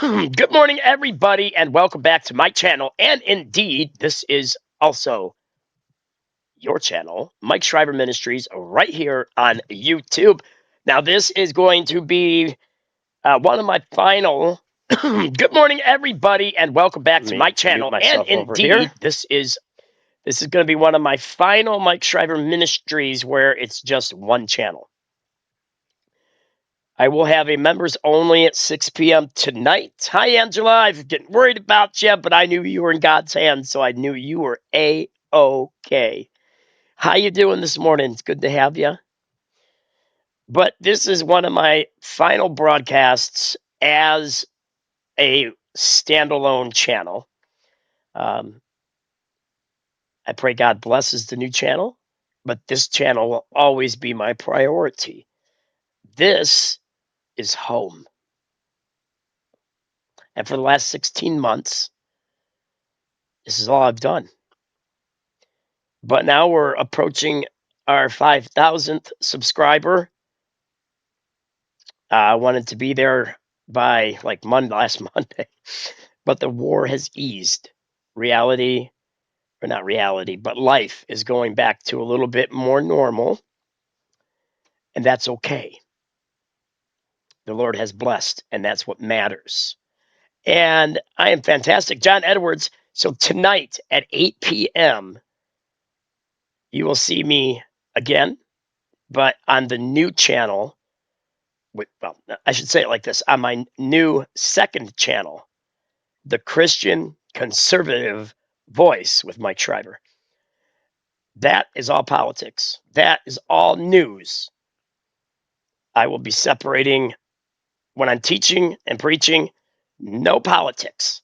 Good morning, everybody, and welcome back to my channel. And indeed, this is also your channel, Mike Shriver Ministries, right here on YouTube. Now, this is going to be one of my final. Good morning, everybody, and welcome back to my Mute channel. And myself over indeed, here. this is going to be one of my final Mike Shriver Ministries where it's just one channel. I will have a members only at 6 p.m. tonight. Hi, Angela. I've been worried about you, but I knew you were in God's hands, so I knew you were A-OK. How you doing this morning? It's good to have you. But this is one of my final broadcasts as a standalone channel. I pray God blesses the new channel, but this channel will always be my priority. This is home. And for the last 16 months, this is all I've done. But now we're approaching our 5,000th subscriber. I wanted to be there by like last Monday, but the war has eased. Reality, or not reality, but life is going back to a little bit more normal, and that's okay. The Lord has blessed, and that's what matters. And I am fantastic. John Edwards. So tonight at 8 p.m., you will see me again, but on the new channel. Well, I should say it like this, on my new second channel, the Christian Conservative Voice with Mike Shriver. That is all politics. That is all news. I will be separating when I'm teaching and preaching, no politics.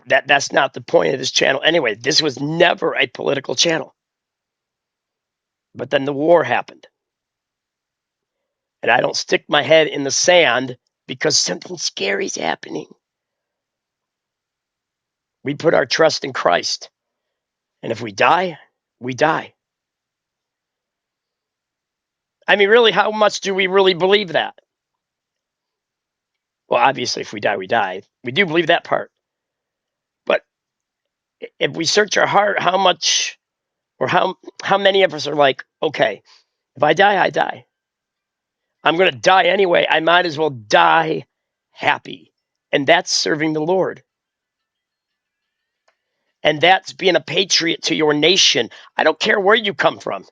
That's not the point of this channel. Anyway, this was never a political channel. But then the war happened. And I don't stick my head in the sand because something scary is happening. We put our trust in Christ. And if we die, we die. I mean, really, how much do we really believe that? Well, obviously, if we die, we die. We do believe that part. But if we search our heart, how much or how many of us are like, okay, if I die, I die. I'm going to die anyway. I might as well die happy. And that's serving the Lord. And that's being a patriot to your nation. I don't care where you come from.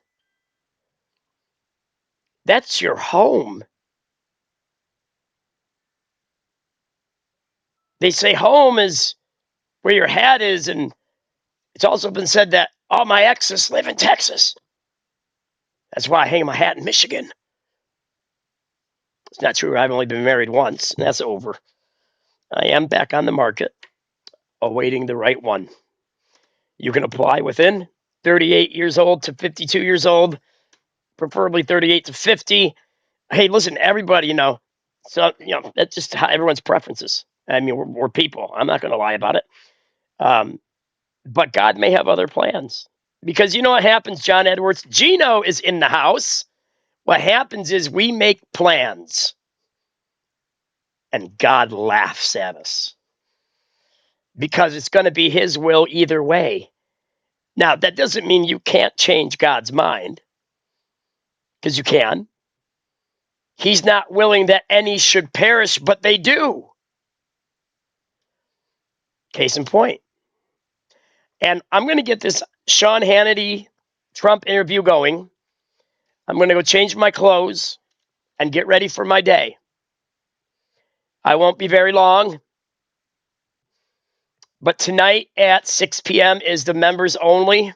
That's your home. They say home is where your hat is, and it's also been said that all my exes live in Texas. That's why I hang my hat in Michigan. It's not true. I've only been married once, and that's over. I am back on the market, awaiting the right one. You can apply within 38 years old to 52 years old, preferably 38 to 50. Hey, listen, everybody, so, that's just how everyone's preferences. I mean, we're people. I'm not going to lie about it. But God may have other plans. Because you know what happens, John Edwards? Gino is in the house. What happens is we make plans, and God laughs at us because it's going to be his will either way. Now, that doesn't mean you can't change God's mind, because you can. He's not willing that any should perish, but they do. Case in point. And I'm going to get this Sean Hanity Trump interview going. I'm going to go change my clothes and get ready for my day. I won't be very long. But tonight at 6 p.m. is the members only.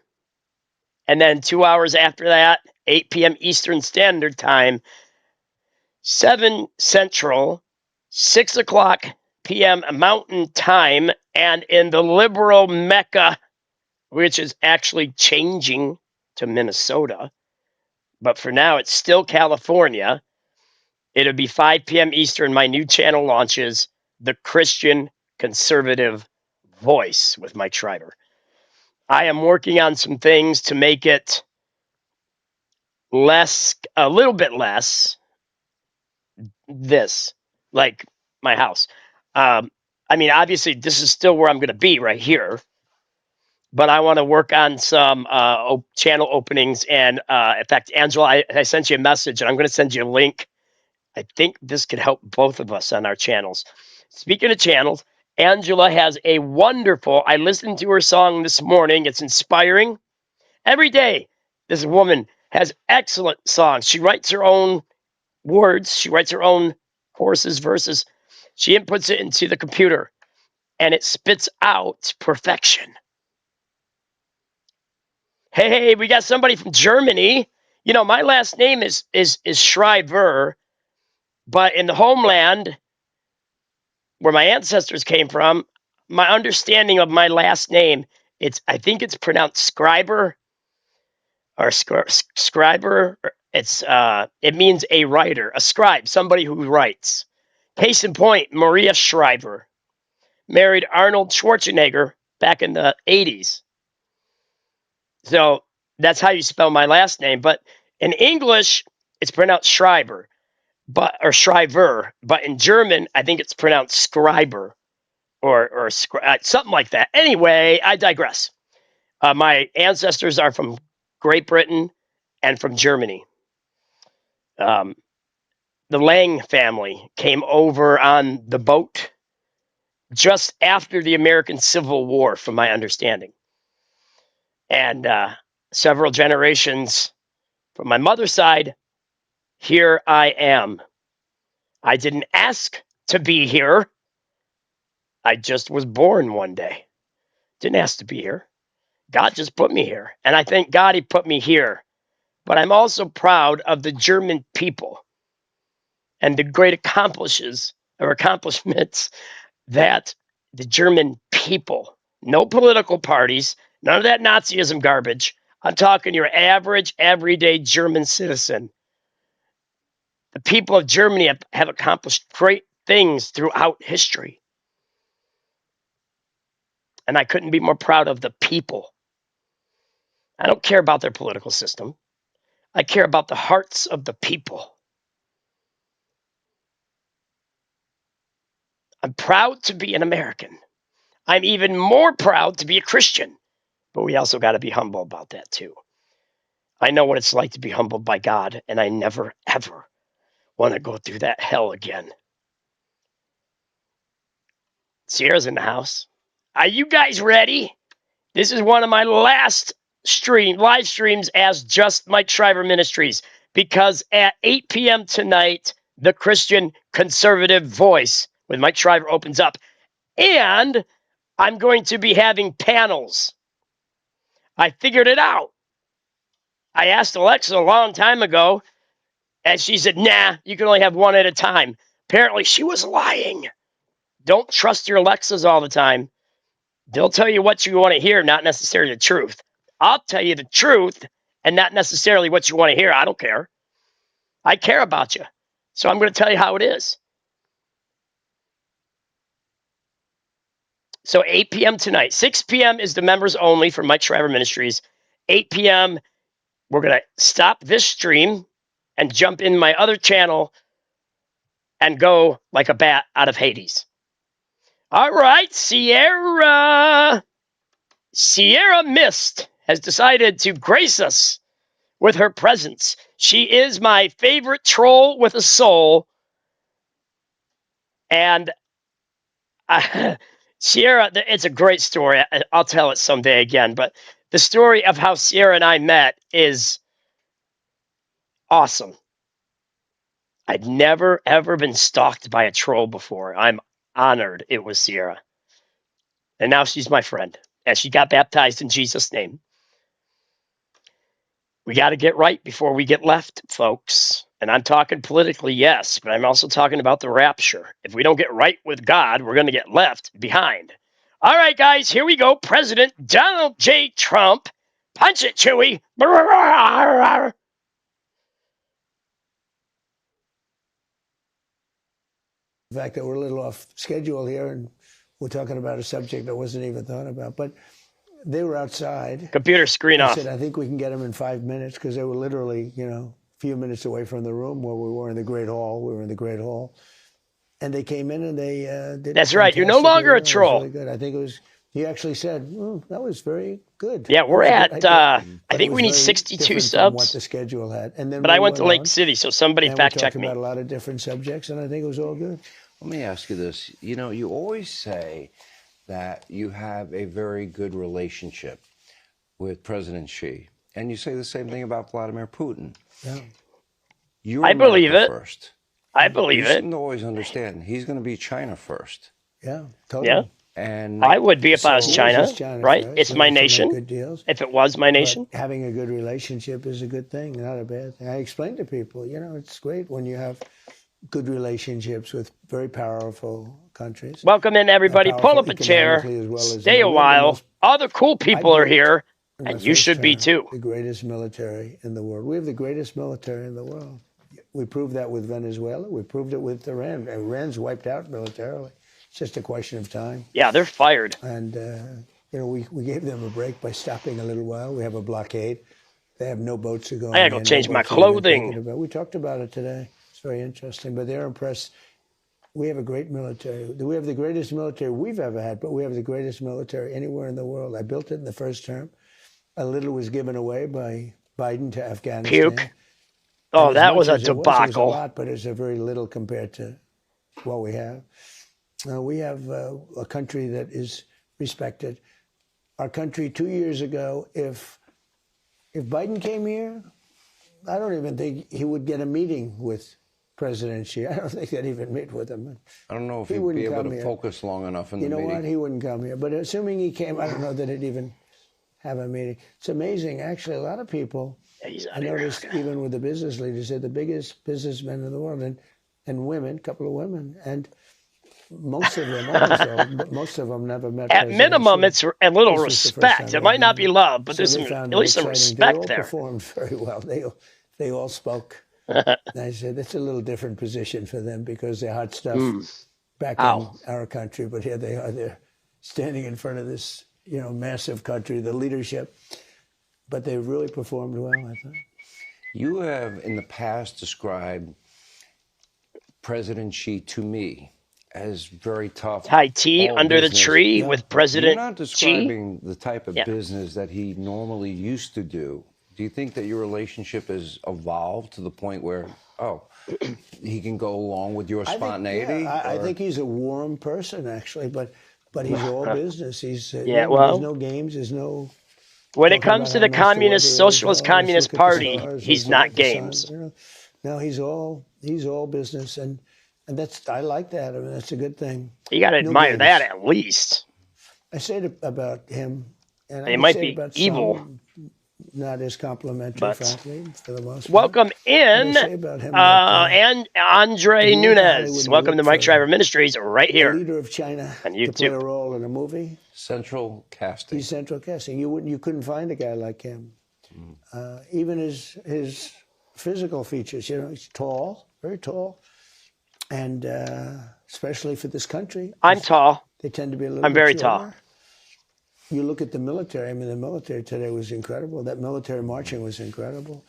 And then 2 hours after that, 8 p.m. Eastern Standard Time, 7 Central, 6 o'clock p.m. Mountain Time, and in the liberal Mecca, which is actually changing to Minnesota. But for now, it's still California. It'll be 5 p.m. Eastern. My new channel launches, The Christian Conservative Voice with Mike Shriver. I am working on some things to make it a little bit less, like my house. I mean, obviously, this is still where I'm going to be right here, but I want to work on some channel openings. And in fact, Angela, I sent you a message, and I'm going to send you a link. I think this could help both of us on our channels. Speaking of channels, Angela has a wonderful, I listened to her song this morning. It's inspiring. Every day, this woman has excellent songs. She writes her own words, she writes her own choruses, verses. She inputs it into the computer, and it spits out perfection. Hey, we got somebody from Germany. You know, my last name is SHRIVER, but in the homeland where my ancestors came from, my understanding of my last name, I think it's pronounced Scriber or Scriber. It means a writer, a scribe, somebody who writes. Case in point, Maria Shriver married Arnold Schwarzenegger back in the 80s. So that's how you spell my last name. But in English, it's pronounced Schreiber, or Schriver. But in German, I think it's pronounced Scriber or something like that. Anyway, I digress. My ancestors are from Great Britain and from Germany. The Lang family came over on the boat just after the American Civil War, from my understanding. And several generations from my mother's side, here I am. I didn't ask to be here. I just was born one day. Didn't ask to be here. God just put me here. And I thank God he put me here. But I'm also proud of the German people and the great accomplishments that the German people, no political parties, none of that Nazism garbage. I'm talking your average, everyday German citizen. The people of Germany have accomplished great things throughout history. And I couldn't be more proud of the people. I don't care about their political system. I care about the hearts of the people. I'm proud to be an American. I'm even more proud to be a Christian. But we also got to be humble about that too. I know what it's like to be humbled by God, and I never, ever want to go through that hell again. Sierra's in the house. Are you guys ready? This is one of my last live streams as just Mike Shriver Ministries, because at 8 p.m. tonight, the Christian Conservative Voice with Mike Shriver opens up, and I'm going to be having panels. I figured it out. I asked Alexa a long time ago, and she said, nah, you can only have one at a time. Apparently, she was lying. Don't trust your Alexas all the time. They'll tell you what you want to hear, not necessarily the truth. I'll tell you the truth and not necessarily what you want to hear. I don't care. I care about you. So I'm going to tell you how it is. So 8 p.m. tonight. 6 p.m. is the members only for Mike Shriver Ministries. 8 p.m., we're going to stop this stream and jump in my other channel and go like a bat out of Hades. All right, Sierra Mist has decided to grace us with her presence. She is my favorite troll with a soul. And Sierra, it's a great story. I'll tell it someday again. But the story of how Sierra and I met is awesome. I'd never, ever been stalked by a troll before. I'm honored it was Sierra. And now she's my friend. And she got baptized in Jesus' name. We got to get right before we get left, folks. And I'm talking politically, yes, but I'm also talking about the rapture. If we don't get right with God, we're going to get left behind. All right, guys, here we go. President Donald J. Trump. Punch it, Chewy. The fact that we're a little off schedule here and we're talking about a subject that wasn't even thought about. But they were outside. Computer screen off. I said, I think we can get them in 5 minutes, because they were literally, a few minutes away from the room where we were in the Great Hall. We were in the Great Hall. and they came in and they did. That's right. You're no longer a It was troll. really good. I think it was. He actually said, "That was very good. Yeah, That we're was a good at, idea." I But it think was we need very 62 different from what subs, the schedule had. And then but I we went to went Lake on, City, so somebody and we fact talked check me. about a lot of different subjects, and I think it was all good. Let me ask you this. You know, you always say that you have a very good relationship with President Xi, and you say the same thing about Vladimir Putin. Yeah. You're I believe America it. first. I You believe it. seem to always understand he's going to be China first. Yeah, Yeah, totally. And I would be if I was so He is China, just China right? first, It's he my wants to make nation. good deals. If it was my nation. But having a good relationship is a good thing, not a bad thing. I explain to people, it's great when you have good relationships with very powerful countries. Welcome in, everybody. Pull Powerful up a chair. economically as well as Stay a we have the while. most- Other cool people are built here, in my and you first should be term, too. the greatest military in the world. We have the greatest military in the world. We proved that with Venezuela. We proved it with Iran. Iran's wiped out militarily. It's just a question of time. Yeah, they're fired. And, we gave them a break by stopping a little while. We have a blockade. They have no boats to go. I gotta go change my clothing. We talked about it today. It's very interesting. But they're impressed. We have a great military. We have the greatest military we've ever had, but we have the greatest military anywhere in the world. I built it in the first term. A little was given away by Biden to Afghanistan. Puke. Oh, that was a It was a debacle. lot, but it's a very little compared to what we have. We have a country that is respected. Our country 2 years ago, if Biden came here, I don't even think he would get a meeting with President Xi. I don't think they'd even meet with him. I don't know if He he'd wouldn't be able come to here. focus long enough in the You know meeting. what? He wouldn't come here. But assuming he came, I don't know that he'd even have a meeting. It's amazing. Actually, a lot of people, Yeah, he's out I here. noticed even with the business leaders, they're the biggest businessmen in the world, and women, a couple of women, and most of them, almost all, but most of them never met. At President minimum, Xi. it's a little This was the first respect. time It might not be met. love, but So there's they some, found at it least some exciting. respect They all there. performed very well. They all spoke. And I said that's a little different position for them because they're hot stuff back in our country, but here they are. They're standing in front of this, massive country, the leadership. But they really performed well, I thought. You have in the past described President Xi to me as very tough. High tea all under the business. tree with President You're not Xi. describing the type of Yeah. business that he normally used to do. Do you think that your relationship has evolved to the point where, he can go along with your spontaneity? I think he's a warm person, actually, but he's all business. He's well, there's no games. There's no. When it talking comes about to how the nice the Communist, weather is. Socialist Let's Communist look at the Party, stars, he's let's look not at the sun, games. No, he's all business, and I like that. I mean, that's a good thing. You got to No admire games. that at least. I say it about him, and I It would might say be about evil. some, not as complimentary, But frankly, for the most part. welcome in, But I say about him that, and Andre if you went to Hollywood Nunez. and you Welcome to look Mike for Shriver Ministries right the here leader of China on to play a YouTube. role in a movie, Central casting. he's central casting. You couldn't find a guy like him. Even his physical features, he's tall, very tall, and especially for this country, I'm tall. they tend to be a little I'm bit very shorter. tall. You look at the military. I mean, the military today was incredible. That military marching was incredible.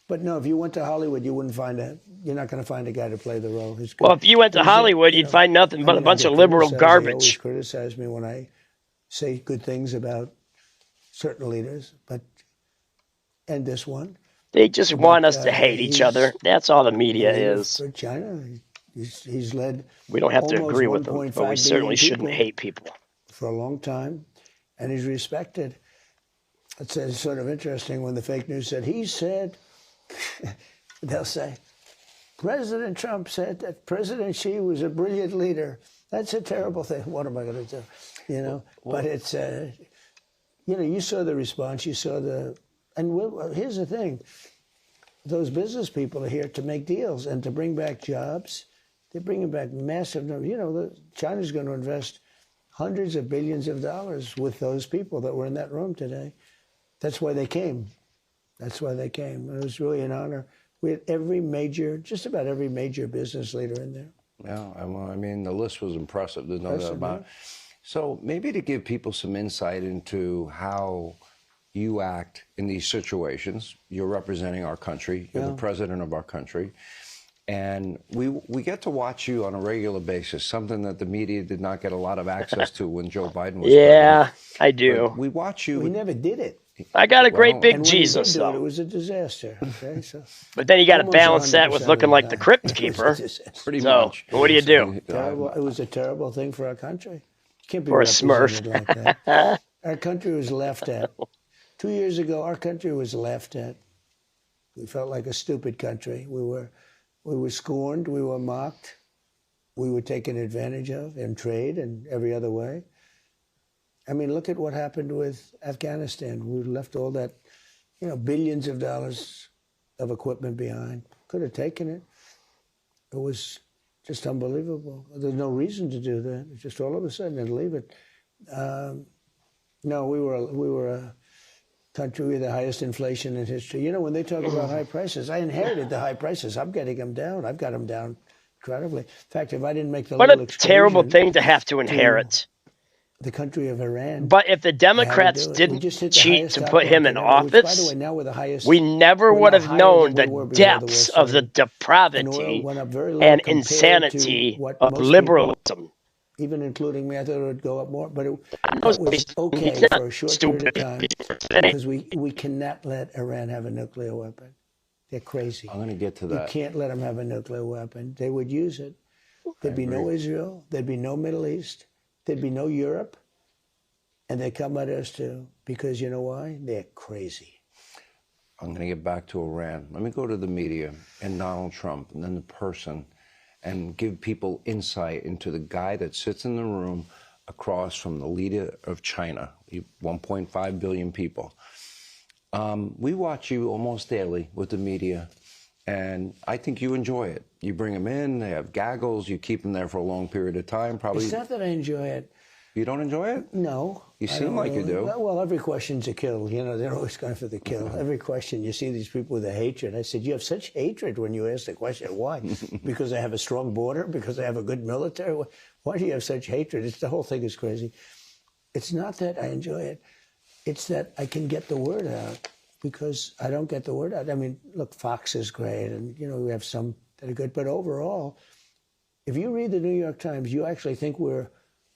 But no, if you went to Hollywood, you're not going to find a guy to play the role. He's good. Well, if you went to Hollywood, you'd find nothing but a bunch of liberal They always garbage. criticize me when I say good things about certain leaders, and this one. They just want us to hate each other. That's all the media is. For China, he's led. We don't have to almost agree with them, but 1.5 we certainly billion shouldn't people hate people. for a long time, and he's respected. It's sort of interesting when the fake news said, he said, they'll say, President Trump said that President Xi was a brilliant leader. That's a terrible thing. What am I going to do? But it's, you saw the response, and here's the thing. Those business people are here to make deals and to bring back jobs. They're bringing back massive numbers. China's going to invest hundreds of billions of dollars with those people that were in that room today. That's why they came. It was really an honor. We had just about every major business leader in there. Yeah, I mean, the list was impressive. There's no doubt about it. So maybe to give people some insight into how you act in these situations, you're representing our country, you're the president of our country. And we get to watch you on a regular basis, something that the media did not get a lot of access to when Joe Biden was president. Yeah, I But do. we watch you. We never did it. I got a great Well, big And when he did Jesus, do it, though. it was a disaster. Okay, so But then you got to almost balance that with 100% looking of the like the time, Crypt it was a Keeper. disaster. pretty So, much. what do you do? Terrible. It was a terrible thing for our country. You can't be For a Smurf. represented like that. Our country was laughed at. 2 years ago, our country was laughed at. We felt like a stupid country. We were scorned. We were mocked. We were taken advantage of in trade and every other way. I mean, look at what happened with Afghanistan. We left all that, billions of dollars of equipment behind. Could have taken it. It was just unbelievable. There's no reason to do that. It's just all of a sudden and leave it. No, we were a country with the highest inflation in history. When they talk about high prices, I inherited the high prices. I'm getting them down. I've got them down incredibly. In fact, if I didn't make the What little a terrible excursion thing to have to inherit. the country of Iran, But if the I had to Democrats do it. We didn't just hit the cheat highest to stock put him market in ever, which, by the office, way, now we're the highest. we never We're would now have higher known than we the were before the war depths of the started. And oil depravity went up very low and compared to insanity what of most people, liberalism. even including me, I thought it would go up more. But Those that was days, okay he's not for a short period of stupid time today. because we cannot let Iran have a nuclear weapon. They're crazy. I'm going to get to You that. can't let them have a nuclear weapon. They would use it. There'd be no Israel. There'd be no Middle East. There'd be no Europe. And they come at us too. Because you know why? They're crazy. I'm going to get back to Iran. Let me go to the media and Donald Trump and then the person and give people insight into the guy that sits in the room across from the leader of China, 1.5 billion people. We watch you almost daily with the media, and I think you enjoy it. You bring them in, they have gaggles, you keep them there for a long period of time. Probably. It's not that I enjoy it. You don't enjoy it? No. You I seem don't like you really. do. Well, every question's a kill. They're always going for the kill. Every question, you see these people with a hatred. I said, you have such hatred when you ask the question. Why? Because I have a strong border? Because I have a good military? Why do you have such hatred? The whole thing is crazy. It's not that I enjoy it. It's that I can get the word out because I don't get the word out. I mean, look, Fox is great, and, we have some that are good. But overall, if you read the New York Times, you actually think we're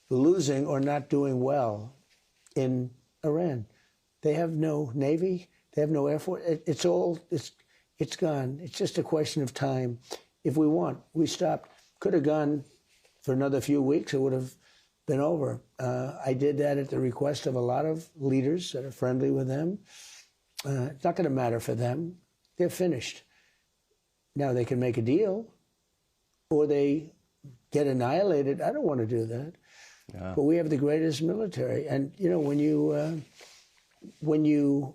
losing or not doing well in Iran. They have no Navy. They have no Air Force. It's gone. It's just a question of time. If we want, we stopped. Could have gone for another few weeks. It would have been over. I did that at the request of a lot of leaders that are friendly with them. It's not going to matter for them. They're finished. Now they can make a deal or they get annihilated. I don't want to do that. Yeah. But we have the greatest military. And, when you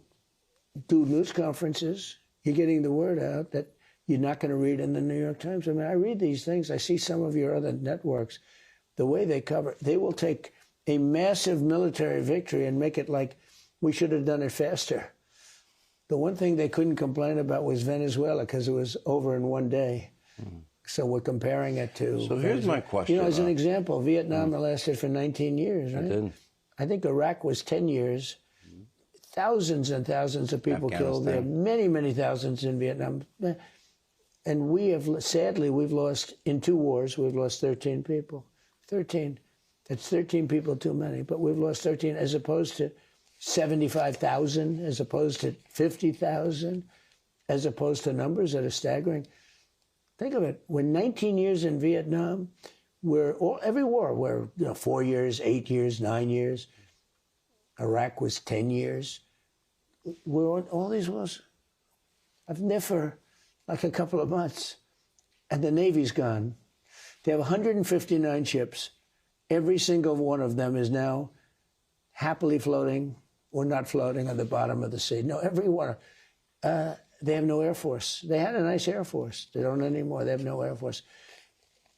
do news conferences, you're getting the word out that you're not going to read in the New York Times. I mean, I read these things. I see some of your other networks, the way they cover it. They will take a massive military victory and make it like we should have done it faster. The one thing they couldn't complain about was Venezuela because it was over in one day. Mm. So we're comparing it to. So here's my question. As an example, Vietnam lasted for 19 years, right? It did. I think Iraq was 10 years. Thousands and thousands of people killed there. Many, many thousands in Vietnam. And we've lost, in 2 wars, we've lost 13 people. 13. That's 13 people too many. But we've lost 13 as opposed to 75,000, as opposed to 50,000, as opposed to numbers that are staggering. Think of it. We're 19 years in Vietnam. Every war, we're 4 years, 8 years, 9 years. Iraq was 10 years. We're on all these wars. I've been there for like a couple of months, and the Navy's gone. They have 159 ships. Every single one of them is now happily floating or not floating on the bottom of the sea. No, every one. They have no Air Force. They had a nice Air Force. They don't anymore. They have no Air Force.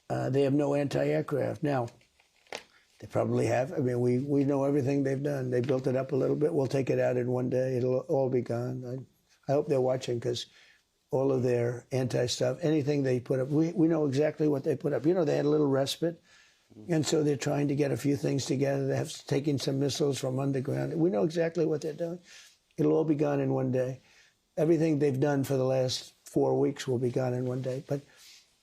They have no anti-aircraft. Now, they probably have. I mean, we know everything they've done. They built it up a little bit. We'll take it out in one day. It'll all be gone. I hope they're watching because all of their anti-stuff, anything they put up, we know exactly what they put up. They had a little respite. And so they're trying to get a few things together. They have taken some missiles from underground. We know exactly what they're doing. It'll all be gone in one day. Everything they've done for the last 4 weeks will be gone in one day. But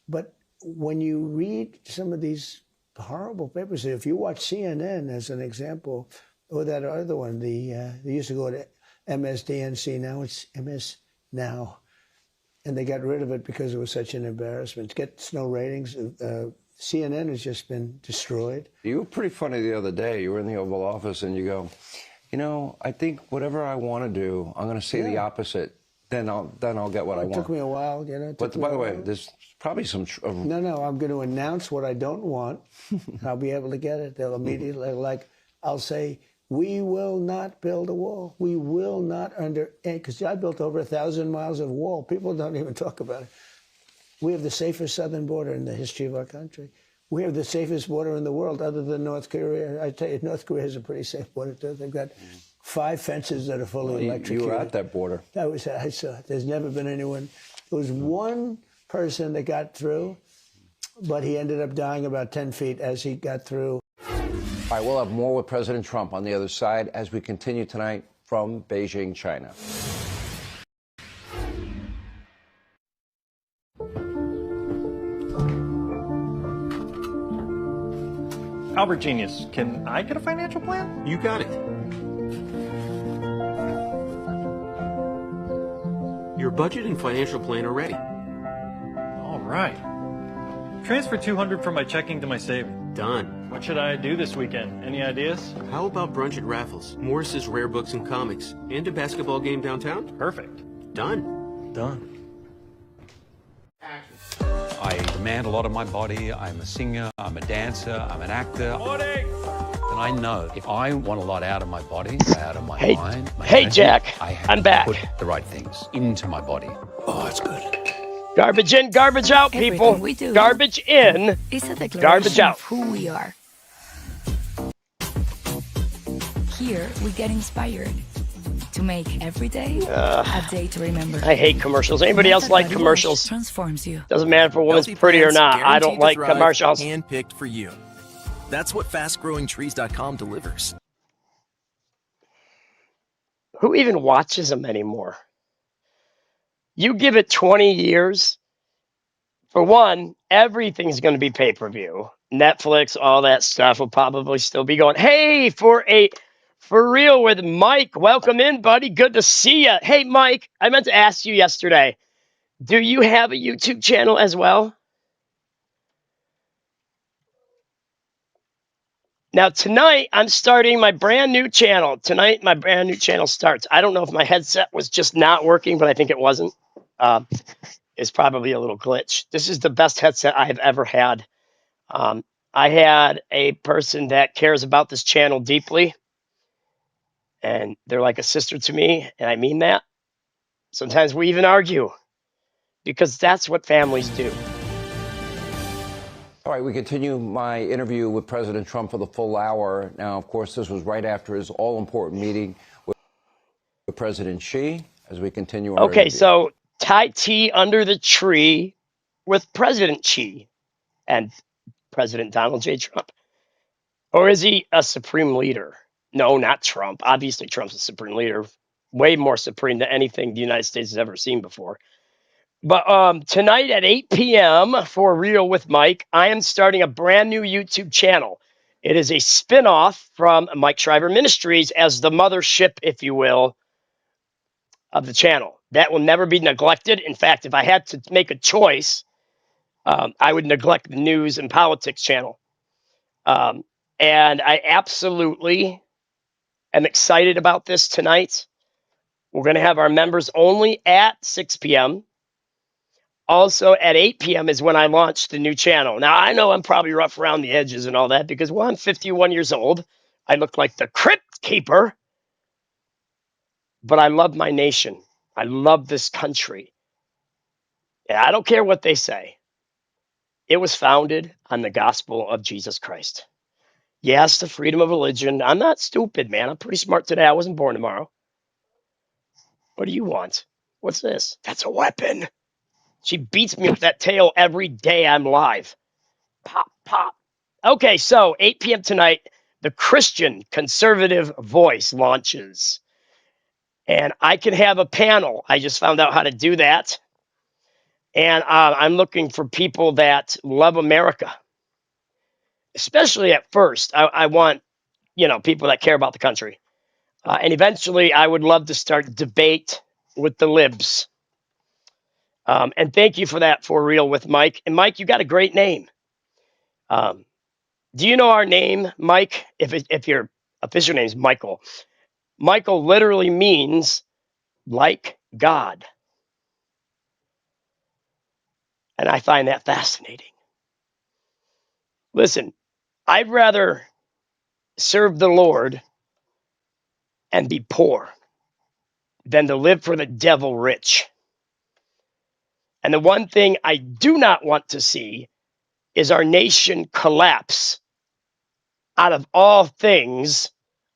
But when you read some of these horrible papers, if you watch CNN as an example, or that other one, they used to go to MSDNC, now it's MS Now, and they got rid of it because it was such an embarrassment. To get no ratings, CNN has just been destroyed. You were pretty funny the other day. You were in the Oval Office and you go, you know, I think whatever I want to do, I'm going to say the opposite. Then I'll get what I want. It took me a while, you know. But by the way, there's probably some. No, I'm going to announce what I don't want. I'll be able to get it. They'll immediately, like, I'll say, we will not build a wall. We will not because I built over 1,000 miles of wall. People don't even talk about it. We have the safest southern border in the history of our country. We have the safest border in the world, other than North Korea. I tell you, North Korea has a pretty safe border too. They've got 5 fences that are fully electrocuted. You were at that border. I saw it. There's never been anyone. There was one person that got through, but he ended up dying about 10 feet as he got through. All right, we'll have more with President Trump on the other side as we continue tonight from Beijing, China. Albert Genius, can I get a financial plan? You got it. Your budget and financial plan are ready. All right. Transfer $200 from my checking to my savings. Done. What should I do this weekend? Any ideas? How about brunch at Raffles, Morris's Rare Books and Comics, and a basketball game downtown? Perfect. Done. Done. I demand a lot of my body. I'm a singer, I'm a dancer, I'm an actor. Morning! And I know if I want a lot out of my body, out of my mind, my hey, energy, Jack, I have I'm to back. put the right things into my body. Oh, that's good. Garbage in, garbage out, people. Everything we do Garbage in, is a declaration garbage out. of who we are. Here, we get inspired to make every day a day to remember. I hate commercials. Anybody else like commercials? Transforms you. Doesn't matter if a woman's Healthy pretty or plants not. I don't guaranteed to like thrive, commercials. Handpicked for you. That's what FastGrowingTrees.com delivers. Who even watches them anymore? You give it 20 years. For one, everything's going to be pay-per-view. Netflix, all that stuff will probably still be going. Hey, for real with Mike. Welcome in, buddy. Good to see you. Hey, Mike, I meant to ask you yesterday. Do you have a YouTube channel as well? Now, tonight, I'm starting my brand new channel. Tonight, my brand new channel starts. I don't know if my headset was just not working, but I think it wasn't. It's probably a little glitch. This is the best headset I have ever had. I had a person that cares about this channel deeply, and they're like a sister to me, and I mean that. Sometimes we even argue, because that's what families do. All right, we continue my interview with President Trump for the full hour. Now, of course, this was right after his all-important meeting with President Xi as we continue our interview. So Thai tea under the tree with President Xi and President Donald J. Trump. Or is he a supreme leader? No, not Trump. Obviously, Trump's a supreme leader, way more supreme than anything the United States has ever seen before. But tonight at 8 p.m. for Real with Mike, I am starting a brand new YouTube channel. It is a spin-off from Mike SHRIVER Ministries as the mothership, if you will, of the channel. That will never be neglected. In fact, if I had to make a choice, I would neglect the news and politics channel. And I absolutely am excited about this tonight. We're going to have our members only at 6 p.m. Also at 8 p.m. is when I launched the new channel. Now, I know I'm probably rough around the edges and all that because, well, I'm 51 years old. I look like the Crypt Keeper. But I love my nation. I love this country. And I don't care what they say. It was founded on the gospel of Jesus Christ. Yes, the freedom of religion. I'm not stupid, man. I'm pretty smart today. I wasn't born tomorrow. What do you want? What's this? That's a weapon. She beats me with that tail every day I'm live. Pop, pop. Okay, so 8 p.m. tonight, the Christian Conservative Voice launches. And I can have a panel. I just found out how to do that. And I'm looking for people that love America, especially at first. I want, people that care about the country. And eventually, I would love to start debate with the libs. And thank you for that, for real, with Mike. And Mike, you got a great name. Do you know our name, Mike? If your official name is Michael, Michael literally means like God, and I find that fascinating. Listen, I'd rather serve the Lord and be poor than to live for the devil rich. And the one thing I do not want to see is our nation collapse out of all things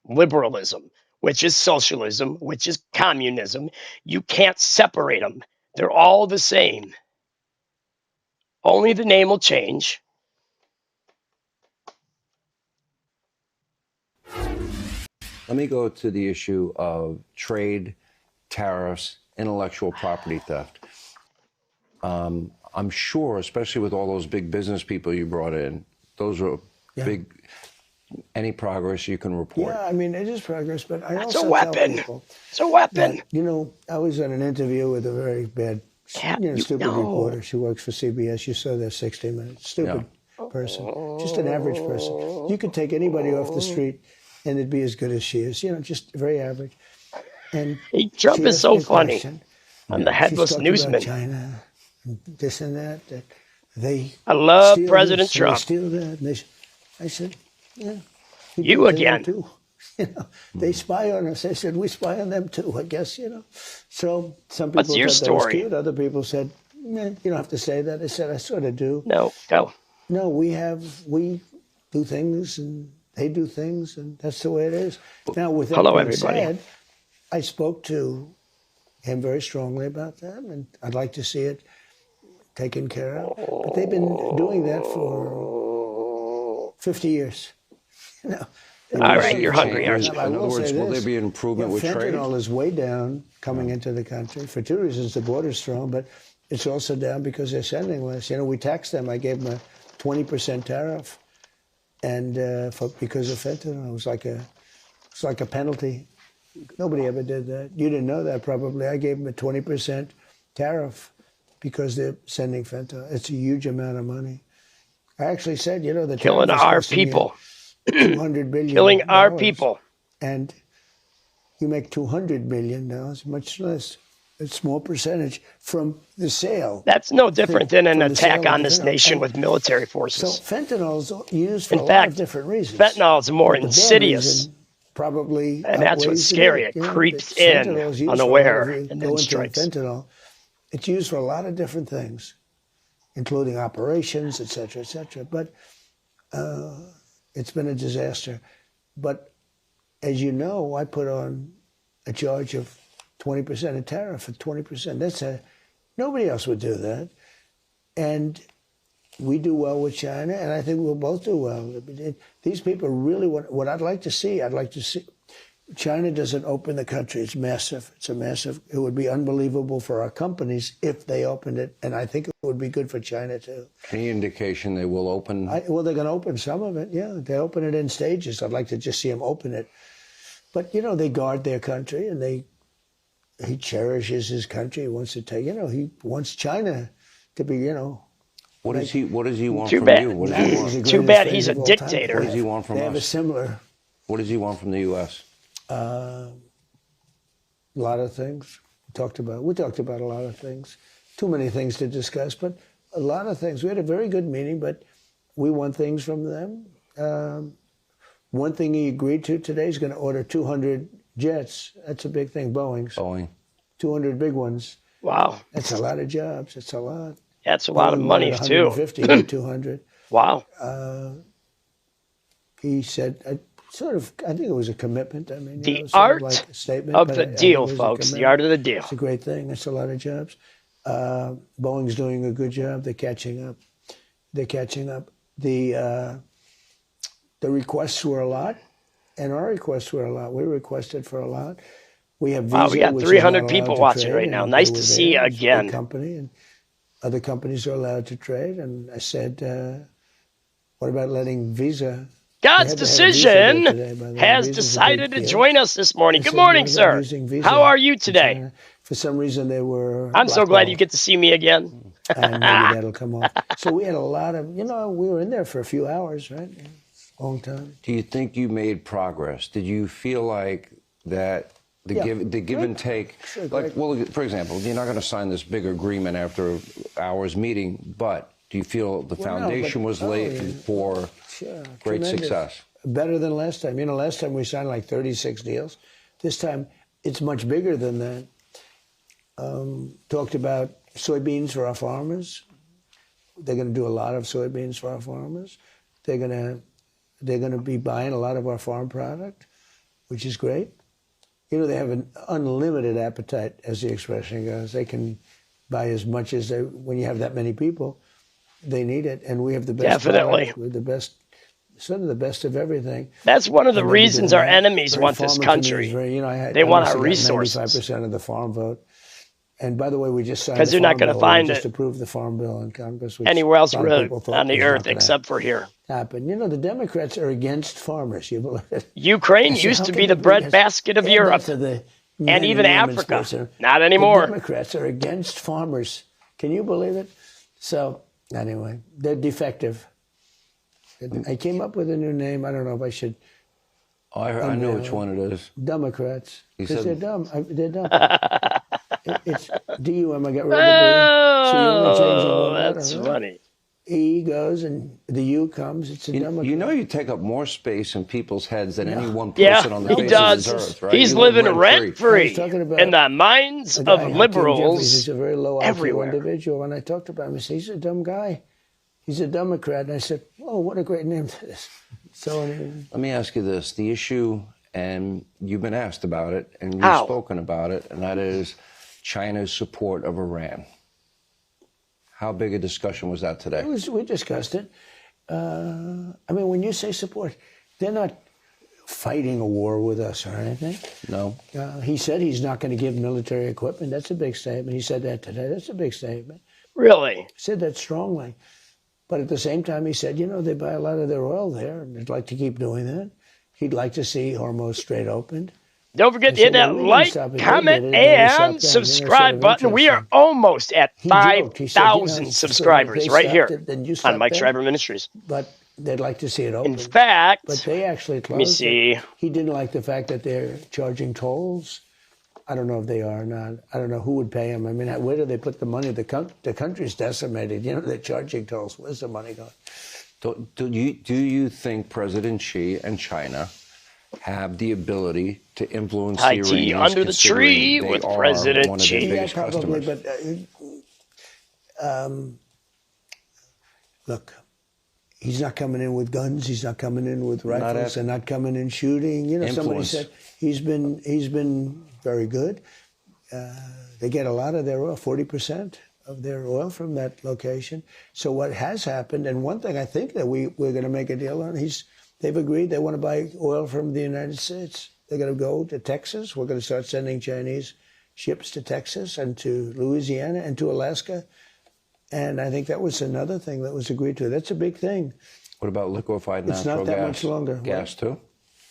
liberalism, which is socialism, which is communism. You can't separate them. They're all the same. Only the name will change. Let me go to the issue of trade, tariffs, intellectual property theft. I'm sure, especially with all those big business people you brought in, those are big. Any progress you can report? Yeah, I mean, it is progress, but I It's also a weapon. tell people It's a weapon. that, I was in an interview with a very bad, stupid reporter. She works for CBS. You saw their 60 Minutes. Stupid person. Just an average person. You could take anybody off the street and it'd be as good as she is. Just very average. And Trump is so funny. Question. I'm the headless newsman. About China, and this and that they. I love steal President this, and Trump. They steal that. And I said, yeah. You again. Too. They spy on us. I said, we spy on them too, I guess, So some people What's your thought that was story? cute. Other people said, you don't have to say that. I said, I sort of do. No, go. No, we do things and they do things, and that's the way it is. Now, with that Hello, being everybody. said, I spoke to him very strongly about that, and I'd like to see it taken care of. But they've been doing that for 50 years. All right, you're hungry, aren't you? Now, In other words, will there be an improvement with trade? Fentanyl is way down coming into the country for two reasons. The border's strong, but it's also down because they're sending less. We taxed them. I gave them a 20% tariff, and because of fentanyl, it was like a penalty. Nobody ever did that. You didn't know that probably. I gave them a 20% tariff because they're sending fentanyl. It's a huge amount of money. I actually said, the Killing our people. $200 billion. Killing our people. And you make $200 billion, much less, a small percentage from the sale. That's no different than an from the sale attack of on this fentanyl. nation with military forces. So fentanyl is used for In a lot fact, of different reasons. fentanyl is more But the bad insidious. reason probably And that's what's outweighs the scary. good. It creeps fentanyl is in used unaware for a lot of- and go then into strikes. Fentanyl, it's used for a lot of different things, including operations, et cetera, but it's been a disaster. But as you know, I put on a charge of 20%, a tariff of 20%. Nobody else would do that. And we do well with China, and I think we'll both do well. These people really, what I'd like to see, China doesn't open the country. It's massive. It would be unbelievable for our companies if they opened it, and I think it would be good for China too. Any indication they will open? Well, they're going to open some of it, yeah. They open it in stages. I'd like to just see them open it. But, they guard their country, and he cherishes his country. He wants to take, he wants China to be, What does he want Too from bad. you? What does he want? Too bad he's a dictator. What does he want from They have a us? similar... What does he want from the U.S.? A lot of things. We talked about a lot of things. Too many things to discuss, but a lot of things. We had a very good meeting, but we want things from them. One thing he agreed to today is going to order 200 jets. That's a big thing, Boeing's. 200 big ones. Wow. That's a lot of jobs. It's a lot. That's a lot of money, too. 150 to 200. Wow. He said, I think it was a commitment. I mean, The sort of art like a statement, of but the I think deal, it was a folks. The commitment. art of the deal. It's a great thing. That's a lot of jobs. Boeing's doing a good job. They're catching up. The requests were a lot, and our requests were a lot. We requested for a lot. We have Visa, Wow, we got which is 300 not people allowed to watching trade, right now. and Nice they to were see you there. It's a big again. company, other companies are allowed to trade. And I said, what about letting Visa? God's decision today, by the way. has Visa's a decided big to deal. join us this morning. I Good said, morning, what about sir. using Visa How are you in today? China? For some reason, they were I'm so glad you blackballed, get to see me again. and maybe that'll come off. So we had a lot of, we were in there for a few hours, right? Long time. Do you think you made progress? Did you feel like that the give and take? Sure, like, well, for example, you're not going to sign this big agreement after hours meeting, but do you feel the foundation was laid for great tremendous. success? Better than last time. Last time we signed like 36 deals. This time it's much bigger than that. Talked about soybeans for our farmers. They're going to do a lot of soybeans for our farmers. They're going to be buying a lot of our farm product, which is great. They have an unlimited appetite, as the expression goes. They can buy as much as they. When you have that many people, they need it, and we have the best. Definitely, product. We're the best. Sort of the best of everything. That's one of the reasons our enemies want this country. They want our resources. 95% of the farm vote. And by the way, we just signed because you're not going to find just approved the farm bill in Congress. Anywhere else on the earth except for here. Happen. The Democrats are against farmers. You believe it? Ukraine used to be the breadbasket of Europe and even Africa. Not anymore. The Democrats are against farmers. Can you believe it? So anyway, they're defective. I came up with a new name. I don't know if I should. Oh, I know which one it is. Democrats. Because they're dumb. They're dumb. It's D-U-M. I got rid of the B. That's funny. E goes and the U comes. It's a Democrat. You take up more space in people's heads than any one person on the face of this earth, right? He's living rent-free in the minds of liberals. He's a very low IQ individual. When I talked about him, I said, he's a dumb guy. He's a Democrat. And I said, oh, what a great name that is. So let me ask you this. The issue, and you've been asked about it, and you've spoken about it, and that is China's support of Iran. How big a discussion was that today? We discussed it. When you say support, they're not fighting a war with us or anything. No. He said he's not going to give military equipment. That's a big statement. He said that today. That's a big statement. Really? He said that strongly. But at the same time, he said, they buy a lot of their oil there, and they'd like to keep doing that. He'd like to see Hormuz Strait opened. Don't forget to hit that like, comment, and subscribe button. We are almost at 5,000 subscribers right here on Mike Shriver Ministries. But they'd like to see it open. In fact, but they actually closed let me see. It. He didn't like the fact that they're charging tolls. I don't know if they are or not. I don't know who would pay them. Where do they put the money? The country's decimated. They're charging tolls. Where's the money going? Do you think President Xi and China have the ability to influence the Iranians under the tree with President Xi? Yeah, probably. But look, he's not coming in with guns. He's not coming in with rifles. They're not coming in shooting. Somebody said he's been very good. They get a lot of their oil, 40% of their oil from that location. So what has happened, and one thing I think that we're going to make a deal on, they've agreed they want to buy oil from the United States. They're going to go to Texas. We're going to start sending Chinese ships to Texas and to Louisiana and to Alaska. And I think that was another thing that was agreed to. That's a big thing. What about liquefied natural gas? It's not that much longer. Gas, too?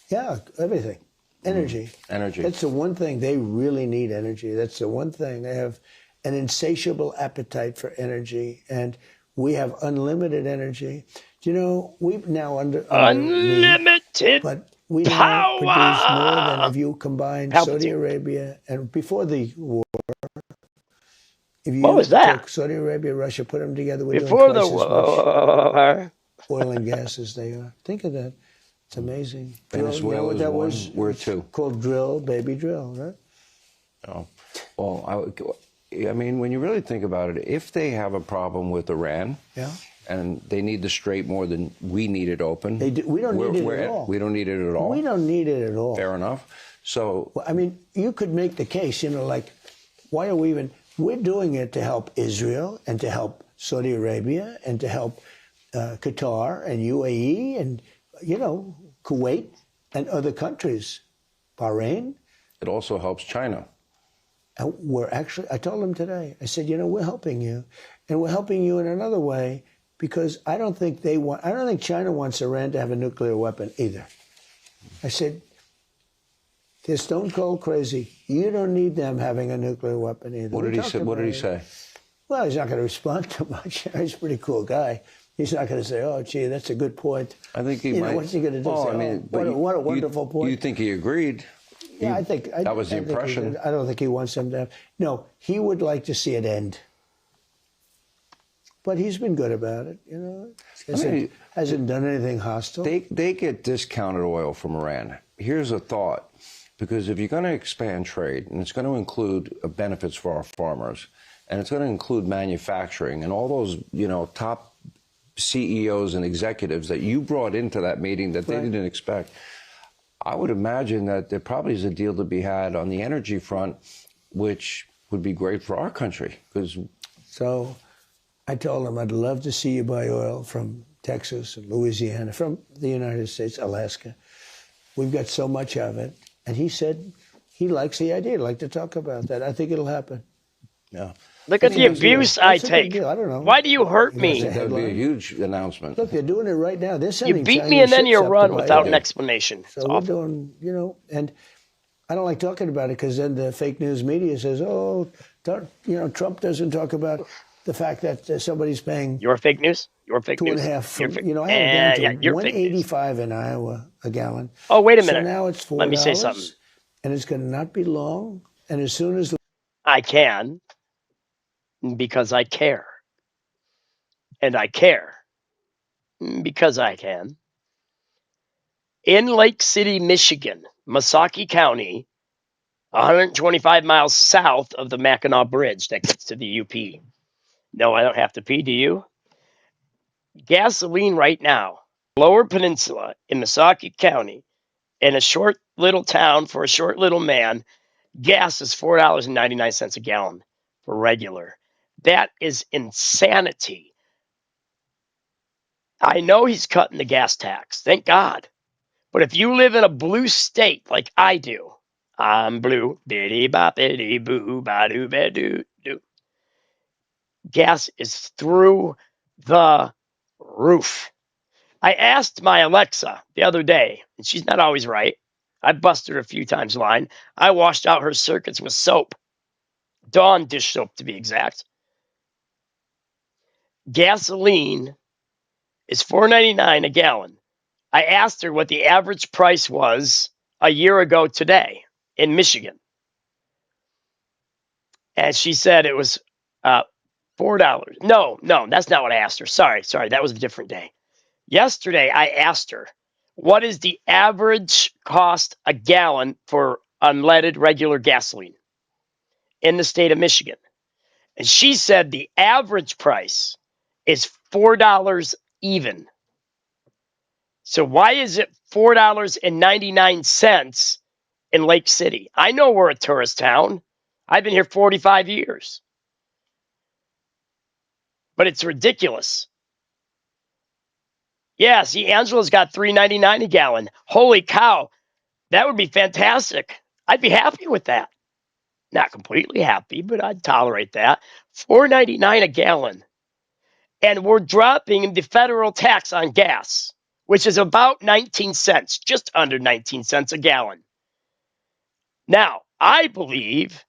Yeah, everything. Energy. Energy. That's the one thing. They really need energy. That's the one thing. They have an insatiable appetite for energy, and we have unlimited energy. We've now unlimited but we now produce more than if you combine Saudi Arabia and before the war. If you took Saudi Arabia, Russia, put them together, we're before doing the war, oil and gas as they are. Think of that. It's amazing. Venezuela that was where two called drill, baby drill, right? Oh, well, when you really think about it, if they have a problem with Iran, and they need the strait more than we need it open, we don't need it at all. We don't need it at all. We don't need it at all. Fair enough. So, you could make the case, why are we even? We're doing it to help Israel and to help Saudi Arabia and to help Qatar and UAE and Kuwait and other countries, Bahrain. It also helps China. I told them today, I said, we're helping you. And we're helping you in another way because I don't think China wants Iran to have a nuclear weapon either. I said, they're stone cold crazy. You don't need them having a nuclear weapon either. What did he say? What did he say? Well, he's not going to respond too much. He's a pretty cool guy. He's not going to say, "Oh, gee, that's a good point." I think he might. What's he going to do? Well, say, I mean, what a wonderful point. You think he agreed? Yeah, I think that was the impression. I don't think he wants them to have. No, he would like to see it end. But he's been good about it, you know. Hasn't done anything hostile. They get discounted oil from Iran. Here's a thought, because if you're going to expand trade, and it's going to include benefits for our farmers, and it's going to include manufacturing, and all those, you know, top CEOs and executives that you brought into that meeting that they didn't expect, I would imagine that there probably is a deal to be had on the energy front, which would be great for our country. So I told him I'd love to see you buy oil from Texas and Louisiana, from the United States, Alaska. We've got so much of it. And he said he likes the idea. He'd like to talk about that. I think it'll happen. Yeah. Look at the abuse I take. I don't know. Why do you hurt me? That would be a huge announcement. Look, they're doing it right now. They're You sending beat Chinese me and then ships you up run to without Miami. an explanation. So we're doing, you know, and I don't like talking about it because then the fake news media says, oh, Trump doesn't talk about the fact that somebody's paying your fake news, your fake news, 2.5. You know, I had it down to 185 in Iowa a gallon. Oh, wait a minute. So now it's $4. Let me say something. And it's going to not be long. And as soon as I can, because I care, and I care because I can. In Lake City, Michigan, Missaukee County, 125 miles south of the Mackinac Bridge that gets to the UP. No, I don't have to pee, do you? Gasoline right now, Lower Peninsula in Missaukee County, in a short little town for a short little man, gas is $4.99 a gallon for regular. That is insanity. I know he's cutting the gas tax, thank God. But if you live in a blue state like I do, I'm blue, biddy boppity boo ba doo ba doo doo. Gas is through the roof. I asked my Alexa the other day, and she's not always right. I busted her a few times line. I washed out her circuits with soap. Dawn dish soap, to be exact. Gasoline is $4.99 a gallon. I asked her what the average price was a year ago today in Michigan. And she said it was $4. No, that's not what I asked her. Sorry, that was a different day. Yesterday, I asked her, what is the average cost a gallon for unleaded regular gasoline in the state of Michigan? And she said the average price is $4 even. So why is it $4.99 in Lake City? I know we're a tourist town. I've been here 45 years. But it's ridiculous. Yeah, see, Angela's got $3.99 a gallon. Holy cow. That would be fantastic. I'd be happy with that. Not completely happy, but I'd tolerate that. $4.99 a gallon. And we're dropping the federal tax on gas, which is about 19 cents, just under 19 cents a gallon. Now, I believe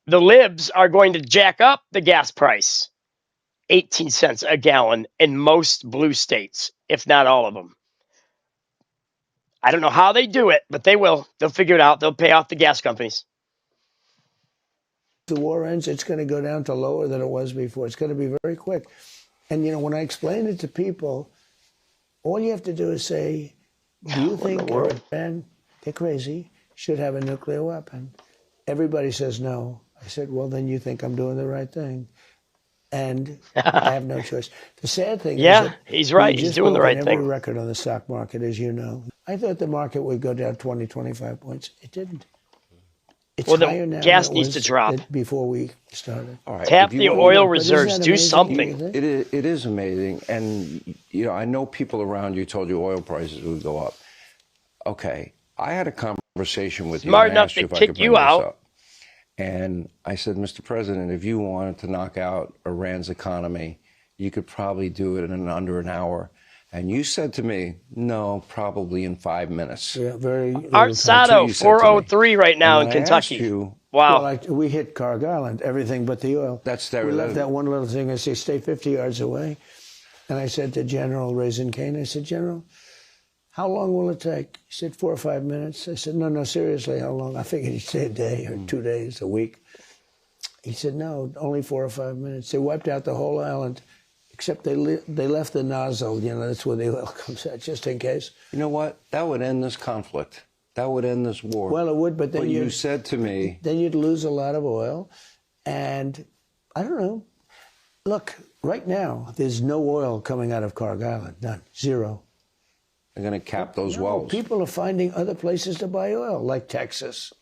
the libs are going to jack up the gas price 18 cents a gallon in most blue states, if not all of them. I don't know how they do it, but they will. They'll figure it out. They'll pay off the gas companies. The war ends, it's going to go down to lower than it was before. It's going to be very quick. And, you know, when I explain it to people, all you have to do is say, do you think Iran, they're crazy, should have a nuclear weapon? Everybody says no. I said, well, then you think I'm doing the right thing. And I have no choice. The sad thing is that he's right. He's doing the right thing. Every record on the stock market, as you know. I thought the market would go down 20, 25 points. It didn't. It's higher now gas than it needs to was drop. Before we started. All right, tap the oil reserves. Do something. It is amazing. And, you know, I know people around you told you oil prices would go up. Okay, I had a conversation with you. Smart enough to kick you out. And I said, Mr. President, if you wanted to knock out Iran's economy, you could probably do it in under an hour. And you said to me, no, probably in 5 minutes. Yeah, very. Art Sato, 403 right now in And when I asked Kentucky. you, Wow. Well, like we hit Cargill and everything but the oil. That's their We left that one little thing. I say, stay 50 yards away. And I said to General Raisin Kane, I said, General, how long will it take? He said, 4 or 5 minutes. I said, no, seriously, how long? I figured he'd say a day or 2 days, a week. He said, no, only 4 or 5 minutes. They wiped out the whole island, except they left the nozzle. You know, that's where the oil comes out, just in case. You know what? That would end this conflict. That would end this war. Well, it would, but then you said to me... Then you'd lose a lot of oil. And I don't know. Look, right now, there's no oil coming out of Cargill. None. Zero. They're going to cap those wells. People are finding other places to buy oil, like Texas.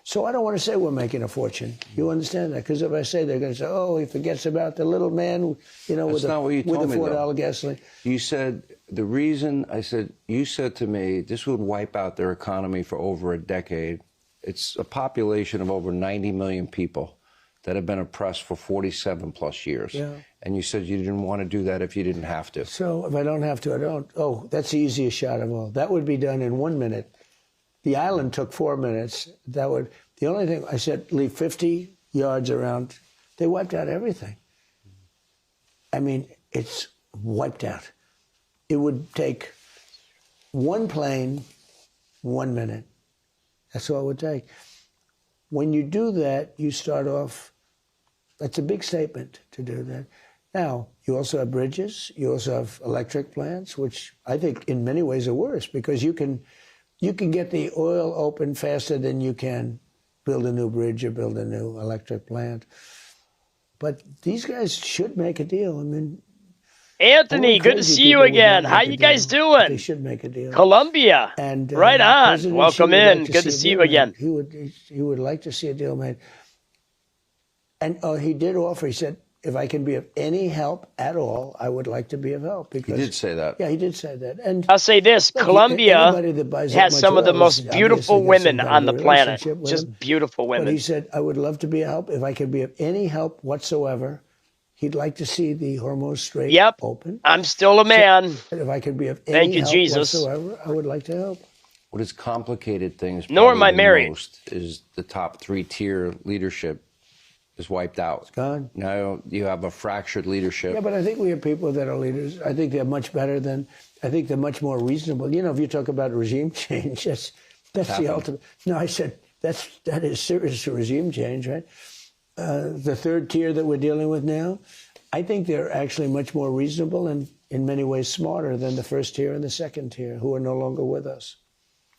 So I don't want to say we're making a fortune. You understand that? Because if I say, they're going to say, oh, he forgets about the little man, you know, with the $4 gasoline. You said, the reason I said, you said to me, this would wipe out their economy for over a decade. It's a population of over 90 million people that have been oppressed for 47 plus years. Yeah. And you said you didn't want to do that if you didn't have to. So if I don't have to, I don't. Oh, that's the easiest shot of all. That would be done in 1 minute. The island took 4 minutes. The only thing I said, leave 50 yards around. They wiped out everything. I mean, it's wiped out. It would take one plane, 1 minute. That's all it would take. When you do that, you start off, that's a big statement to do that. Now, you also have bridges. You also have electric plants, which I think in many ways are worse because you can get the oil open faster than you can build a new bridge or build a new electric plant. But these guys should make a deal. I mean, Anthony, good to see you again. How you guys doing? They should make a deal. Columbia. And right on. President Welcome Xi in. Like good to see you again. He would like to see a deal made. And he did offer, he said, if I can be of any help at all, I would like to be of help. Because, he did say that. Yeah, he did say that. And I'll say this, look, Colombia has some of the most beautiful women on the planet. Just beautiful women. But he said, I would love to be of help. If I could be of any help whatsoever, he'd like to see the Hormuz Strait open. I'm still a man. So, if I could be of any help Jesus. whatsoever, I would like to help. What has complicated things Nor am I married. most is the top 3-tier leadership is wiped out. It's gone. Now you have a fractured leadership. Yeah, but I think we have people that are leaders. I think they're much better than, I think they're much more reasonable. You know, if you talk about regime change, that's the ultimate. No, I said, that is serious regime change, right? The third tier that we're dealing with now, I think they're actually much more reasonable and in many ways smarter than the first tier and the second tier, who are no longer with us.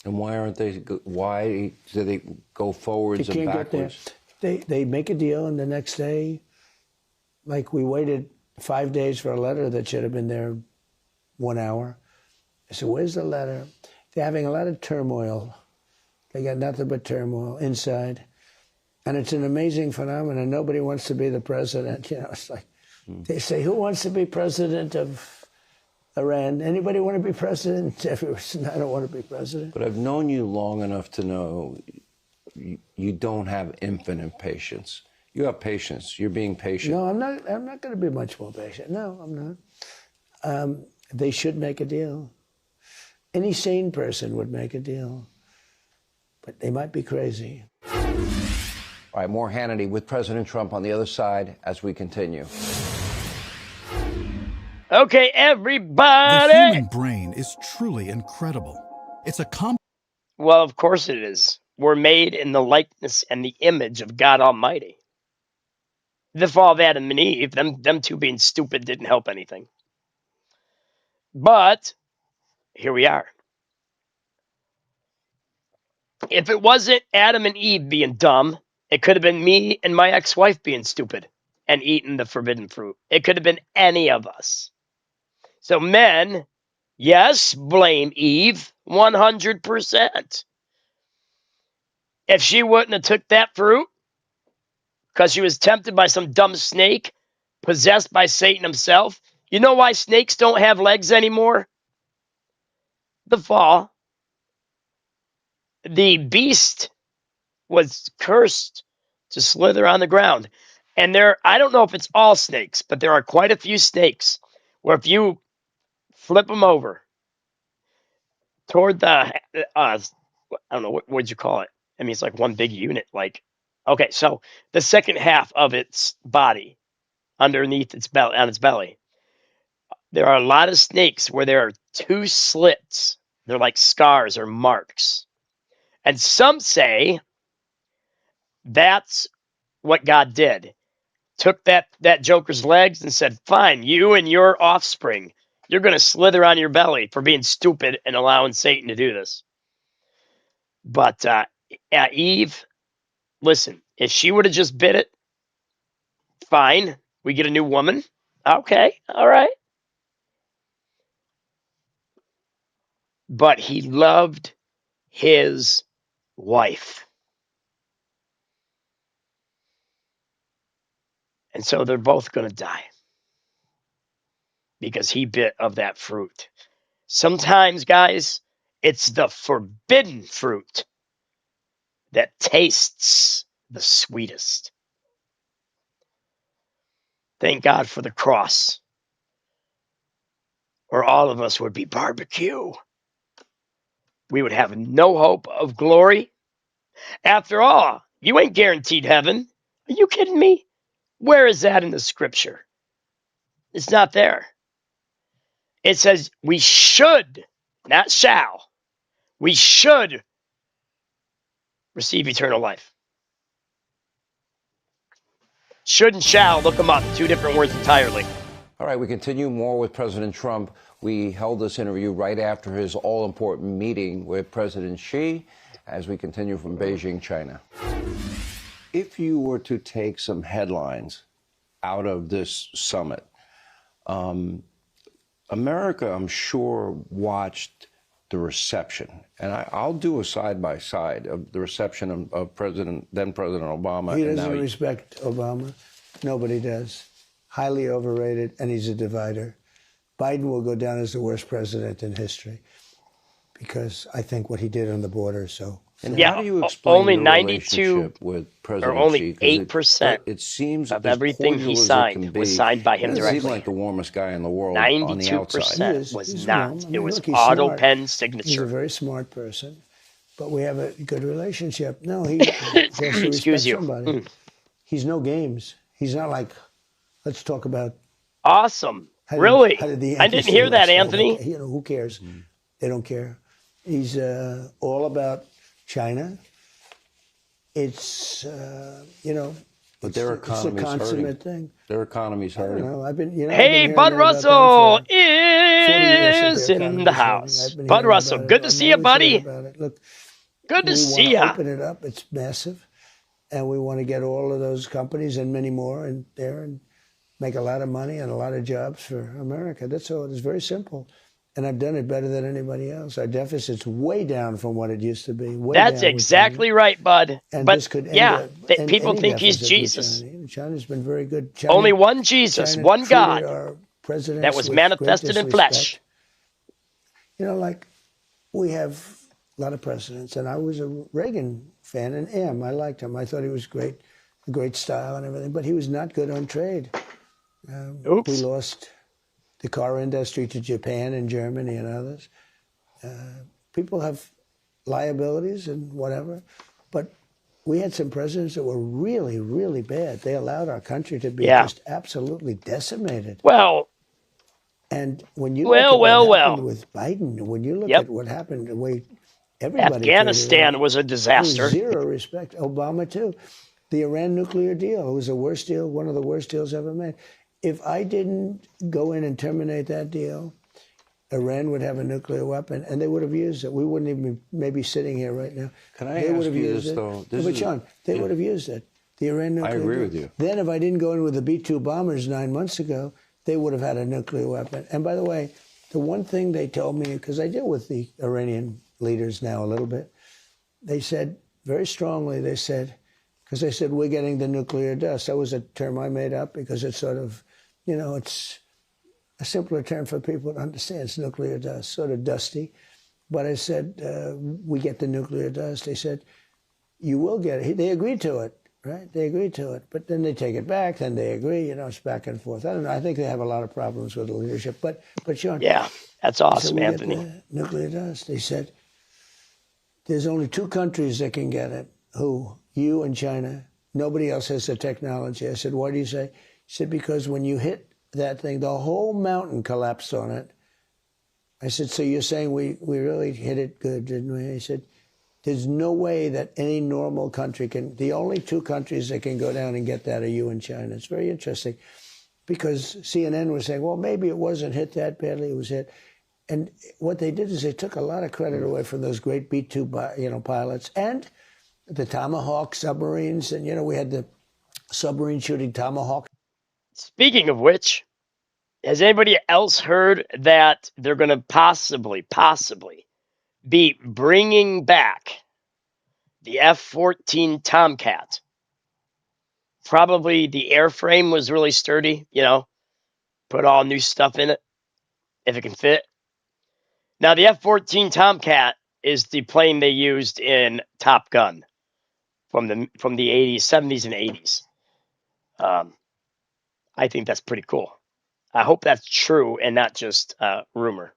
And why do they go forwards and backwards? They make a deal, and the next day, like we waited 5 days for a letter that should have been there 1 hour. I said, where's the letter? They're having a lot of turmoil. They got nothing but turmoil inside. And it's an amazing phenomenon. Nobody wants to be the president. You know, it's like they say, who wants to be president of Iran? Anybody want to be president? Everyone says, I don't want to be president. But I've known you long enough to know you don't have infinite patience. You have patience. You're being patient. No, I'm not going to be much more patient. No, I'm not. They should make a deal. Any sane person would make a deal. But they might be crazy. All right, more Hanity with President Trump on the other side as we continue. Okay, everybody. The human brain is truly incredible. It's a Well, of course it is. We're made in the likeness and the image of God Almighty. The fall of Adam and Eve, them two being stupid didn't help anything. But here we are. If it wasn't Adam and Eve being dumb, it could have been me and my ex-wife being stupid and eating the forbidden fruit. It could have been any of us. So men, yes, blame Eve 100%. If she wouldn't have took that fruit because she was tempted by some dumb snake possessed by Satan himself, you know why snakes don't have legs anymore? The fall. The beast was cursed to slither on the ground. And I don't know if it's all snakes, but there are quite a few snakes where if you flip them over toward the, I don't know, what would you call it? I mean, it's like one big unit. Like, okay, so the second half of its body, underneath its belly, on its belly, there are a lot of snakes where there are two slits. They're like scars or marks. And some say that's what God did. Took that joker's legs and said, fine, you and your offspring, you're going to slither on your belly for being stupid and allowing Satan to do this. But Eve, listen, if she would have just bit it, fine, we get a new woman. Okay, all right. But he loved his wife. And so they're both going to die because he bit of that fruit. Sometimes, guys, it's the forbidden fruit that tastes the sweetest. Thank God for the cross, or all of us would be barbecue. We would have no hope of glory. After all, you ain't guaranteed heaven. Are you kidding me? Where is that in the scripture? It's not there. It says we should, not shall, we should receive eternal life. Should and shall, look them up. Two different words entirely. All right, we continue more with President Trump. We held this interview right after his all-important meeting with President Xi as we continue from Beijing, China. If you were to take some headlines out of this summit, America, I'm sure, watched the reception. And I'll do a side-by-side of the reception of then President Obama. He doesn't respect Obama. Nobody does. Highly overrated, and he's a divider. Biden will go down as the worst president in history because I think what he did on the border. So yeah, how do you explain only your 92 relationship with President or only Xi? 8% it seems of as everything cordial he as it signed can be. was signed by him He directly. seemed like the warmest guy in the world on the outside. 92% was he's not. warm. I mean, It was look, he's auto smart. pen He's a signature. very smart person, but we have a good relationship. No, he has to Excuse respect you. somebody. He's no games. He's not like, let's talk about. Awesome. How did Really? the I didn't hear that, Yankees Anthony. okay, you know, who cares? They don't care. He's all about China. It's, But their it's a economy's consummate hurting. thing. Their economy's I don't hurting. know. I've been hearing Hey, that Bud about Russell them for 40 years is that their in economy's the hurting. house. I've been Bud hearing Russell, about good it. to I'm see you, always hearing buddy. about it. Look, Good to we see want you. to open it up. It's massive. And we want to get all of those companies and many more in there and make a lot of money and a lot of jobs for America. That's all. It's very simple. And I've done it better than anybody else. Our deficit's way down from what it used to be. That's exactly right, Bud. And but this could end yeah, people any think he's deficit with Jesus. China. China's been very good. Only one Jesus, China one treated God our presidents that was with manifested great in flesh. disrespect. You know, like we have a lot of presidents, and I was a Reagan fan and am. I liked him. I thought he was great, great style and everything, but he was not good on trade. Oops. We lost the car industry to Japan and Germany and others. People have liabilities and whatever, but we had some presidents that were really, really bad. They allowed our country to be just absolutely decimated. Well, and when you look at what happened with Biden, when you look Yep. at what happened, the way everybody Afghanistan was a disaster. Zero respect. Obama too. The Iran nuclear deal, it was the worst deal, one of the worst deals ever made. If I didn't go in and terminate that deal, Iran would have a nuclear weapon, and they would have used it. We wouldn't even be maybe sitting here right now. Can I they ask would have you used this, it. though? No, but John, they would have used it. The Iran nuclear I agree deal. with you. Then if I didn't go in with the B-2 bombers 9 months ago, they would have had a nuclear weapon. And by the way, the one thing they told me, because I deal with the Iranian leaders now a little bit, they said very strongly, they said, because they said, we're getting the nuclear dust. That was a term I made up because it's sort of, it's a simpler term for people to understand. It's nuclear dust, sort of dusty. But I said, we get the nuclear dust. They said, you will get it. They agreed to it, right? They agreed to it. But then they take it back, then they agree. It's back and forth. I don't know. I think they have a lot of problems with the leadership. But Sean. Yeah, that's awesome, Anthony. Get the nuclear dust. They said, there's only 2 countries that can get it. Who? You and China. Nobody else has the technology. I said, why do you say? He said, because when you hit that thing, the whole mountain collapsed on it. I said, so you're saying we really hit it good, didn't we? He said, there's no way that any normal country can. The only 2 countries that can go down and get that are you and China. It's very interesting because CNN was saying, well, maybe it wasn't hit that badly. It was hit. And what they did is they took a lot of credit away from those great B-2 pilots and the Tomahawk submarines. And, we had the submarine shooting Tomahawk. Speaking of which, has anybody else heard that they're going to possibly be bringing back the F-14 Tomcat? Probably the airframe was really sturdy, put all new stuff in it, if it can fit. Now, the F-14 Tomcat is the plane they used in Top Gun from the 80s, 70s, and 80s. I think that's pretty cool. I hope that's true and not just rumor.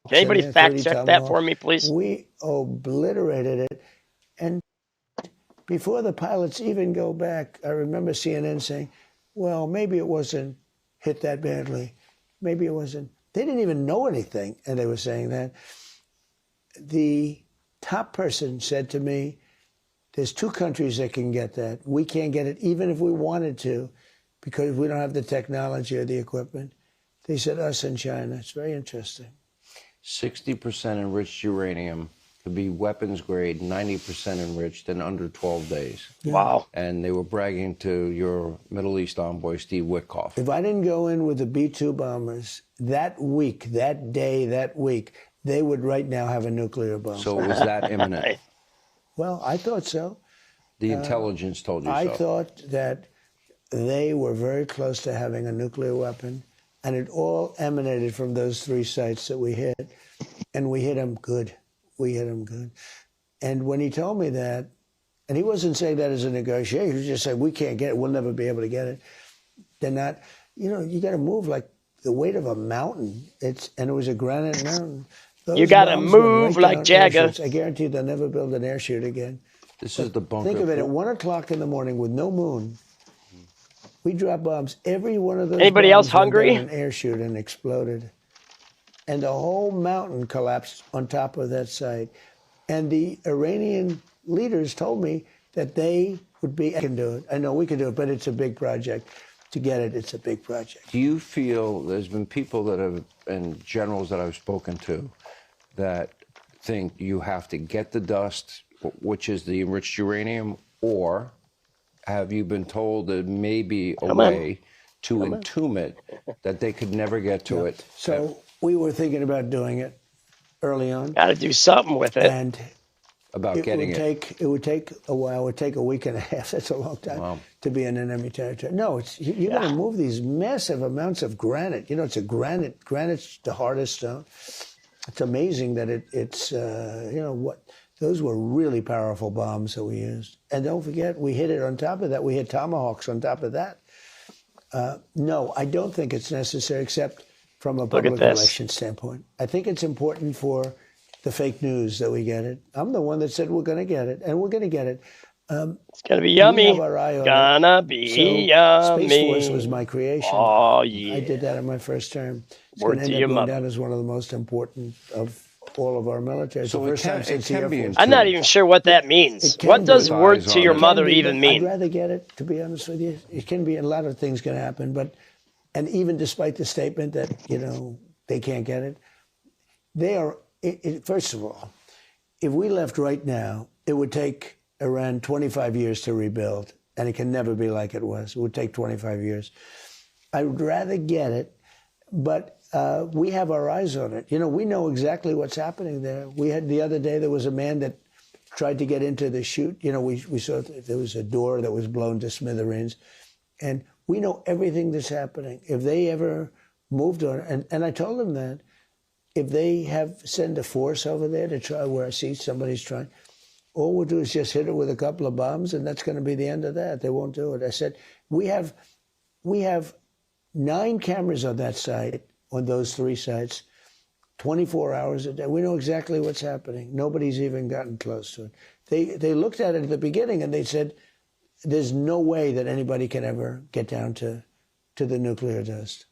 Can anybody fact check that for me, please? We obliterated it. And before the pilots even go back, I remember CNN saying, well, maybe it wasn't hit that badly. Maybe it wasn't. They didn't even know anything, and they were saying that. The top person said to me, there's 2 countries that can get that. We can't get it even if we wanted to because we don't have the technology or the equipment. They said us and China. It's very interesting. 60% enriched uranium could be weapons grade, 90% enriched in under 12 days. Yeah. Wow. And they were bragging to your Middle East envoy, Steve Witkoff. If I didn't go in with the B-2 bombers, that week, that day, that week, they would right now have a nuclear bomb. So was that imminent? Well, I thought so. The intelligence told you so. I thought that they were very close to having a nuclear weapon, and it all emanated from those 3 sites that we hit, and we hit them good. We hit them good. And when he told me that, and he wasn't saying that as a negotiation, he was just saying, we can't get it, we'll never be able to get it. They're not, you got to move like the weight of a mountain. And it was a granite mountain. You got to move like Jagger. I guarantee they'll never build an air chute again. This is the bunker. Think of it, at 1 o'clock in the morning with no moon, we dropped bombs. Every one of those Anybody else bombs went hungry? down an air chute and exploded. And the whole mountain collapsed on top of that site. And the Iranian leaders told me that they would be, I can do it. I know we can do it, but it's a big project. To get it, it's a big project. Do you feel there's been people that have, and generals that I've spoken to, that think you have to get the dust, which is the enriched uranium, or have you been told there may be a way to entomb it, that they could never get to it? So we were thinking about doing it early on. Got to do something with it. And about getting it. It would take a while. It would take a week and a half. That's a long time to be in enemy territory. No, you're going to move these massive amounts of granite. It's a granite. Granite's the hardest stone. It's amazing that it's those were really powerful bombs that we used. And don't forget, we hit it on top of that. We hit Tomahawks on top of that. No, I don't think it's necessary, except from a public relations standpoint. I think it's important for the fake news that we get it. I'm the one that said we're going to get it, and we're going to get it. It's going to be yummy. Gonna be yummy. Space Force was my creation. Oh, yeah. I did that in my first term. It's Word going to to your end up mother. going down as one of the most important of all of our military. So the first time since the Air Force. I'm not even sure what that means. What does word to your mother even mean? I'd rather get it, to be honest with you. It can be, a lot of things can happen, and even despite the statement that, they can't get it, they are, first of all, if we left right now, it would take Iran 25 years to rebuild, and it can never be like it was. It would take 25 years. I would rather get it, but we have our eyes on it. We know exactly what's happening there. We had the other day, there was a man that tried to get into the chute. We saw there was a door that was blown to smithereens, and we know everything that's happening. If they ever moved on, and I told them that, if they send a force over there to try, where I see somebody's trying, all we'll do is just hit it with a couple of bombs, and that's going to be the end of that. They won't do it. I said, we have 9 cameras on that site, on those 3 sites, 24 hours a day. We know exactly what's happening. Nobody's even gotten close to it. They looked at it at the beginning, and they said, there's no way that anybody can ever get down to the nuclear dust.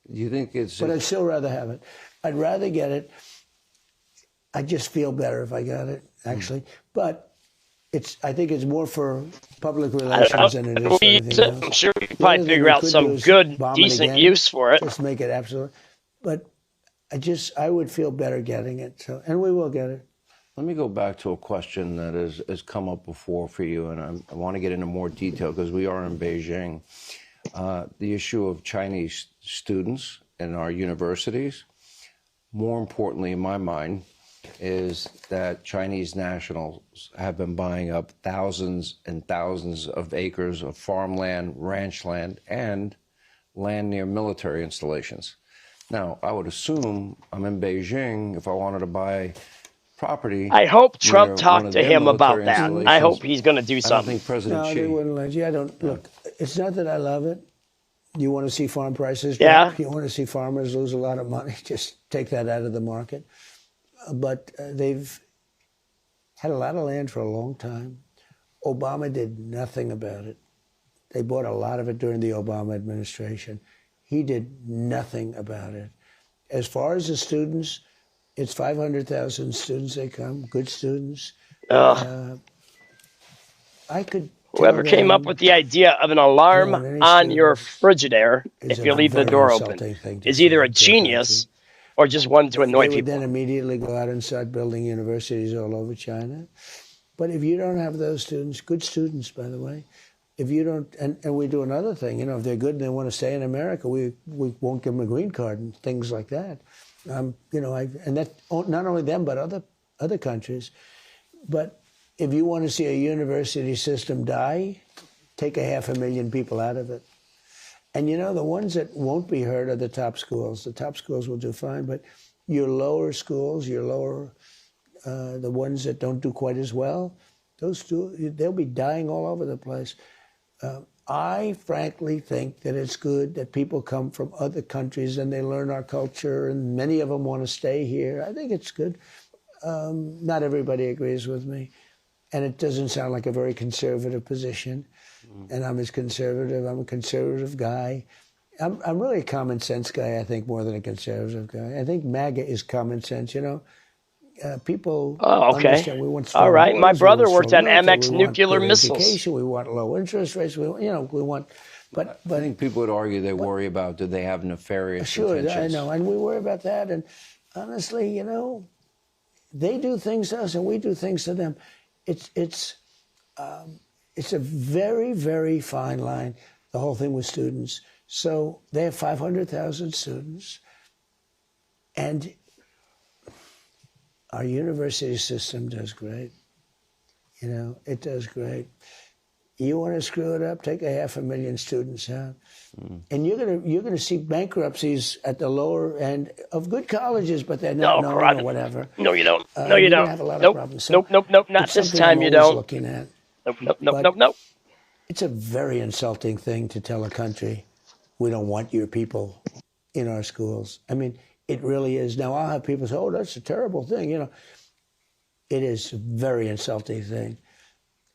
You think it's... But I'd still rather have it. I'd rather get it. I just feel better if I got it, actually. But I think it's more for public relations than it is for anything else. I'm sure we could probably figure out some good, decent use for it. Just make it absolute. But I would feel better getting it. So, and we will get it. Let me go back to a question that has come up before for you, and I want to get into more detail because we are in Beijing. The issue of Chinese students in our universities, more importantly in my mind, is that Chinese nationals have been buying up thousands and thousands of acres of farmland, ranch land, and land near military installations. Now, I would assume I'm in Beijing if I wanted to buy property. I hope Trump talked to him about that. I hope he's going to do something. I don't think President Xi. No, they wouldn't let you. Look, it's not that I love it. You want to see farm prices Yeah. drop? You want to see farmers lose a lot of money? Just take that out of the market. But they've had a lot of land for a long time. Obama did nothing about it. They bought a lot of it during the Obama administration. He did nothing about it. As far as the students, it's 500,000 students they come, good students. I could Whoever came up with the idea of an alarm on your Frigidaire if you leave the door open is either a genius or just one to annoy people. They would people. then immediately go out and start building universities all over China. But if you don't have those students, good students, by the way, if you don't, and we do another thing, if they're good and they want to stay in America, we won't give them a green card and things like that. And that not only them, but other countries. But if you want to see a university system die, take 500,000 people out of it. And the ones that won't be hurt are the top schools. The top schools will do fine, but your lower schools, the ones that don't do quite as well, they'll be dying all over the place. I frankly think that it's good that people come from other countries and they learn our culture, and many of them want to stay here. I think it's good. Not everybody agrees with me, and it doesn't sound like a very conservative position. And I'm as conservative. I'm a conservative guy. I'm really a common sense guy, I think, more than a conservative guy. I think MAGA is common sense, people understand we want strong all right. borders, My brother we want worked on strong military, MX we want nuclear good missiles. Education, we want low interest rates. We want. But I think people would argue they worry about, do they have nefarious intentions? I know, and we worry about that. And honestly, they do things to us and we do things to them. It's a very, very fine line, the whole thing with students. So they have 500,000 students, and our university system does great. It does great. You want to screw it up, take 500,000 students out. And you're gonna see bankruptcies at the lower end of good colleges, but they're not known or whatever. No, you don't. No, you don't. Have a lot Nope. of problems. So Nope. Not it's this something time. I'm You always don't. Looking at. Nope. It's a very insulting thing to tell a country, we don't want your people in our schools. I mean, it really is. Now, I'll have people say, oh, that's a terrible thing. It is a very insulting thing.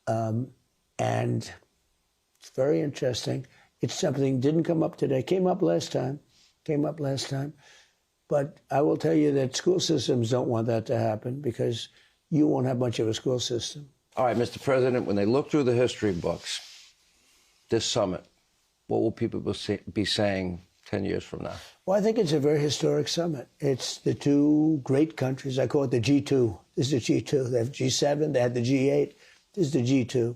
And it's very interesting. It's something didn't come up today. Came up last time. But I will tell you that school systems don't want that to happen because you won't have much of a school system. All right, Mr. President, when they look through the history books, this summit, what will people be saying 10 years from now? Well, I think it's a very historic summit. It's the two great countries. I call it the G2. This is the G2. They have G7. They had the G8. This is the G2.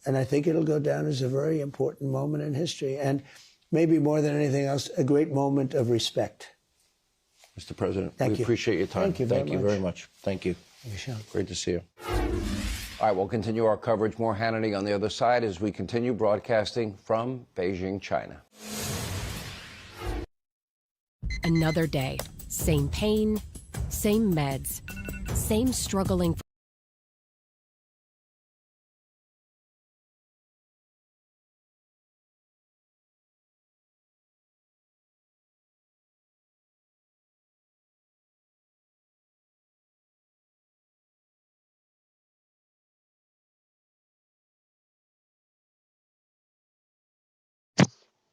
And I think it'll go down as a very important moment in history. And maybe more than anything else, a great moment of respect. Mr. President, Thank we you. appreciate your time. Thank you very much. Thank you. Thank you, Sean. Great to see you. All right, we'll continue our coverage. More Hanity on the other side as we continue broadcasting from Beijing, China. Another day. Same pain, same meds, same struggling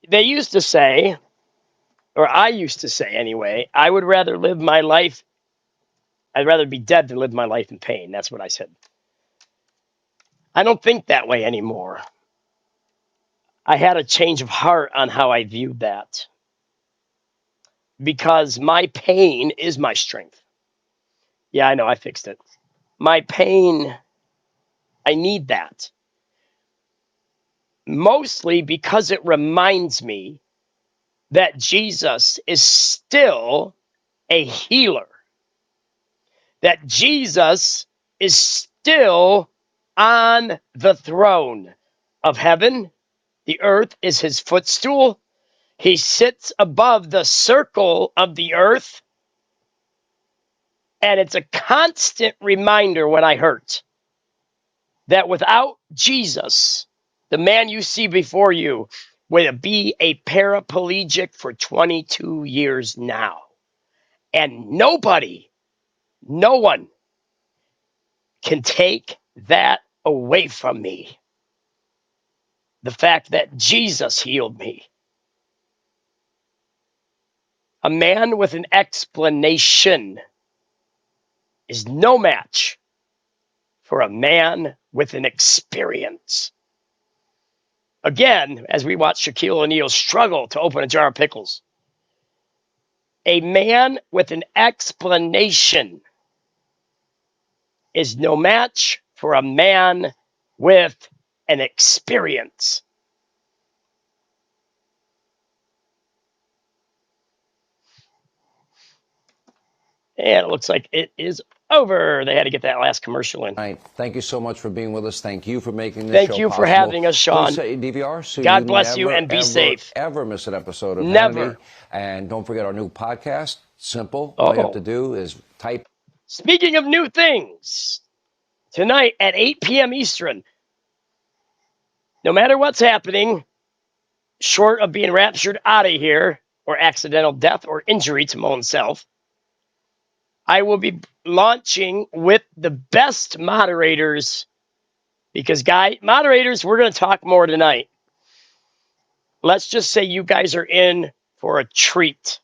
they used to say, or I used to say anyway, I would rather live my life, I'd rather be dead than live my life in pain. That's what I said. I don't think that way anymore. I had a change of heart on how I viewed that because my pain is my strength. Yeah, I know, I fixed it. My pain, I need that. Mostly because it reminds me that Jesus is still a healer, that Jesus is still on the throne of heaven. The earth is his footstool. He sits above the circle of the earth. And it's a constant reminder when I hurt that without Jesus, the man you see before you would be a paraplegic for 22 years now. And nobody, no one can take that away from me. The fact that Jesus healed me. A man with an explanation is no match for a man with an experience. Again, as we watch Shaquille O'Neal struggle to open a jar of pickles, a man with an explanation is no match for a man with an experience. And it looks like it is over. They had to get that last commercial in. All right. Thank you so much for being with us. Thank you for making this Thank show you possible. for having us, Sean. Please say DVR so God you bless never, you and be safe. Ever miss an episode of Never. Hanity. And don't forget our new podcast. Simple. All you have to do is type. Speaking of new things, tonight at 8 p.m. Eastern, no matter what's happening, short of being raptured out of here or accidental death or injury to my own self, I will be launching with the best moderators because, moderators, we're going to talk more tonight. Let's just say you guys are in for a treat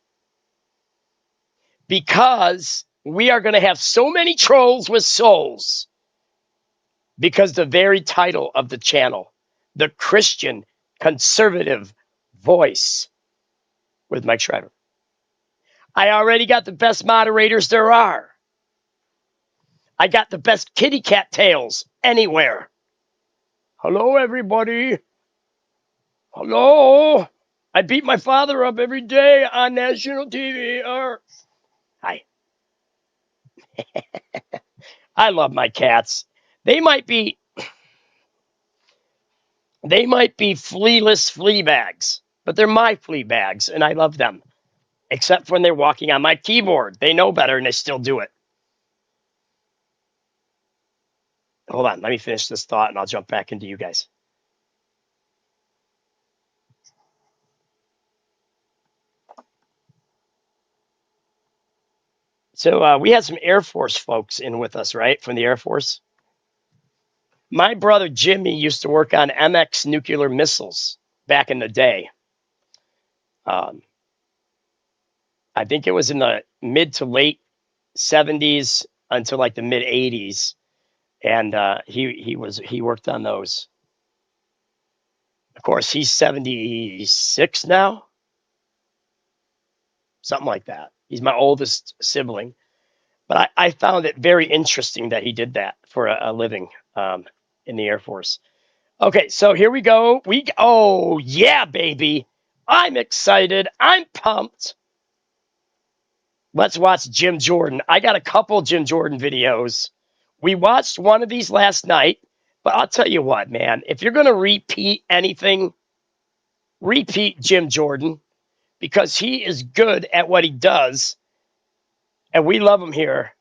because we are going to have so many trolls with souls because the very title of the channel, The Christian Conservative Voice with Mike Shriver. I already got the best moderators there are. I got the best kitty cat tails anywhere. Hello, everybody. Hello. I beat my father up every day on national TV. Hi. I love my cats. They might be flealess flea bags, but they're my flea bags, and I love them. Except when they're walking on my keyboard. They know better, and they still do it. Hold on. Let me finish this thought, and I'll jump back into you guys. So we had some Air Force folks in with us, right, from the Air Force. My brother Jimmy used to work on MX nuclear missiles back in the day. I think it was in the mid to late 70s until like the mid 80s, and he worked on those. Of course, he's 76 now, something like that. He's my oldest sibling. But I found it very interesting that he did that for a living in the Air Force. Okay, so here we go. Oh, yeah, baby. I'm excited. I'm pumped. Let's watch Jim Jordan. I got a couple Jim Jordan videos. We watched one of these last night, but I'll tell you what, man. If you're going to repeat anything, repeat Jim Jordan because he is good at what he does, and we love him here.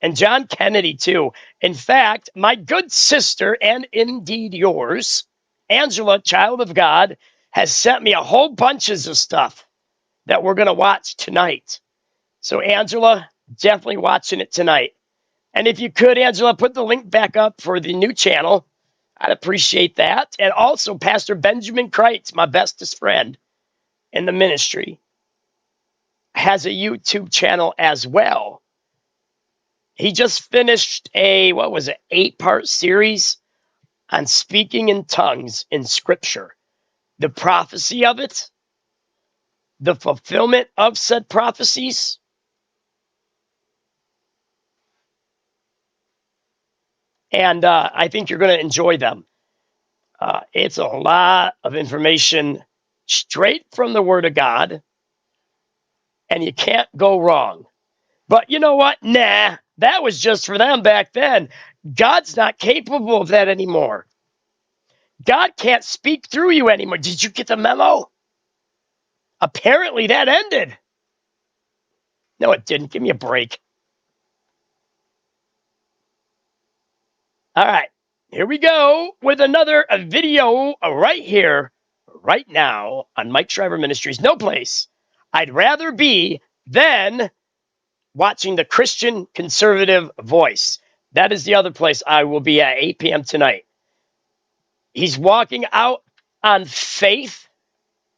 And John Kennedy, too. In fact, my good sister, and indeed yours, Angela, child of God, has sent me a whole bunches of stuff that we're going to watch tonight. So, Angela, definitely watching it tonight. And if you could, Angela, put the link back up for the new channel. I'd appreciate that. And also, Pastor Benjamin Kreitz, my bestest friend. in the ministry, has a YouTube channel as well. He just finished a, 8-part series on speaking in tongues in Scripture, the prophecy of it, the fulfillment of said prophecies. And I think you're going to enjoy them. It's a lot of information straight from the Word of God, and you can't go wrong. But you know what? Nah, that was just for them back then. God's not capable of that anymore. God can't speak through you anymore. Did you get the memo? Apparently that ended. No, it didn't. Give me a break. All right, here we go with another video right here, right now on Mike Shriver Ministries. No place I'd rather be than watching the Christian Conservative Voice. That is the other place I will be at 8 p.m. tonight. He's walking out on faith.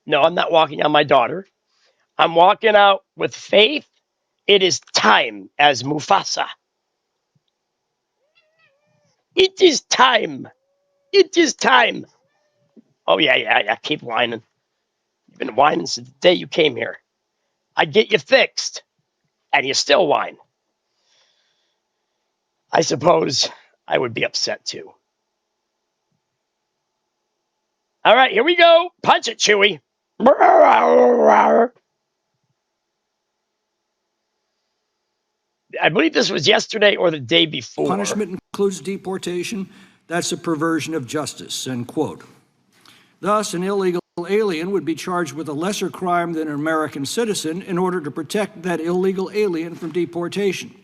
No, I'm not walking on my daughter. I'm walking out with faith. It is time as Mufasa. It is time. It is time. Oh, yeah. Keep whining. You've been whining since the day you came here. I get you fixed, and you still whine. I suppose I would be upset too. All right, here we go. Punch it, Chewie. I believe this was yesterday or the day before. Punishment includes deportation. That's a perversion of justice, end quote. Thus, an illegal alien would be charged with a lesser crime than an American citizen in order to protect that illegal alien from deportation.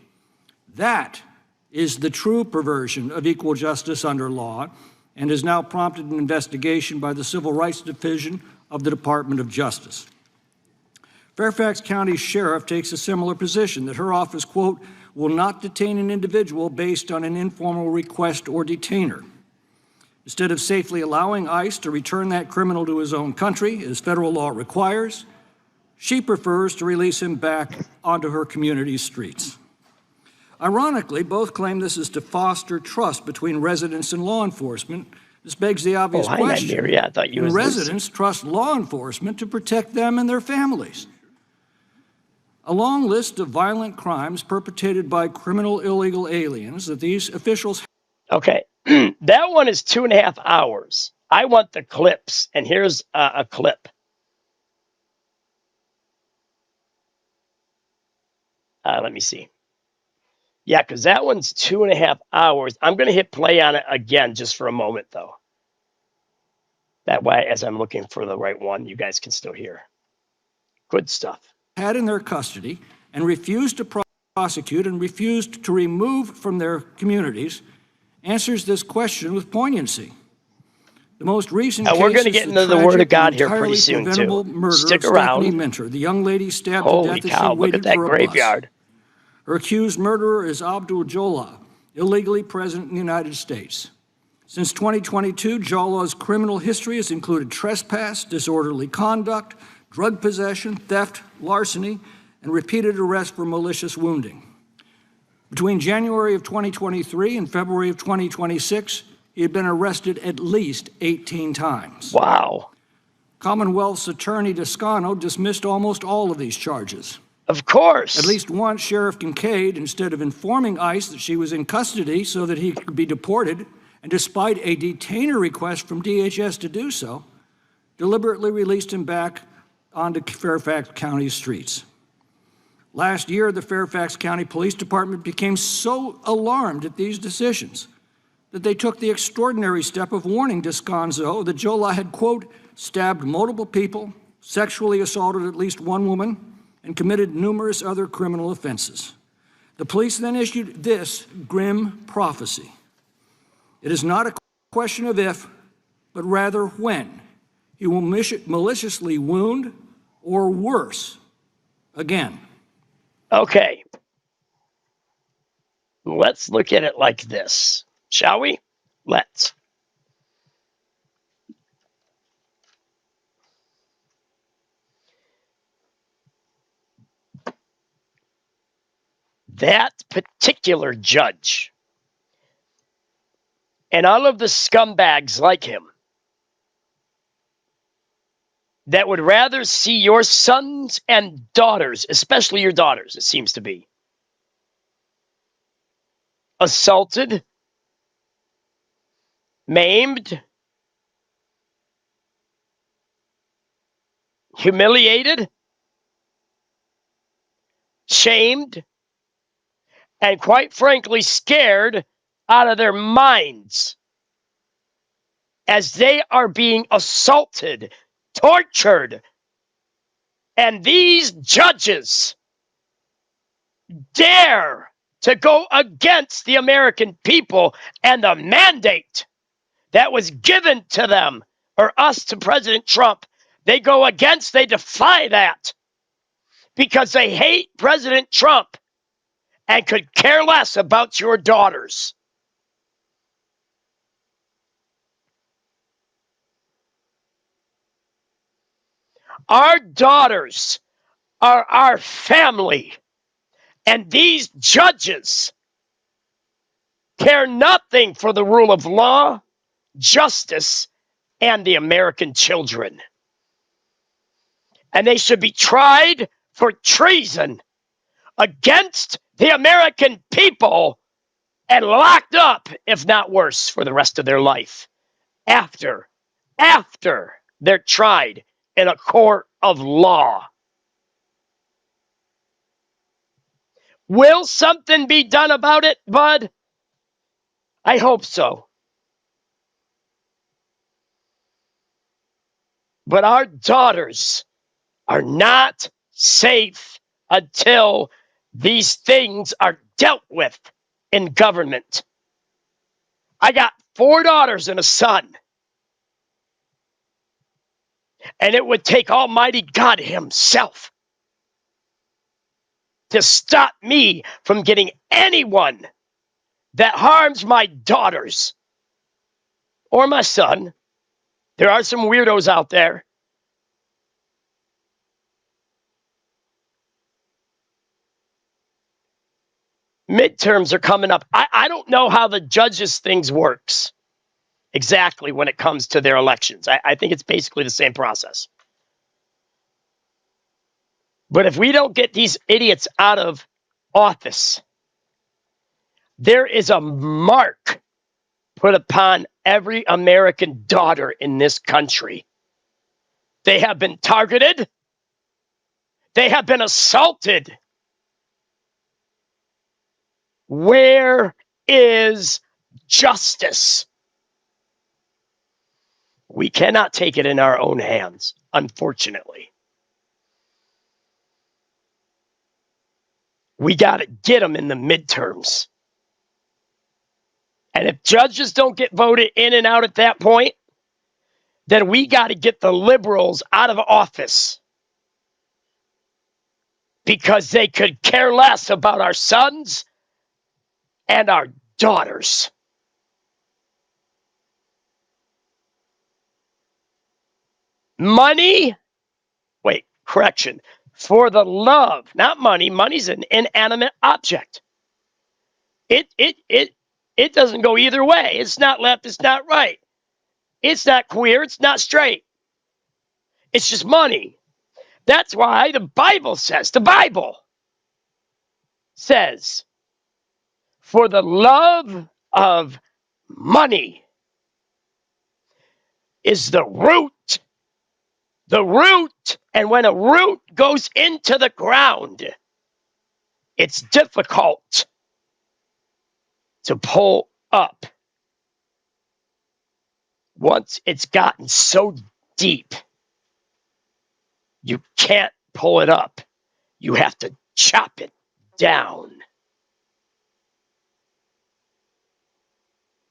That is the true perversion of equal justice under law and has now prompted an investigation by the Civil Rights Division of the Department of Justice. Fairfax County Sheriff takes a similar position, that her office, quote, will not detain an individual based on an informal request or detainer. Instead of safely allowing ICE to return that criminal to his own country, as federal law requires, she prefers to release him back onto her community's streets. Ironically, both claim this is to foster trust between residents and law enforcement. This begs the obvious question. Mary. I thought you Can residents trust law enforcement to protect them and their families? A long list of violent crimes perpetrated by criminal illegal aliens that these officials... Okay, that one is 2.5 hours. I want the clips, and here's a clip. Let me see. Yeah, because that one's 2.5 hours. I'm going to hit play on it again just for a moment, though. That way, as I'm looking for the right one, you guys can still hear. Good stuff. Had in their custody and refused to prosecute and refused to remove from their communities answers this question with poignancy. The most recent case we're going to get into the Word of God here pretty soon, too. Stick around. Stephanie Minter, the young lady stabbed Holy to death cow, as she look at waited that for a graveyard. bus. Her accused murderer is Abdul Jola, illegally present in the United States. Since 2022, Jola's criminal history has included trespass, disorderly conduct, drug possession, theft, larceny, and repeated arrest for malicious wounding. Between January of 2023 and February of 2026, he had been arrested at least 18 times. Wow. Commonwealth's attorney Toscano dismissed almost all of these charges. Of course. At least once, Sheriff Kincaid, instead of informing ICE that she was in custody so that he could be deported, and despite a detainer request from DHS to do so, deliberately released him back onto Fairfax County streets. Last year, the Fairfax County Police Department became so alarmed at these decisions that they took the extraordinary step of warning Descanso that Jola had, quote, stabbed multiple people, sexually assaulted at least one woman, and committed numerous other criminal offenses. The police then issued this grim prophecy. It is not a question of if, but rather when he will maliciously wound or worse again. Okay. Let's look at it like this, shall we? Let's. that particular judge and all of the scumbags like him that would rather see your sons and daughters, especially your daughters, it seems to be, assaulted, maimed, humiliated, shamed, and quite frankly, scared out of their minds as they are being assaulted, tortured, and these judges dare to go against the American people and the mandate that was given to them, or us to President Trump. They go against, they defy that because they hate President Trump and could care less about your daughters. Our daughters are our family, and these judges care nothing for the rule of law, justice, and the American children. And they should be tried for treason against the American people and locked up, if not worse, for the rest of their life after they're tried in a court of law. Will something be done about it, bud? I hope so. But our daughters are not safe until these things are dealt with in government. I got 4 daughters and a son. And it would take Almighty God himself to stop me from getting anyone that harms my daughters or my son. There are some weirdos out there. Midterms are coming up. I don't know how the judges' things works exactly when it comes to their elections. I think it's basically the same process. But if we don't get these idiots out of office, there is a mark put upon every American daughter in this country. They have been targeted. They have been assaulted. Where is justice? We cannot take it in our own hands, unfortunately. We got to get them in the midterms. And if judges don't get voted in and out at that point, then we got to get the liberals out of office because they could care less about our sons and our daughters. Money, wait, correction, for the love, not money. Money's an inanimate object. It doesn't go either way. It's not left, it's not right. It's not queer, it's not straight. It's just money. That's why the Bible says, for the love of money is the root. The root. And when a root goes into the ground, it's difficult to pull up. Once it's gotten so deep, you can't pull it up. You have to chop it down.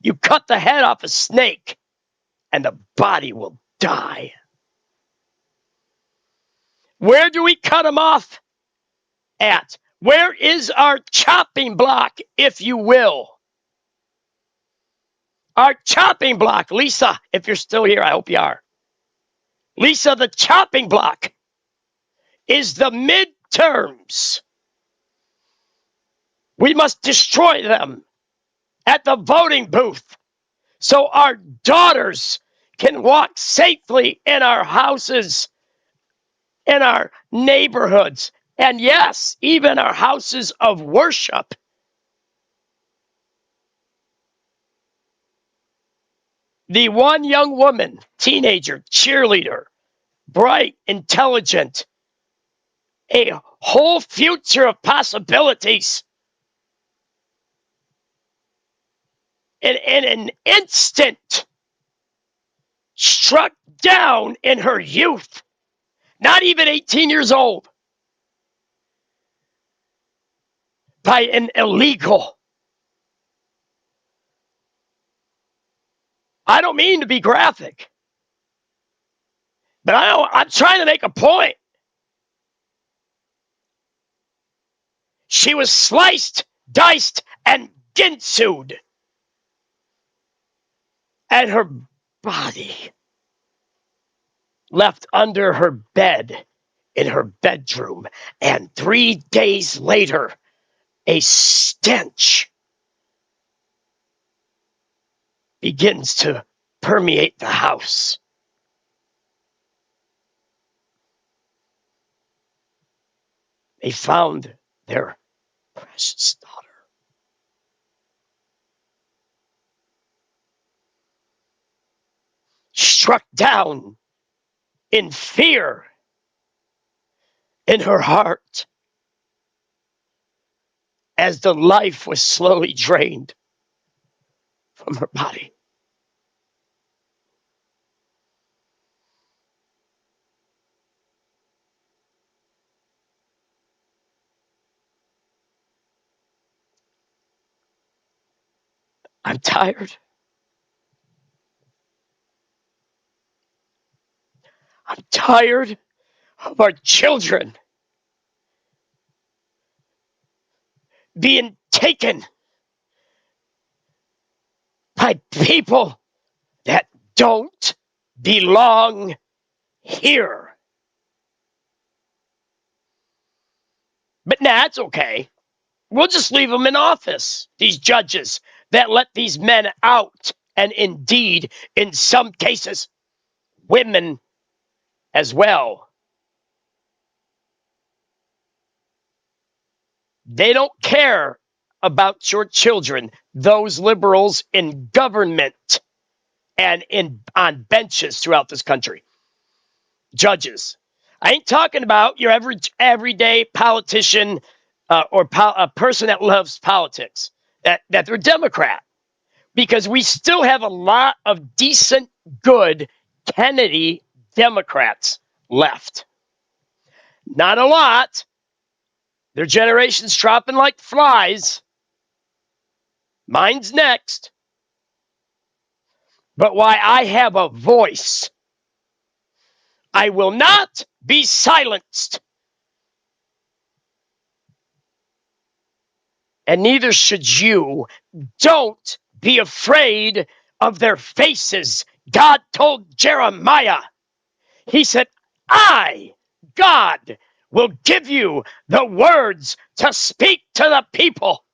You cut the head off a snake, and the body will die. Where do we cut them off at? Where is our chopping block, if you will? Our chopping block, Lisa, if you're still here, I hope you are. Lisa, the chopping block is the midterms. We must destroy them at the voting booth so our daughters can walk safely in our houses, in our neighborhoods, and yes, even our houses of worship. The one young woman, teenager, cheerleader, bright, intelligent, a whole future of possibilities. In an instant, struck down in her youth, not even 18 years old, by an illegal. I don't mean to be graphic, but I'm trying to make a point. She was sliced, diced, and ginsued. And her body left under her bed in her bedroom. And 3 days later, a stench begins to permeate the house. They found their precious daughter. Struck down in fear in her heart as the life was slowly drained from her body. I'm tired. I'm tired of our children being taken by people that don't belong here. But nah, it's okay. We'll just leave them in office, these judges that let these men out, and indeed, in some cases, women as well. They don't care about your children, those liberals in government and on benches throughout this country. Judges. I ain't talking about your average everyday politician or a person that loves politics, that they're Democrat. Because we still have a lot of decent, good Kennedy Democrats left. Not a lot. Their generation's dropping like flies. Mine's next. But why I have a voice, I will not be silenced. And neither should you. Don't be afraid of their faces. God told Jeremiah, he said, I, God, will give you the words to speak to the people.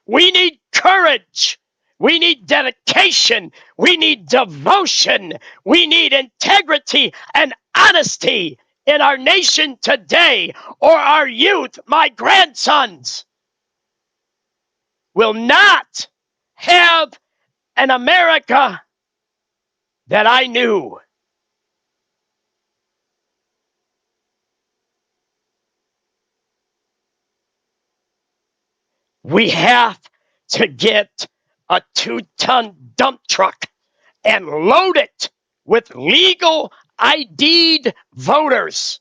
We need courage. We need dedication. We need devotion. We need integrity and honesty in our nation today, or our youth, my grandsons, will not have an America that I knew. We have to get a 2-ton dump truck and load it with legal ID'd voters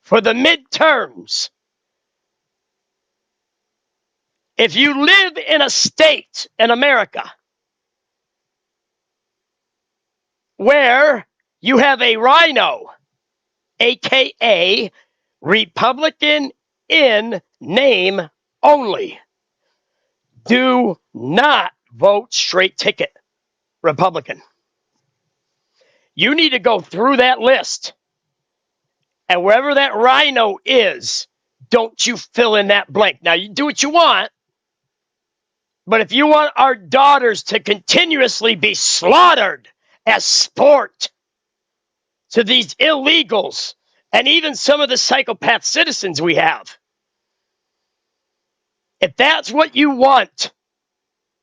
for the midterms. If you live in a state in America where you have a rhino, aka Republican in name only, do not vote straight ticket Republican. You need to go through that list, and wherever that rhino is, don't you fill in that blank. Now, you do what you want, but if you want our daughters to continuously be slaughtered as sport to these illegals and even some of the psychopath citizens we have, if that's what you want,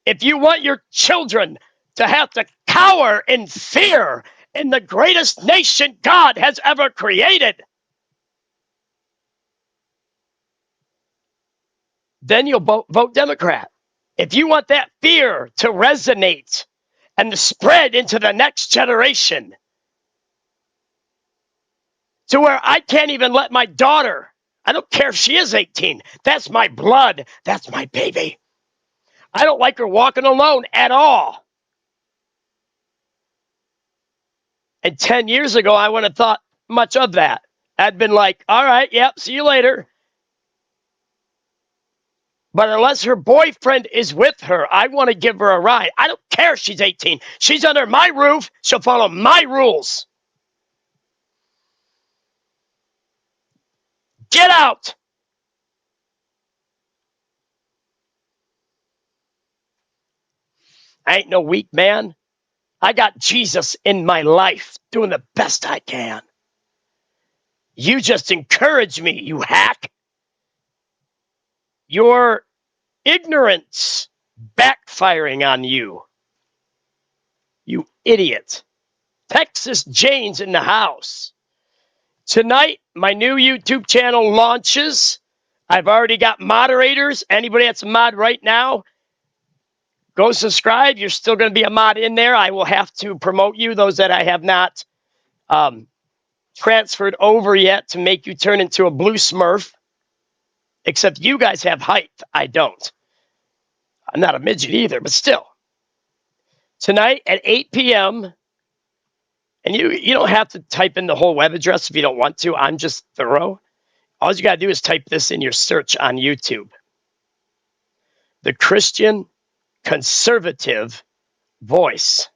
if you want your children to have to cower in fear in the greatest nation God has ever created, then you'll vote Democrat. If you want that fear to resonate and to spread into the next generation, to where I can't even let my daughter, I don't care if she is 18, that's my blood, that's my baby. I don't like her walking alone at all. And 10 years ago, I wouldn't have thought much of that. I'd been like, all right, yep, see you later. But unless her boyfriend is with her, I want to give her a ride. I don't care if she's 18. She's under my roof. She'll follow my rules. Get out. I ain't no weak man. I got Jesus in my life, doing the best I can. You just encourage me, you hack. Your ignorance backfiring on you. You idiot. Texas Jane's in the house. Tonight, my new YouTube channel launches. I've already got moderators. Anybody that's a mod right now, go subscribe. You're still going to be a mod in there. I will have to promote you, those that I have not transferred over yet, to make you turn into a blue smurf. Except you guys have height. I don't. I'm not a midget either, but still. Tonight at 8 p.m., and you don't have to type in the whole web address if you don't want to. I'm just thorough. All you got to do is type this in your search on YouTube. The Christian Conservative Voice.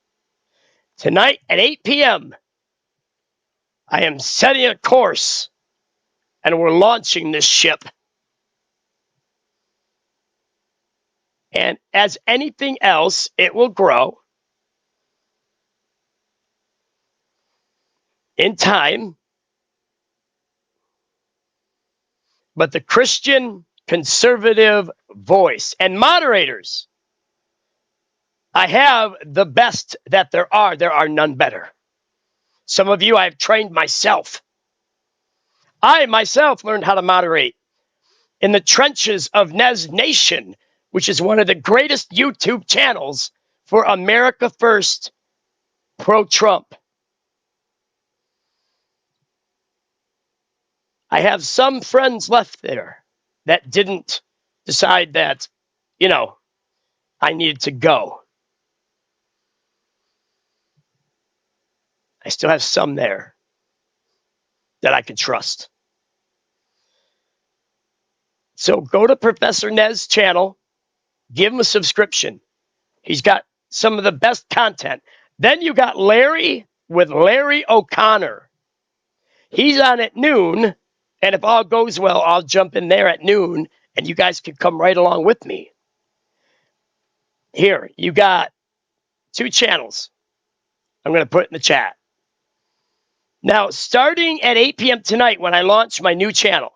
Tonight at 8 p.m., I am setting a course, and we're launching this ship. And as anything else, it will grow in time. But the Christian Conservative Voice and moderators, I have the best that there are. There are none better. Some of you I have trained myself. I myself learned how to moderate in the trenches of Nez Nation, which is one of the greatest YouTube channels for America First, pro-Trump. I have some friends left there that didn't decide that, I needed to go. I still have some there that I can trust. So go to Professor Nez's channel, give him a subscription. He's got some of the best content. Then you got Larry with Larry O'Connor. He's on at noon, and if all goes well, I'll jump in there at noon, and you guys can come right along with me. Here, you got 2 channels. I'm going to put it in the chat. Now, starting at 8 p.m. tonight when I launch my new channel,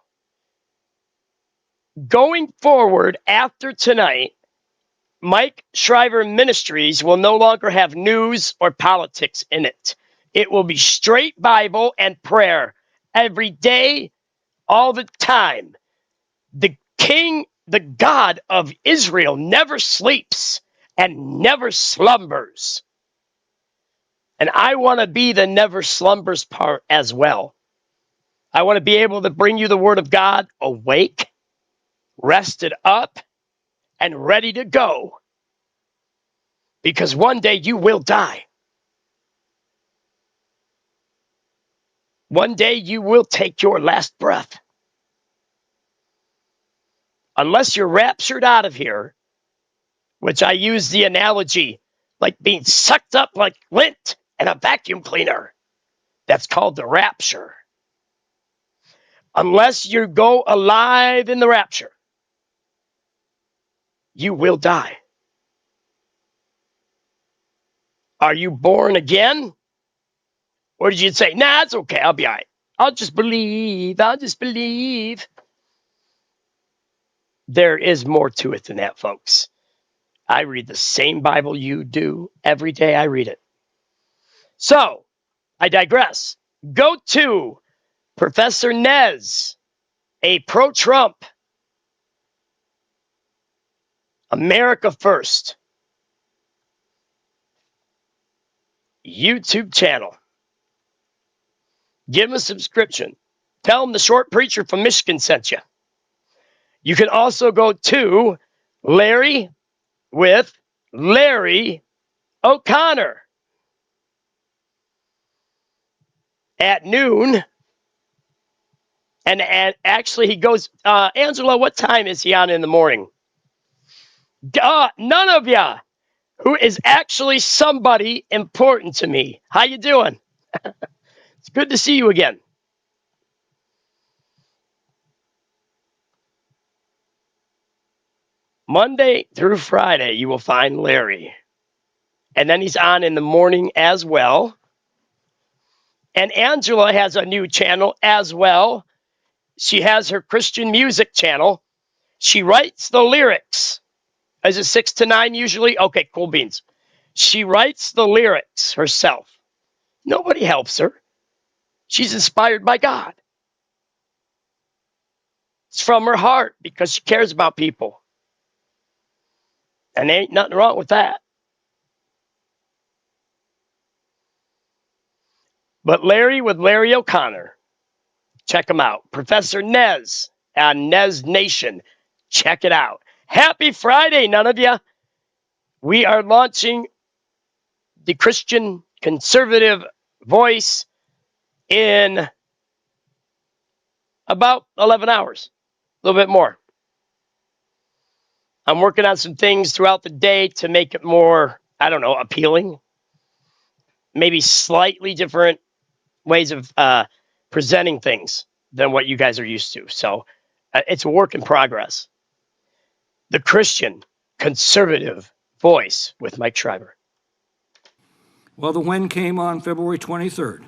going forward after tonight, Mike Shriver Ministries will no longer have news or politics in it. It will be straight Bible and prayer every day, all the time. The King, the God of Israel, never sleeps and never slumbers. And I want to be the never slumbers part as well. I want to be able to bring you the word of God awake, rested up, and ready to go. Because one day you will die. One day you will take your last breath. Unless you're raptured out of here, which I use the analogy like being sucked up like lint in a vacuum cleaner. That's called the rapture. Unless you go alive in the rapture, you will die. Are you born again? Or did you say, nah, it's okay, I'll be all right. I'll just believe. There is more to it than that, folks. I read the same Bible you do. Every day I read it. So, I digress. Go to Professor Nez, a pro-Trump, America First YouTube channel. Give him a subscription. Tell him the short preacher from Michigan sent you. You can also go to Larry with Larry O'Connor at noon. And actually, he goes, Angela, what time is he on in the morning? None of ya, who is actually somebody important to me. How you doing? It's good to see you again. Monday through Friday, you will find Larry. And then he's on in the morning as well. And Angela has a new channel as well. She has her Christian music channel. She writes the lyrics. Is it 6 to 9 usually? Okay, cool beans. She writes the lyrics herself. Nobody helps her. She's inspired by God. It's from her heart because she cares about people. And there ain't nothing wrong with that. But Larry with Larry O'Connor, check him out. Professor Nez on Nez Nation, check it out. Happy Friday, none of you. We are launching the Christian conservative voice in about 11 hours, a little bit more. I'm working on some things throughout the day to make it more, I don't know, appealing. Maybe slightly different ways of presenting things than what you guys are used to. So it's a work in progress. The Christian conservative voice with Mike Schriver. Well, the when came on February 23rd.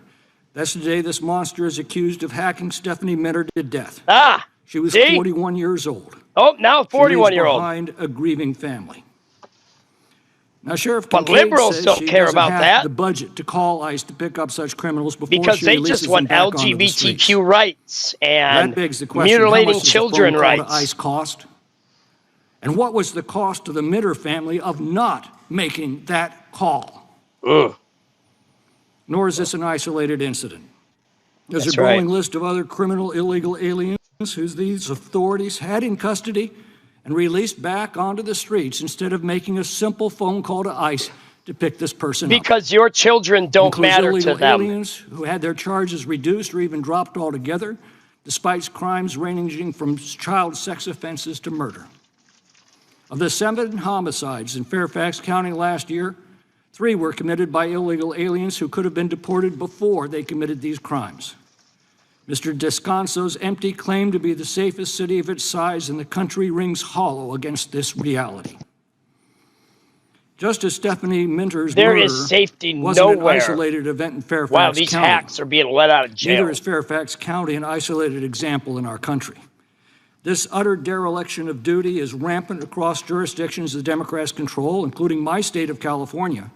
That's the day this monster is accused of hacking Stephanie Minter to death. She was 41 years old. Oh, now 41-year-old. Behind a grieving family. Now, Sheriff But Kincaid liberals says don't she care doesn't about have that the budget to call ICE to pick up such criminals before because she they releases just want them back onto the streets. LGBTQ rights and that begs the question, mutilating how much children does the phone call rights. to ICE cost? And what was the cost to the Minter family of not making that call? Nor is this an isolated incident. There's a growing list of other criminal illegal aliens who these authorities had in custody and released back onto the streets instead of making a simple phone call to ICE to pick this person up. Because your children don't matter to them. Aliens who had their charges reduced or even dropped altogether, despite crimes ranging from child sex offenses to murder. Of the 7 homicides in Fairfax County last year, 3 were committed by illegal aliens who could have been deported before they committed these crimes. Mr. Descanso's empty claim to be the safest city of its size in the country rings hollow against this reality. Just as Stephanie Minter's there murder is safety wasn't nowhere an isolated event in Fairfax while these County, hacks are being let out of jail. neither is Fairfax County an isolated example in our country. This utter dereliction of duty is rampant across jurisdictions the Democrats control, including my state of California,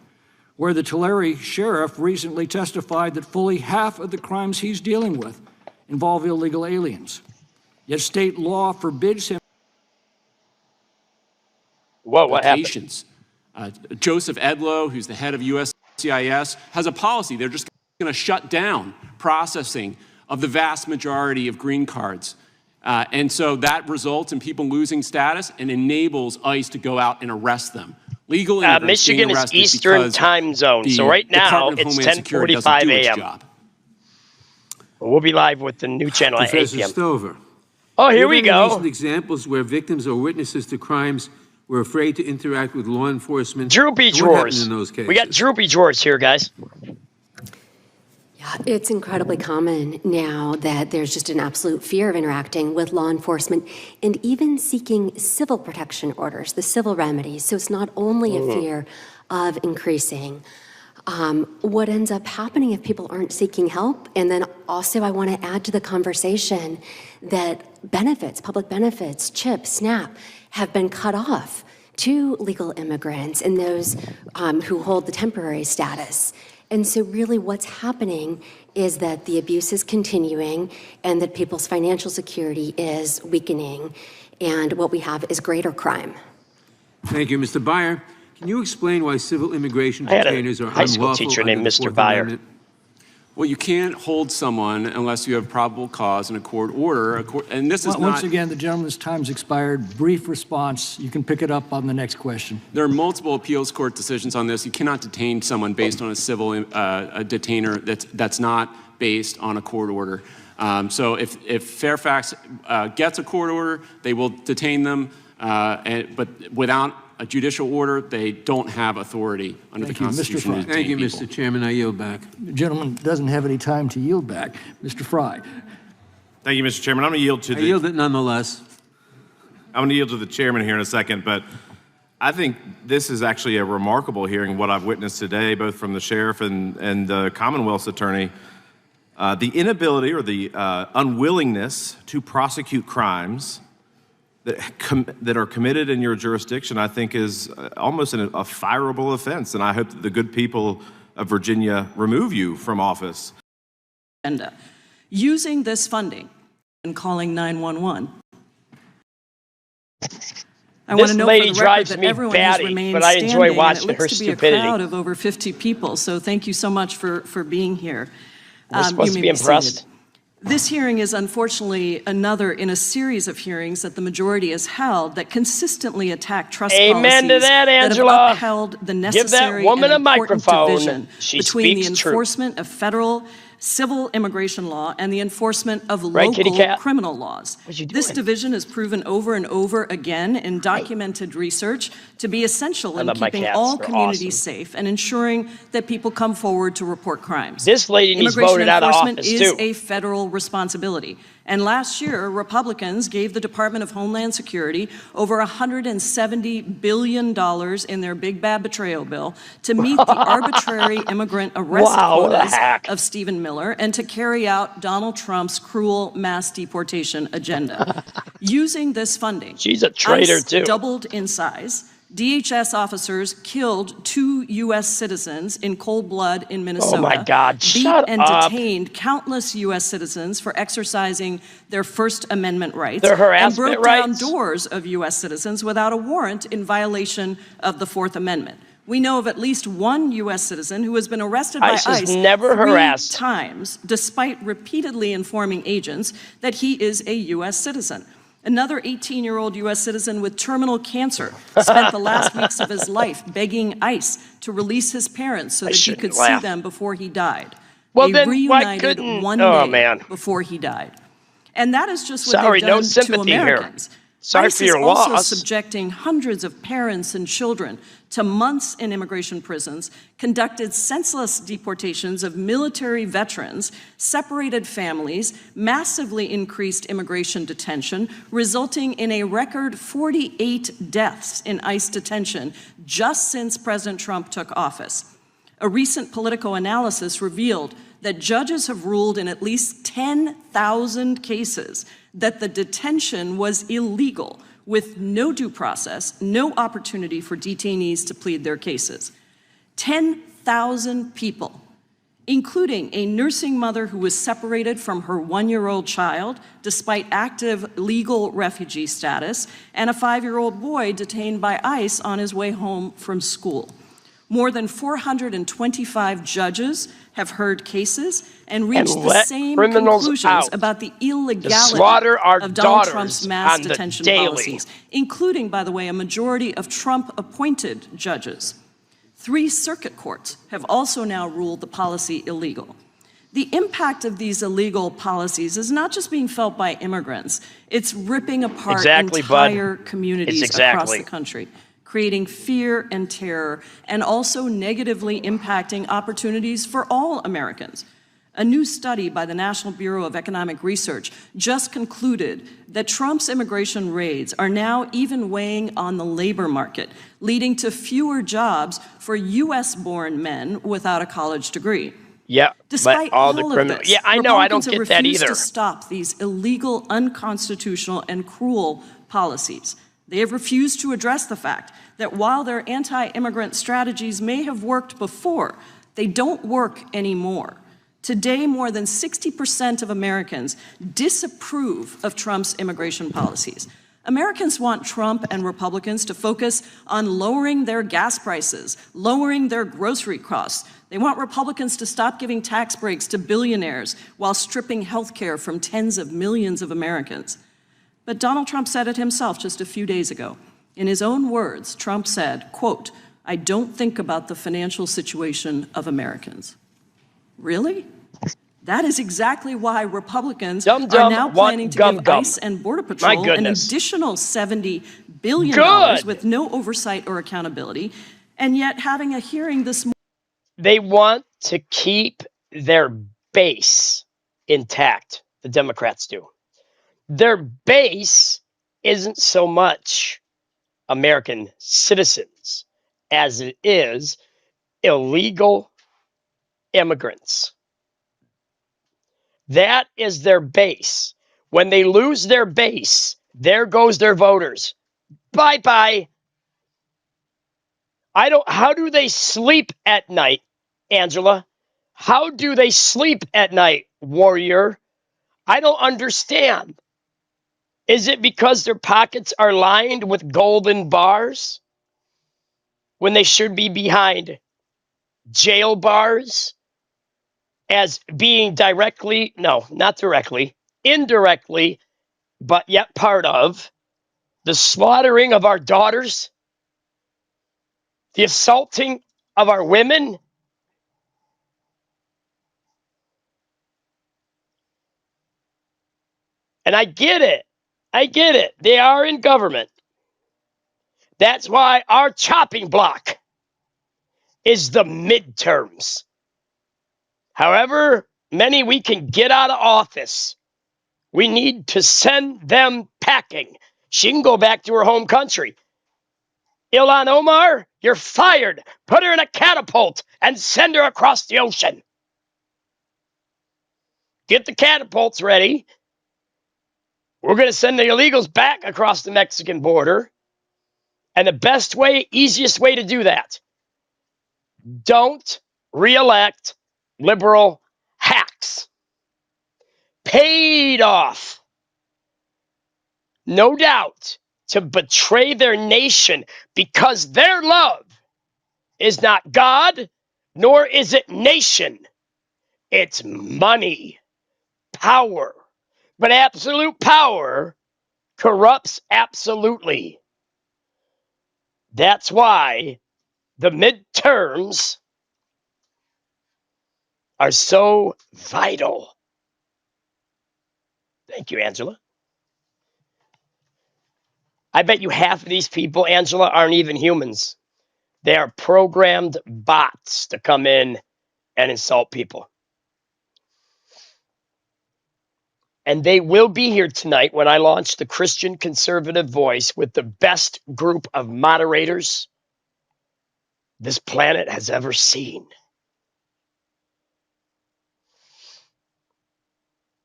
where the Tulare sheriff recently testified that fully half of the crimes he's dealing with involve illegal aliens. Yet state law forbids him. Whoa, what happened? Joseph Edlow, who's the head of USCIS, has a policy. They're just going to shut down processing of the vast majority of green cards. And so that results in people losing status and enables ICE to go out and arrest them. Legal immigrants Michigan being is arrested Eastern because time zone, so the right now Department of it's Homeland Security doesn't 10:45 do its a.m. job. We'll be live with the new channel at 8 Professor p.m. Stover. Oh, here we go. Recent examples where victims or witnesses to crimes were afraid to interact with law enforcement. Droopy And what happened drawers. in those cases? We got droopy drawers here, guys. It's incredibly common now that there's just an absolute fear of interacting with law enforcement and even seeking civil protection orders, the civil remedies. So it's not only a fear of increasing. What ends up happening if people aren't seeking help? And then also I want to add to the conversation that benefits, public benefits, CHIP, SNAP, have been cut off to legal immigrants and those who hold the temporary status. And so really what's happening is that the abuse is continuing and that people's financial security is weakening. And what we have is greater crime. Thank you, Mr. Byer. Can you explain why civil immigration I had detainers a are high school unlawful teacher under named the Mr. Fourth Byer. Amendment? Well, you can't hold someone unless you have probable cause in a court order. And this is Once not... again, the gentleman's time's expired. Brief response. You can pick it up on the next question. There are multiple appeals court decisions on this. You cannot detain someone based on a civil detainer that's not based on a court order. So if Fairfax gets a court order, they will detain them, but without a judicial order, they don't have authority under the Constitution to detain Thank you, people. Mr. Chairman. I yield back. The gentleman doesn't have any time to yield back. Mr. Fry. Thank you, Mr. Chairman. I'm going to yield to I yield it nonetheless. I'm going to yield to the chairman here in a second, but I think this is actually a remarkable hearing, what I've witnessed today, both from the sheriff and the Commonwealth's attorney. The inability or the unwillingness to prosecute crimes that are committed in your jurisdiction, I think, is almost a fireable offense. And I hope that the good people of Virginia remove you from office. Using this funding and calling 911. I want to know for the record that everyone has remained but I standing, enjoy watching and it her looks to be stupidity. a crowd of over 50 people. So thank you so much for being here. We're supposed to be impressed. Seated. This hearing is unfortunately another in a series of hearings that the majority has held that consistently attack trust Amen to policies that, have Angela. upheld the Give necessary that woman and a important microphone. division She between the speaks truth. enforcement of federal civil immigration law and the enforcement of Right, kitty local cat? criminal laws. This division is proven over and over again in documented research to be essential in love my keeping cats. all They're communities awesome. safe and ensuring that people come forward to report crimes. This lady needs Immigration voted out of enforcement office, is too. a federal responsibility. And last year, Republicans gave the Department of Homeland Security over $170 billion in their big bad betrayal bill to meet the arbitrary immigrant arrest quotas of Stephen Miller and to carry out Donald Trump's cruel mass deportation agenda. Using this funding, she's a traitor, ICE too. doubled in size. DHS officers killed 2 U.S. citizens in cold blood in Minnesota. Oh, my God. Beat Shut and up. detained countless U.S. citizens for exercising their First Amendment rights. Their harassment and broke down rights. doors of U.S. citizens without a warrant in violation of the Fourth Amendment. We know of at least one U.S. citizen who has been arrested by ICE has ICE never 3 harassed. times, despite repeatedly informing agents that he is a U.S. citizen. Another 18-year-old U.S. citizen with terminal cancer spent the last weeks of his life begging ICE to release his parents so that he could see them before he died. Well, they then why reunited couldn't- one oh, day man. before he died. And that is just what Sorry, they've done no to sympathy here. Americans. Sorry ICE for your is also loss. subjecting hundreds of parents and children to months in immigration prisons, conducted senseless deportations of military veterans, separated families, massively increased immigration detention, resulting in a record 48 deaths in ICE detention just since President Trump took office. A recent Politico analysis revealed that judges have ruled in at least 10,000 cases that the detention was illegal, with no due process, no opportunity for detainees to plead their cases. 10,000 people, including a nursing mother who was separated from her 1-year-old child despite active legal refugee status, and a 5-year-old boy detained by ICE on his way home from school. More than 425 judges have heard cases and reached the same conclusions out. about the illegality slaughter our of Donald daughters Trump's mass on the detention daily. policies, including, by the way, a majority of Trump-appointed judges. 3 circuit courts have also now ruled the policy illegal. The impact of these illegal policies is not just being felt by immigrants, it's ripping apart entire communities across the country, creating fear and terror, and also negatively impacting opportunities for all Americans. A new study by the National Bureau of Economic Research just concluded that Trump's immigration raids are now even weighing on the labor market, leading to fewer jobs for U.S.-born men without a college degree. Yeah, Despite but all all the of criminal. this, Yeah, I know. I don't Republicans get have that refused either. to stop these illegal, unconstitutional, and cruel policies. They have refused to address the fact that while their anti-immigrant strategies may have worked before, they don't work anymore. Today, more than 60% of Americans disapprove of Trump's immigration policies. Americans want Trump and Republicans to focus on lowering their gas prices, lowering their grocery costs. They want Republicans to stop giving tax breaks to billionaires while stripping health care from tens of millions of Americans. But Donald Trump said it himself just a few days ago. In his own words, Trump said, quote, "I don't think about the financial situation of Americans." Really? That is exactly why Republicans are now planning to give ICE and Border Patrol an additional $70 billion with no oversight or accountability, and yet having a hearing this morning. They want to keep their base intact, the Democrats do. Their base isn't so much American citizens as it is illegal immigrants. That is their base. When they lose their base, there goes their voters. Bye-bye. How do they sleep at night, Angela? How do they sleep at night, warrior? I don't understand. Is it because their pockets are lined with golden bars when they should be behind jail bars as being directly, no, not directly, indirectly, but yet part of the slaughtering of our daughters, the assaulting of our women? And I get it. I get it. They are in government. That's why our chopping block is the midterms. However many we can get out of office, we need to send them packing. She can go back to her home country. Ilhan Omar, you're fired. Put her in a catapult and send her across the ocean. Get the catapults ready. We're going to send the illegals back across the Mexican border. And the best way, easiest way to do that, don't reelect liberal hacks. Paid off, no doubt, to betray their nation because their love is not God, nor is it nation. It's money, power. But absolute power corrupts absolutely. That's why the midterms are so vital. Thank you, Angela. I bet you half of these people, Angela, aren't even humans. They are programmed bots to come in and insult people. And they will be here tonight when I launch the Christian Conservative Voice with the best group of moderators this planet has ever seen.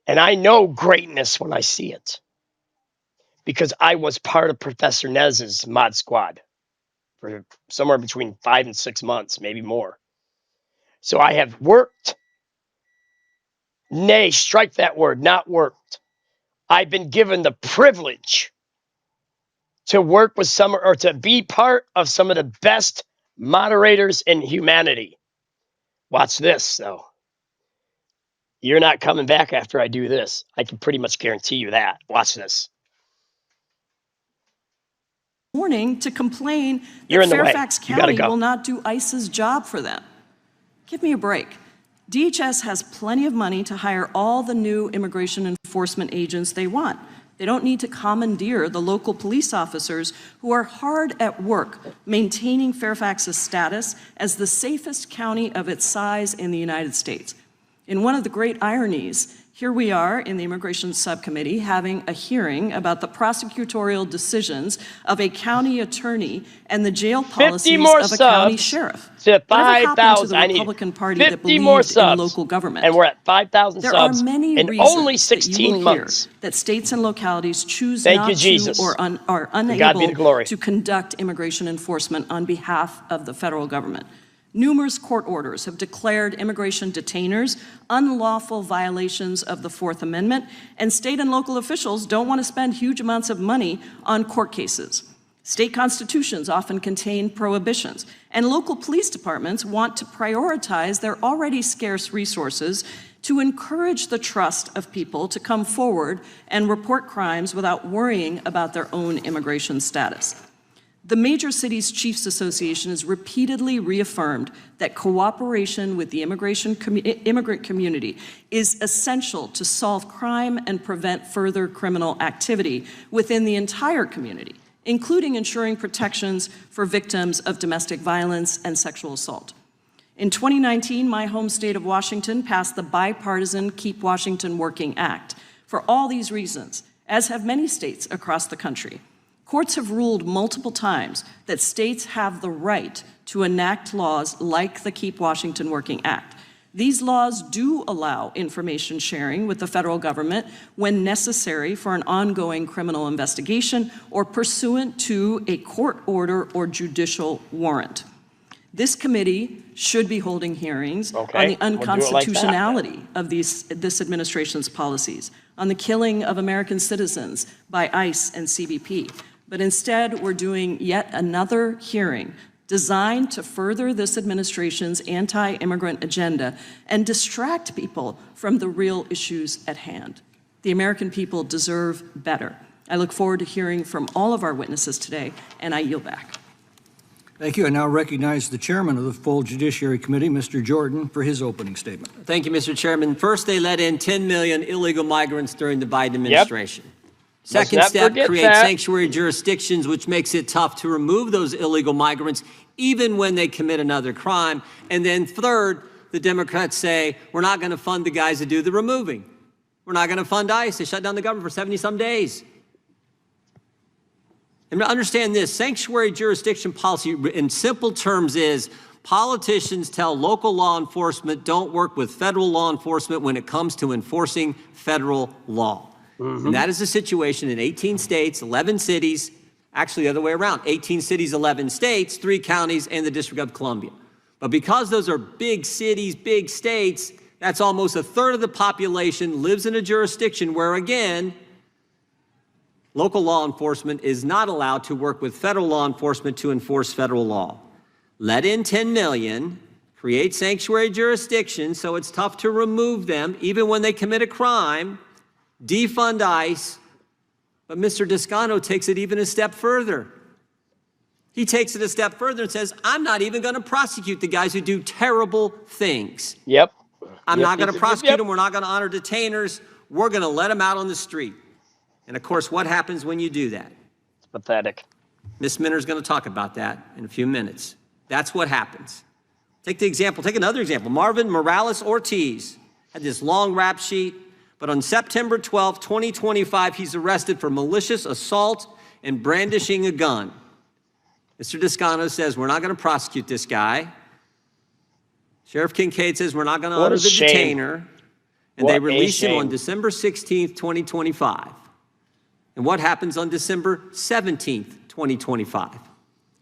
And I know greatness when I see it, because I was part of Professor Nez's mod squad for somewhere between 5 and 6 months, maybe more. So I have worked, nay, strike that word, not worked. I've been given the privilege to work with some, or to be part of some of the best moderators in humanity. Watch this, though. You're not coming back after I do this. I can pretty much guarantee you that. Watch this. Morning to complain You're that in the way. Fairfax You gotta County go. will not do ICE's job for them. Give me a break. DHS has plenty of money to hire all the new immigration enforcement agents they want. They don't need to commandeer the local police officers who are hard at work maintaining Fairfax's status as the safest county of its size in the United States. In one of the great ironies, here we are in the Immigration Subcommittee having a hearing about the prosecutorial decisions of a county attorney and the jail policies of a county sheriff. To Whatever happened to 5,000. the I need Republican Party that 50 more believed in subs. local government? And we're at 5,000 There are subs many in reasons only that you 16 will hear months. that states and localities choose Thank not you, Jesus. to or are To God be the unable glory. to conduct immigration enforcement on behalf of the federal government. Numerous court orders have declared immigration detainers unlawful violations of the Fourth Amendment, and state and local officials don't want to spend huge amounts of money on court cases. State constitutions often contain prohibitions, and local police departments want to prioritize their already scarce resources to encourage the trust of people to come forward and report crimes without worrying about their own immigration status. The Major Cities Chiefs Association has repeatedly reaffirmed that cooperation with the immigrant community is essential to solve crime and prevent further criminal activity within the entire community, including ensuring protections for victims of domestic violence and sexual assault. In 2019, my home state of Washington passed the bipartisan Keep Washington Working Act. For all these reasons, as have many states across the country, courts have ruled multiple times that states have the right to enact laws like the Keep Washington Working Act. These laws do allow information sharing with the federal government when necessary for an ongoing criminal investigation or pursuant to a court order or judicial warrant. This committee should be holding hearings on the unconstitutionality of this administration's policies, on the killing of American citizens by ICE and CBP. But instead, we're doing yet another hearing designed to further this administration's anti-immigrant agenda and distract people from the real issues at hand. The American people deserve better. I look forward to hearing from all of our witnesses today, and I yield back. Thank you. I now recognize the chairman of the full Judiciary Committee, Mr. Jordan, for his opening statement. Thank you, Mr. Chairman. First, they let in 10 million illegal migrants during the Biden administration. Second step, create sanctuary jurisdictions, which makes it tough to remove those illegal migrants even when they commit another crime. And then third, the Democrats say, we're not going to fund the guys that do the removing. We're not going to fund ICE. They shut down the government for 70-some days. And understand this, sanctuary jurisdiction policy in simple terms is politicians tell local law enforcement don't work with federal law enforcement when it comes to enforcing federal law. And that is the situation in 18 states, 11 cities, actually the other way around, 18 cities, 11 states, 3 counties, and the District of Columbia. But because those are big cities, big states, that's almost a third of the population lives in a jurisdiction where, again, local law enforcement is not allowed to work with federal law enforcement to enforce federal law. Let in 10 million, create sanctuary jurisdictions so it's tough to remove them even when they commit a crime, defund ICE, but Mr. Descano takes it even a step further. He takes it a step further and says, I'm not even going to prosecute the guys who do terrible things. I'm not going to prosecute them. We're not going to honor detainers. We're going to let them out on the street. And of course, what happens when you do that? It's pathetic. Ms. Minter's going to talk about that in a few minutes. That's what happens. Take another example. Marvin Morales Ortiz had this long rap sheet, but on September 12, 2025, he's arrested for malicious assault and brandishing a gun. Mr. Descano says, we're not going to prosecute this guy. Sheriff Kincaid says, we're not going to honor the detainer. And they release him on December 16th, 2025. And what happens on December 17th, 2025?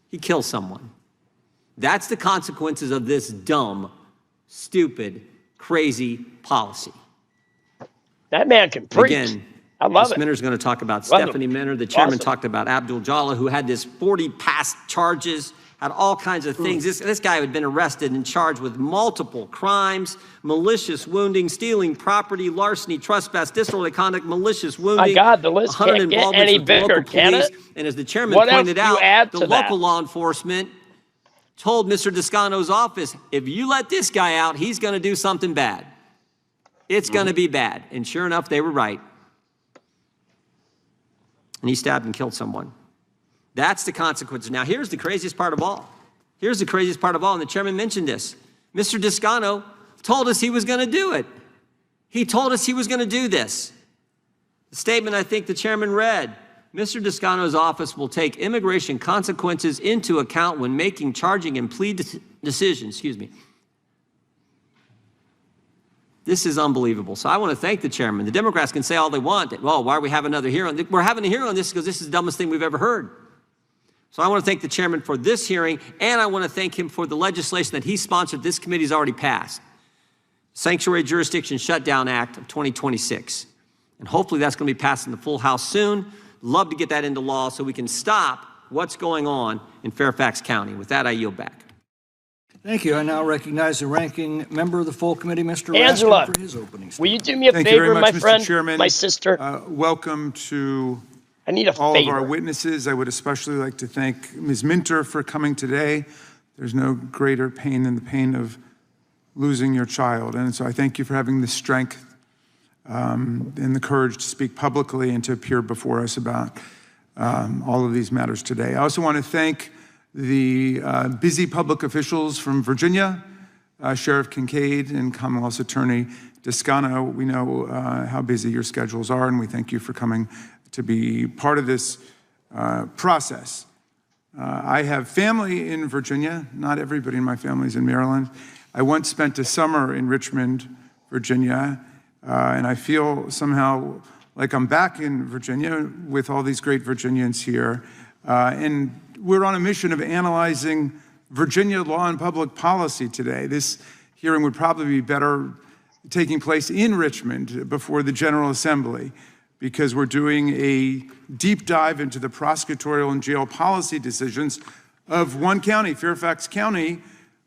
He kills someone. That's the consequences of this dumb, stupid, crazy policy. That man can preach. Again, I love Ms. Minter's going to talk about Stephanie Minter. The chairman talked about Abdul Jallah, who had this 40 past charges, had all kinds of things. This guy had been arrested and charged with multiple crimes, malicious wounding, stealing property, larceny, trespass, disorderly conduct, malicious wounding. My God, the list can't get any bigger, can it? And as the chairman pointed out, the local law enforcement told Mr. Descano's office, if you let this guy out, he's going to do something bad. It's going to be bad. And sure enough, they were right. And he stabbed and killed someone. That's the consequences. Now, here's the craziest part of all. And the chairman mentioned this. Mr. Descano told us he was going to do it. He told us he was going to do this. The statement I think the chairman read, Mr. Descano's office will take immigration consequences into account when making charging and plea decisions. This is unbelievable. So I want to thank the chairman. The Democrats can say all they want. Well, why are we having another hearing? We're having a hearing on this because this is the dumbest thing we've ever heard. So I want to thank the chairman for this hearing, and I want to thank him for the legislation that he sponsored. This committee's already passed. Sanctuary Jurisdiction Shutdown Act of 2026. And hopefully that's going to be passed in the full House soon. Love to get that into law so we can stop what's going on in Fairfax County. With that, I yield back. Thank you. I now recognize the ranking member of the full committee, Mr. Angela, Raskin, for his opening statement. will you do me a Thank you very favor, much, my Mr. friend, Chairman. my sister? Welcome to I need a all favor. of our witnesses. I would especially like to thank Ms. Minter for coming today. There's no greater pain than the pain of losing your child. And so I thank you for having the strength and the courage to speak publicly and to appear before us about all of these matters today. I also want to thank the busy public officials from Virginia, Sheriff Kincaid and Commonwealth's Attorney Descano. We know how busy your schedules are, and we thank you for coming to be part of this process. I have family in Virginia. Not everybody in my family is in Maryland. I once spent a summer in Richmond, Virginia, and I feel somehow like I'm back in Virginia with all these great Virginians here. And we're on a mission of analyzing Virginia law and public policy today. This hearing would probably be better taking place in Richmond before the General Assembly, because we're doing a deep dive into the prosecutorial and jail policy decisions of one county, Fairfax County,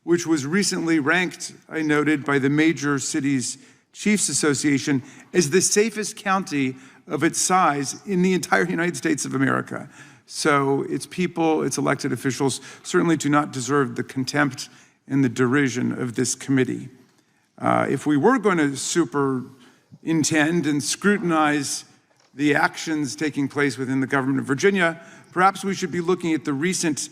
which was recently ranked, I noted, by the Major Cities Chiefs Association as the safest county of its size in the entire United States of America. So its people, its elected officials certainly do not deserve the contempt and the derision of this committee. If we were going to superintend and scrutinize the actions taking place within the government of Virginia, perhaps we should be looking at the recent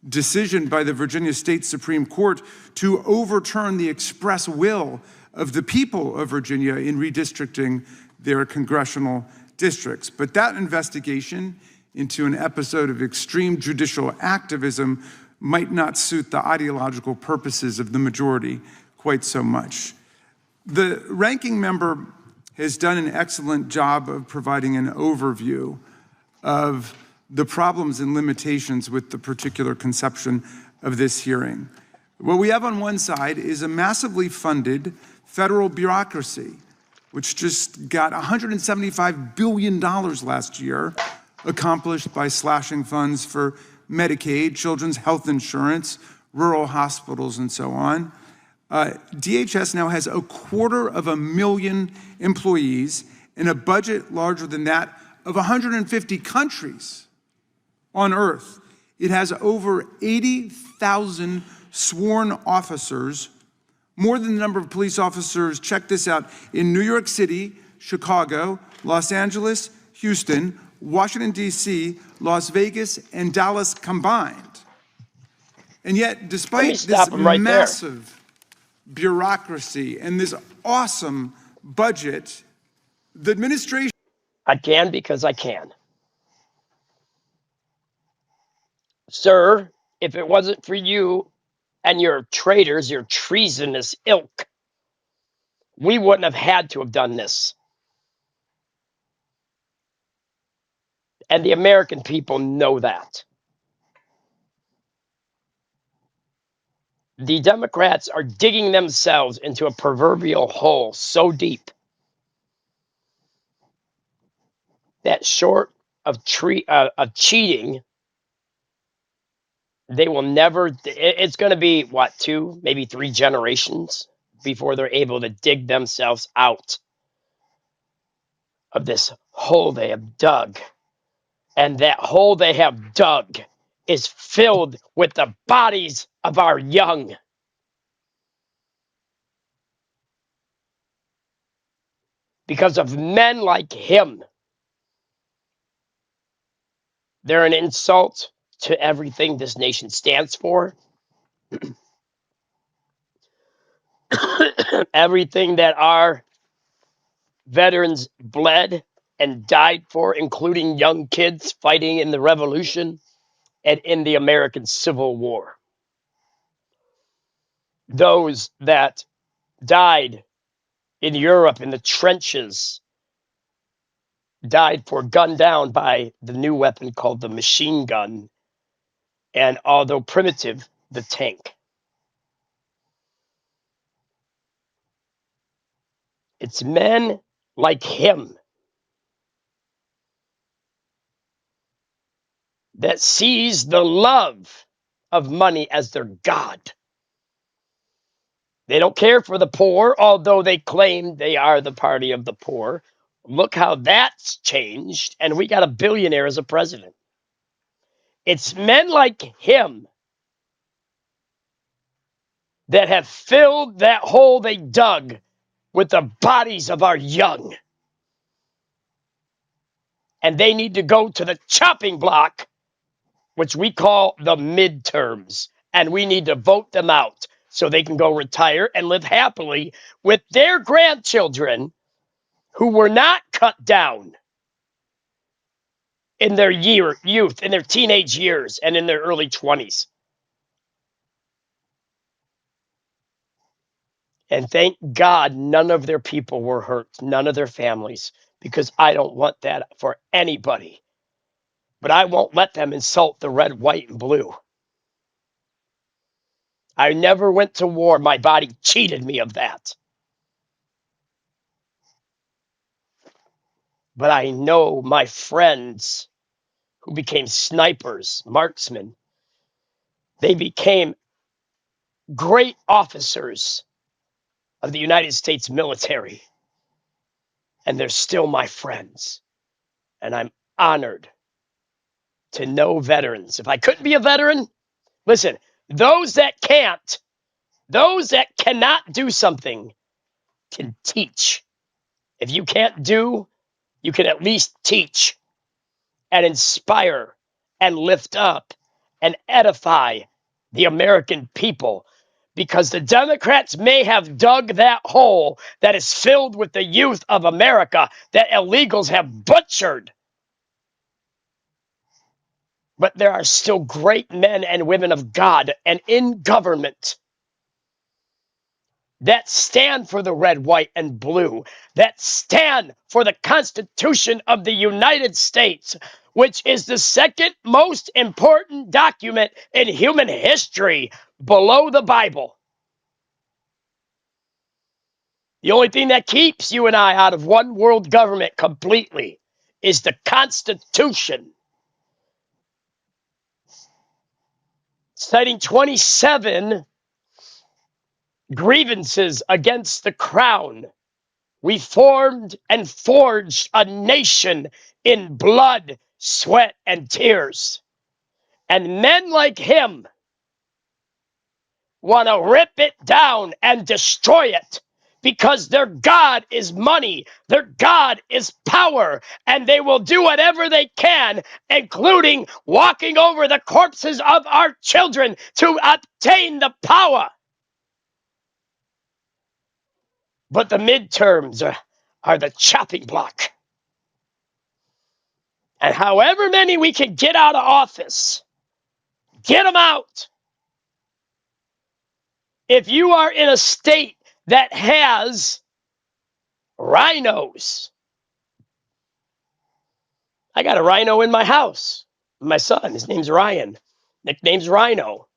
decision by the Virginia State Supreme Court to overturn the express will of the people of Virginia in redistricting their congressional districts. But that investigation into an episode of extreme judicial activism might not suit the ideological purposes of the majority quite so much. The ranking member has done an excellent job of providing an overview of the problems and limitations with the particular conception of this hearing. What we have on one side is a massively funded federal bureaucracy, which just got $175 billion last year, accomplished by slashing funds for Medicaid, children's health insurance, rural hospitals, and so on. DHS now has 250,000 employees and a budget larger than that of 150 countries on Earth. It has over 80,000 sworn officers, more than the number of police officers, check this out, in New York City, Chicago, Los Angeles, Houston, Washington, D.C., Las Vegas, and Dallas combined. And yet, despite this massive bureaucracy and this awesome budget, the administration... I can because I can. Sir, if it wasn't for you and your traitors, your treasonous ilk, we wouldn't have had to have done this. And the American people know that. The Democrats are digging themselves into a proverbial hole so deep that short of cheating, they will never, it's going to be, what, 2, maybe 3 generations before they're able to dig themselves out of this hole they have dug. And that hole they have dug is filled with the bodies of our young. Because of men like him. They're an insult to everything this nation stands for. Everything that our veterans bled and died for, including young kids fighting in the Revolution and in the American Civil War. Those that died in Europe in the trenches died for, gunned down by the new weapon called the machine gun, and although primitive, the tank. It's men like him that sees the love of money as their God. They don't care for the poor, although they claim they are the party of the poor. Look how that's changed, and we got a billionaire as a president. It's men like him that have filled that hole they dug with the bodies of our young. And they need to go to the chopping block, which we call the midterms. And we need to vote them out so they can go retire and live happily with their grandchildren who were not cut down in their youth, in their teenage years, and in their early 20s. And thank God none of their people were hurt, none of their families, because I don't want that for anybody. But I won't let them insult the red, white, and blue. I never went to war. My body cheated me of that. But I know my friends who became snipers, marksmen, they became great officers of the United States military. And they're still my friends. And I'm honored to know veterans. If I couldn't be a veteran, listen, those that can't, those that cannot do something can teach. If you can't do, you can at least teach and inspire and lift up and edify the American people, because the Democrats may have dug that hole that is filled with the youth of America that illegals have butchered. But there are still great men and women of God and in government that stand for the red, white, and blue, that stand for the Constitution of the United States, which is the second most important document in human history below the Bible. The only thing that keeps you and I out of one world government completely is the Constitution. Citing 27 grievances against the crown, we formed and forged a nation in blood, sweat, and tears. And men like him want to rip it down and destroy it, because their God is money, their God is power, and they will do whatever they can, including walking over the corpses of our children to obtain the power. But the midterms are the chopping block. And however many we can get out of office, get them out. If you are in a state that has rhinos, I got a rhino in my house. My son, his name's Ryan. Nickname's Rhino.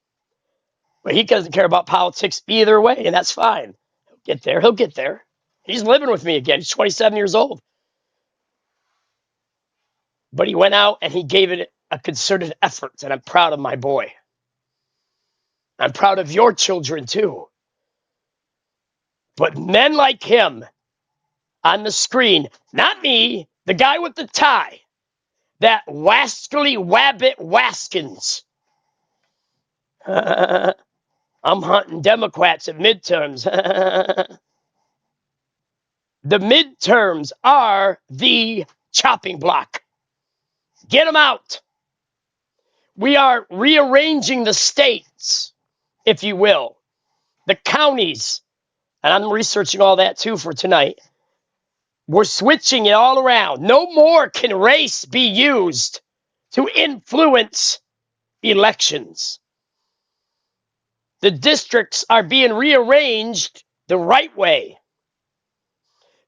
But he doesn't care about politics either way, and that's fine. He'll get there. He'll get there. He's living with me again. He's 27 years old. But he went out and he gave it a concerted effort, and I'm proud of my boy. I'm proud of your children too. But men like him on the screen, not me, the guy with the tie, that wascally wabbit Waskins. I'm hunting Democrats at midterms. The midterms are the chopping block. Get them out. We are rearranging the states, if you will, the counties, and I'm researching all that too for tonight. We're switching it all around. No more can race be used to influence elections. The districts are being rearranged the right way.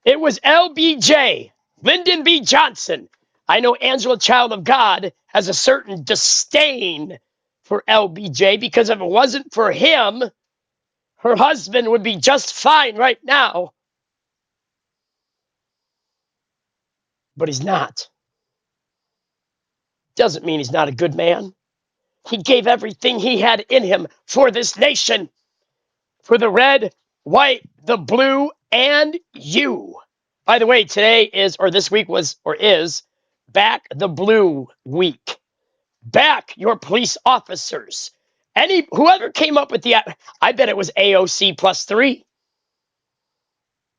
It was LBJ, Lyndon B. Johnson. I know Angela Child of God has a certain disdain for LBJ because if it wasn't for him, her husband would be just fine right now. But he's not. Doesn't mean he's not a good man. He gave everything he had in him for this nation, for the red, white, the blue, and you. By the way, today is, or this week was, or is, Back the Blue Week. Back your police officers. Whoever came up with I bet it was AOC plus 3,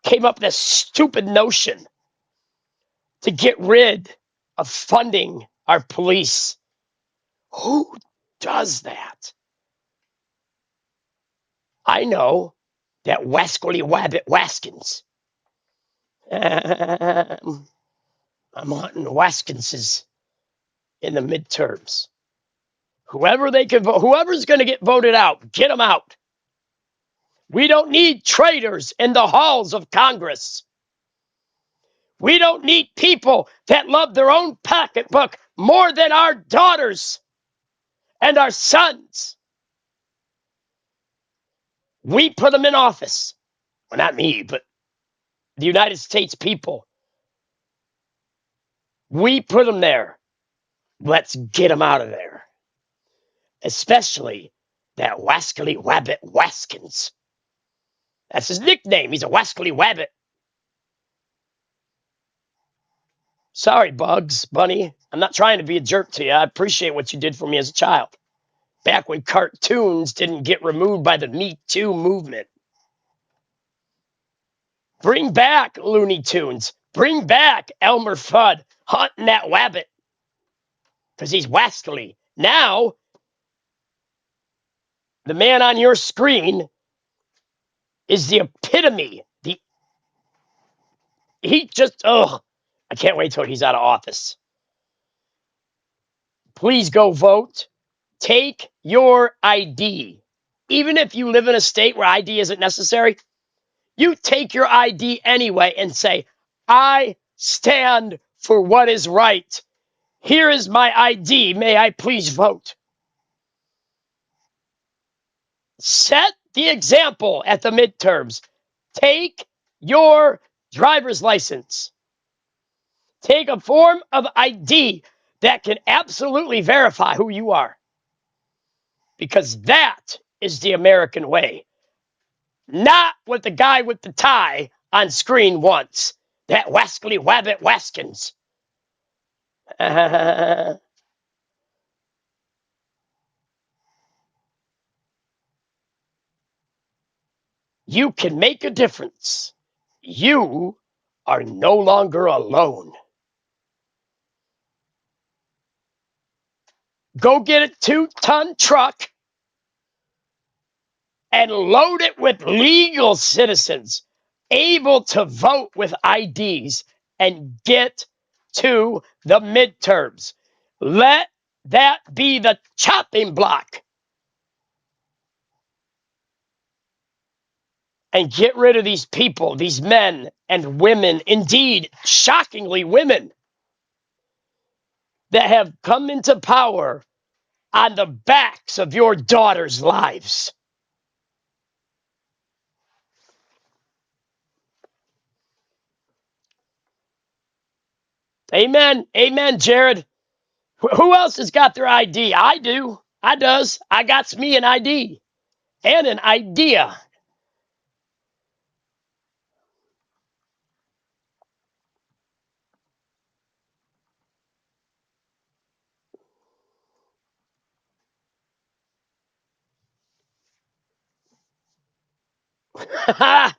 came up with this stupid notion to get rid of funding our police. Who does that? I know that Wascally Wabbit Waskins. I'm hunting Waskinses in the midterms. Whoever they can vote, whoever's going to get voted out, get them out. We don't need traitors in the halls of Congress. We don't need people that love their own pocketbook more than our daughters and our sons. We put them in office. Well, not me, but the United States people. We put them there. Let's get them out of there. Especially that Wascally Wabbit Waskins. That's his nickname. He's a Wascally Wabbit. Sorry, Bugs Bunny. I'm not trying to be a jerk to you. I appreciate what you did for me as a child. Back when cartoons didn't get removed by the Me Too movement. Bring back Looney Tunes. Bring back Elmer Fudd hunting that wabbit. Because he's wascally. Now, the man on your screen is the epitome. I can't wait till he's out of office. Please go vote. Take your ID. Even if you live in a state where ID isn't necessary, you take your ID anyway and say, I stand for what is right. Here is my ID. May I please vote? Set the example at the midterms. Take your driver's license. Take a form of ID that can absolutely verify who you are. Because that is the American way. Not what the guy with the tie on screen wants. That Wascally Wabbit Waskins. You can make a difference. You are no longer alone. Go get a 2-ton truck and load it with legal citizens able to vote with IDs and get to the midterms. Let that be the chopping block. And get rid of these people, these men and women, indeed, shockingly women, that have come into power on the backs of your daughters' lives. Amen. Amen, Jared. Who else has got their ID? I do. I does. I got me an ID and an idea.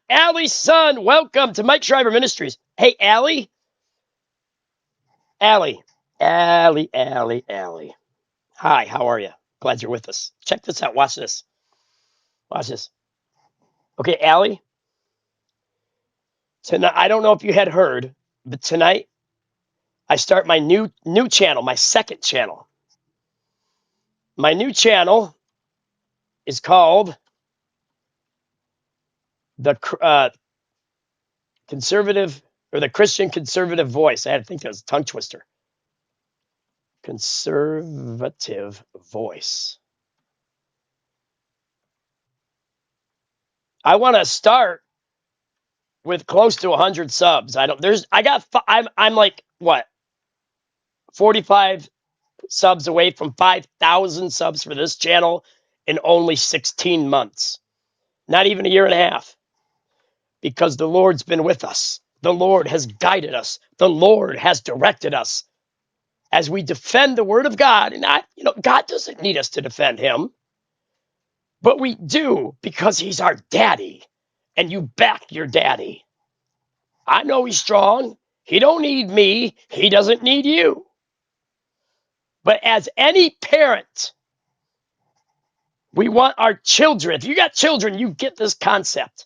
Allie's son, welcome to Mike Shriver Ministries. Hey, Allie. Allie. Allie. Hi, how are you? Glad you're with us. Check this out. Watch this. Watch this. Okay, Allie, Tonight, I don't know if you had heard, but tonight I start my new channel, my second channel. My new channel is called the Conservative or the Christian Conservative Voice. I had to think that was a tongue twister. Conservative Voice. I want to start with close to 100 subs. I'm like what? 45 subs away from 5,000 subs for this channel in only 16 months. Not even a year and a half. Because the Lord's been with us. The Lord has guided us. The Lord has directed us as we defend the word of God. And God doesn't need us to defend him, but we do because he's our daddy, and you back your daddy. I know he's strong. He don't need me. He doesn't need you. But as any parent, we want our children. If you got children, you get this concept.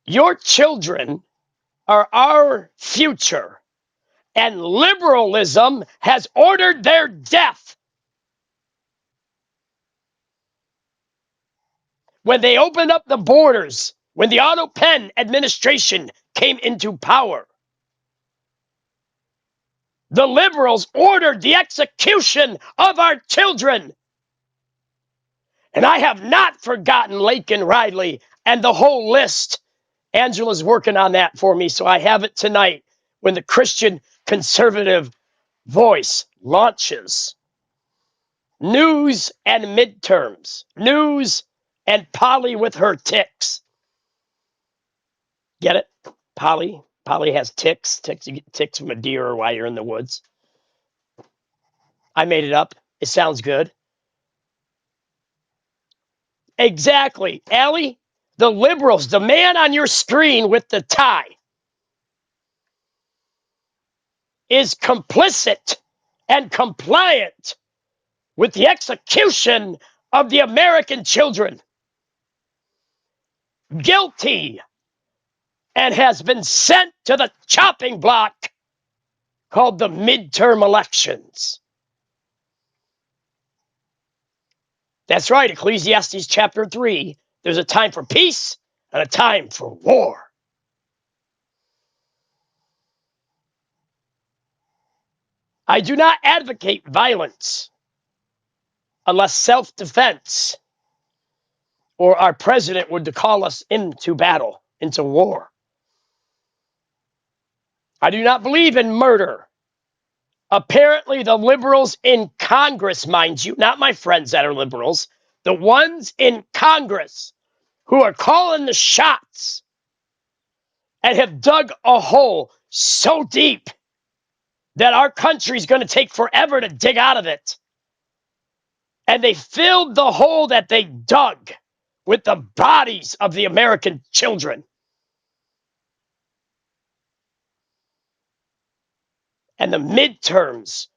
Your children are our future. And liberalism has ordered their death. When they opened up the borders, when the Otto Penn administration came into power, the liberals ordered the execution of our children. And I have not forgotten Laken Riley and the whole list. Angela's working on that for me, so I have it tonight when the Christian Conservative Voice launches. News and midterms. News and Polly with her ticks. Get it? Polly. Polly has ticks. Ticks. You get ticks from a deer while you're in the woods. I made it up. It sounds good. Exactly. Allie, the liberals, the man on your screen with the tie, is complicit and compliant with the execution of the American children. Guilty, and has been sent to the chopping block called the midterm elections. That's right, Ecclesiastes chapter 3. There's a time for peace and a time for war. I do not advocate violence unless self-defense, or our president would call us into battle, into war. I do not believe in murder. Apparently, the liberals in Congress, mind you, not my friends that are liberals, the ones in Congress who are calling the shots and have dug a hole so deep that our country's going to take forever to dig out of it. And they filled the hole that they dug with the bodies of the American children. And the midterms,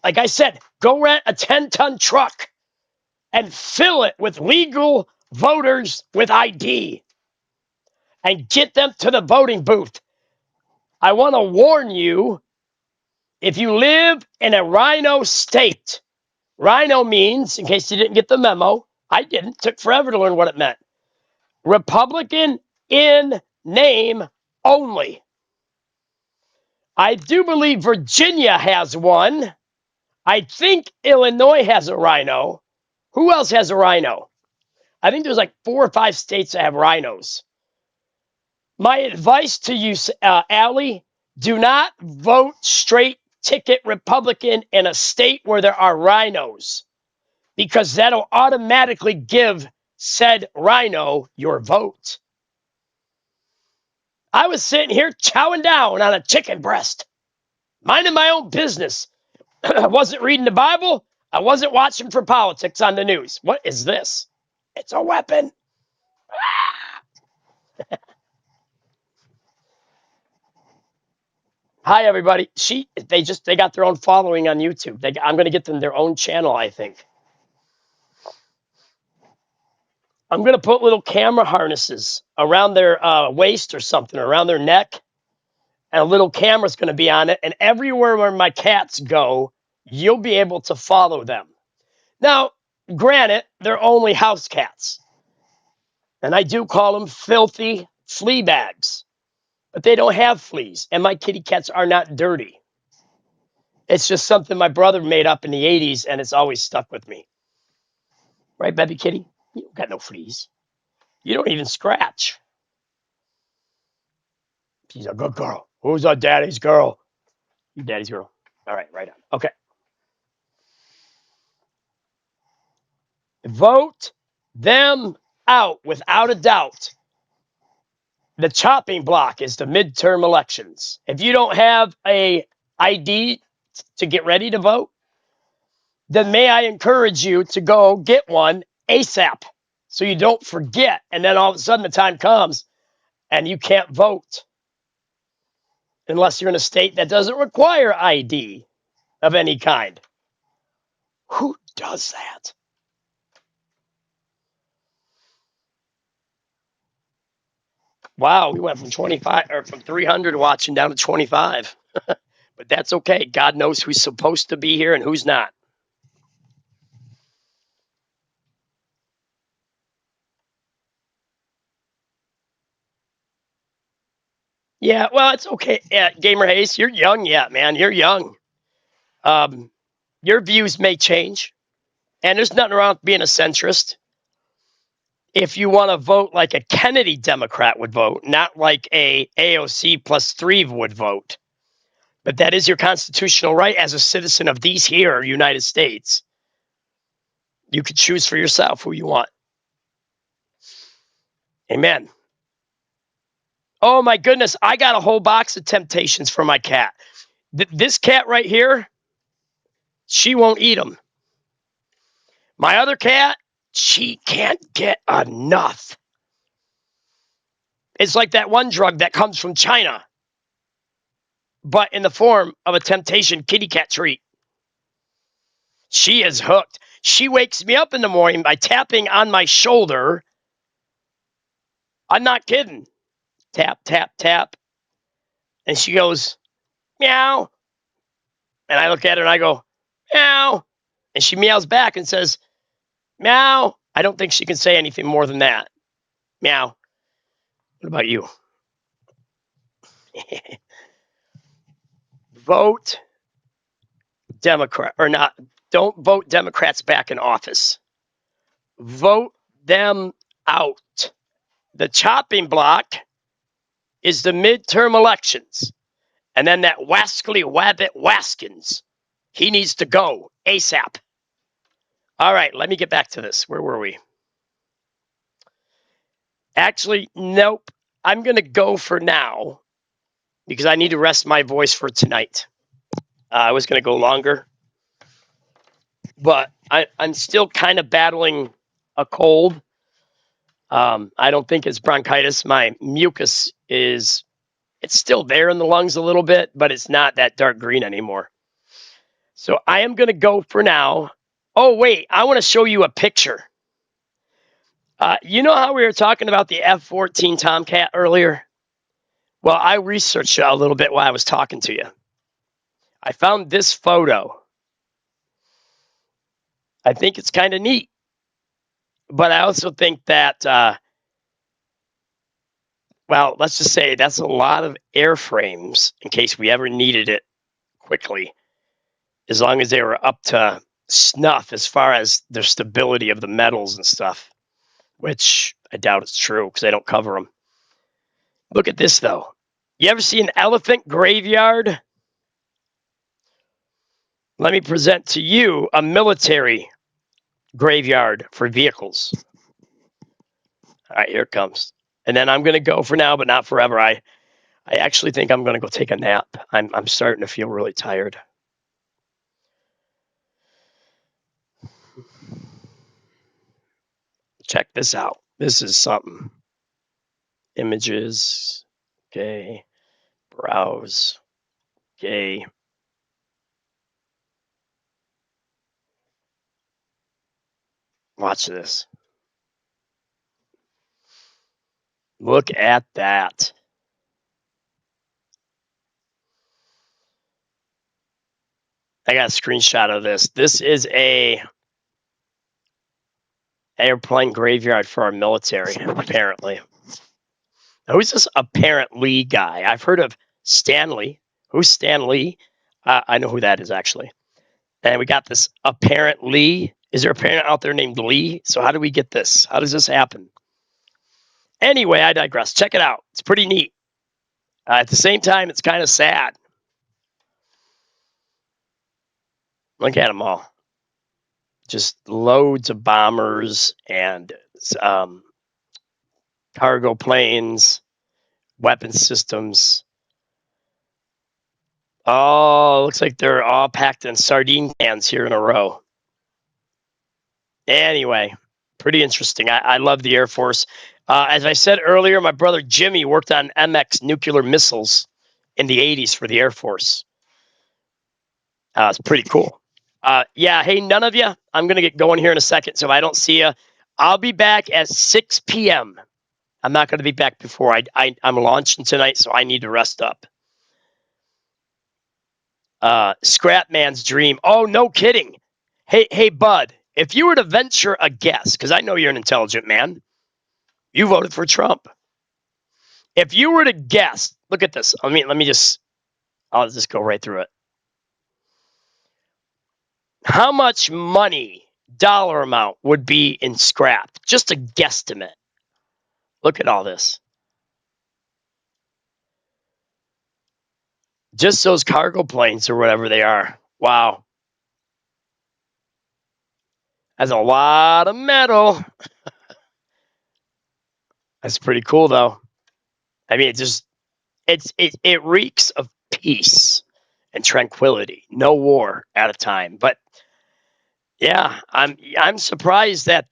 like I said, go rent a 10-ton truck and fill it with legal voters with ID and get them to the voting booth. I want to warn you, if you live in a rhino state, rhino means, in case you didn't get the memo, I didn't, took forever to learn what it meant. Republican in name only. I do believe Virginia has one. I think Illinois has a rhino. Who else has a rhino? I think there's like 4 or 5 states that have rhinos. My advice to you, Allie, do not vote straight ticket Republican in a state where there are rhinos, because that'll automatically give said rhino your vote. I was sitting here chowing down on a chicken breast, minding my own business. I wasn't reading the Bible. I wasn't watching for politics on the news. What is this? It's a weapon. Hi, everybody. They got their own following on YouTube. I'm going to get them their own channel, I think. I'm going to put little camera harnesses around their waist or something, around their neck, and a little camera's going to be on it. And everywhere where my cats go, you'll be able to follow them. Now, granted, they're only house cats. And I do call them filthy flea bags. But they don't have fleas. And my kitty cats are not dirty. It's just something my brother made up in the 80s, and it's always stuck with me. Right, baby kitty? You don't got no fleas. You don't even scratch. She's a good girl. Who's a daddy's girl? You daddy's girl. All right, right on. Okay. Vote them out without a doubt. The chopping block is the midterm elections. If you don't have a ID to get ready to vote, then may I encourage you to go get one ASAP so you don't forget. And then all of a sudden the time comes and you can't vote unless you're in a state that doesn't require ID of any kind. Who does that? Wow, we went from 25 or from 300 watching down to 25. But that's okay. God knows who's supposed to be here and who's not. Yeah, well, it's okay. Yeah, Gamer Hayes, you're young yet, man. You're young. Your views may change, and there's nothing wrong with being a centrist. If you want to vote like a Kennedy Democrat would vote, not like a AOC plus 3 would vote. But that is your constitutional right as a citizen of these here United States. You could choose for yourself who you want. Amen. Oh my goodness, I got a whole box of Temptations for my cat. This cat right here, she won't eat them. My other cat, she can't get enough. It's like that one drug that comes from China, but in the form of a Temptation kitty cat treat. She is hooked. She wakes me up in the morning by tapping on my shoulder. I'm not kidding. Tap, tap, tap. And she goes, meow. And I look at her and I go, meow. And she meows back and says, meow. I don't think she can say anything more than that. Meow. What about you? Vote Democrat or not. Don't vote Democrats back in office. Vote them out. The chopping block is the midterm elections. And then that wascally wabbit Waskins, he needs to go ASAP. All right, let me get back to this. Where were we? Actually, nope. I'm going to go for now because I need to rest my voice for tonight. I was going to go longer, but I'm still kind of battling a cold. I don't think it's bronchitis. My mucus it's still there in the lungs a little bit, but it's not that dark green anymore. So I am going to go for now. Oh, wait, I want to show you a picture. You know how we were talking about the F-14 Tomcat earlier? Well, I researched it a little bit while I was talking to you. I found this photo. I think it's kind of neat. But I also think that, well, let's just say that's a lot of airframes in case we ever needed it quickly, as long as they were up to snuff as far as their stability of the metals and stuff, which I doubt it's true because they don't cover them. Look at this, though. You ever see an elephant graveyard? Let me present to you a military graveyard for vehicles. All right, here it comes. And then I'm going to go for now, but not forever. I actually think I'm going to go take a nap. I'm starting to feel really tired. Check this out. This is something. Images. Okay. Browse. Okay. Watch this. Look at that. I got a screenshot of this. This is a airplane graveyard for our military, apparently. Who's this apparently guy? I've heard of Stanley. Who's Stanley? I know who that is, actually. And we got this apparently. Is there a parent out there named Lee? So how do we get this? How does this happen? Anyway, I digress. Check it out. It's pretty neat. At the same time, it's kind of sad. Look at them all. Just loads of bombers and cargo planes, weapon systems. Oh, looks like they're all packed in sardine cans here in a row. Anyway, pretty interesting. I love the Air Force. As I said earlier, my brother Jimmy worked on MX nuclear missiles in the 80s for the Air Force. It's pretty cool. Yeah, hey, none of you, I'm going to get going here in a second, so if I don't see you, I'll be back at 6 p.m. I'm not going to be back before. I'm launching tonight, so I need to rest up. Scrap Man's Dream. Oh, no kidding. Hey, Bud, if you were to venture a guess, because I know you're an intelligent man, you voted for Trump. If you were to guess, look at this. I'll just go right through it. How much money, dollar amount, would be in scrap? Just a guesstimate. Look at all this. Just those cargo planes or whatever they are. Wow. That's a lot of metal. That's pretty cool, though. I mean, it reeks of peace and tranquility. No war at a time. But yeah, I'm surprised that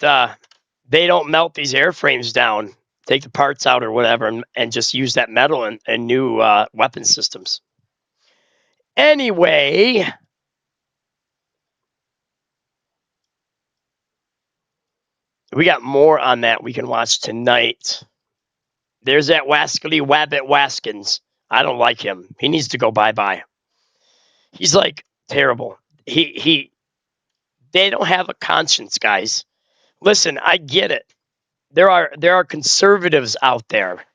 they don't melt these airframes down, take the parts out or whatever, and just use that metal in new weapon systems. Anyway, we got more on that we can watch tonight. There's that Wascally Wabbit Waskins. I don't like him. He needs to go bye-bye. He's like terrible. They don't have a conscience, guys. Listen, I get it. There are conservatives out there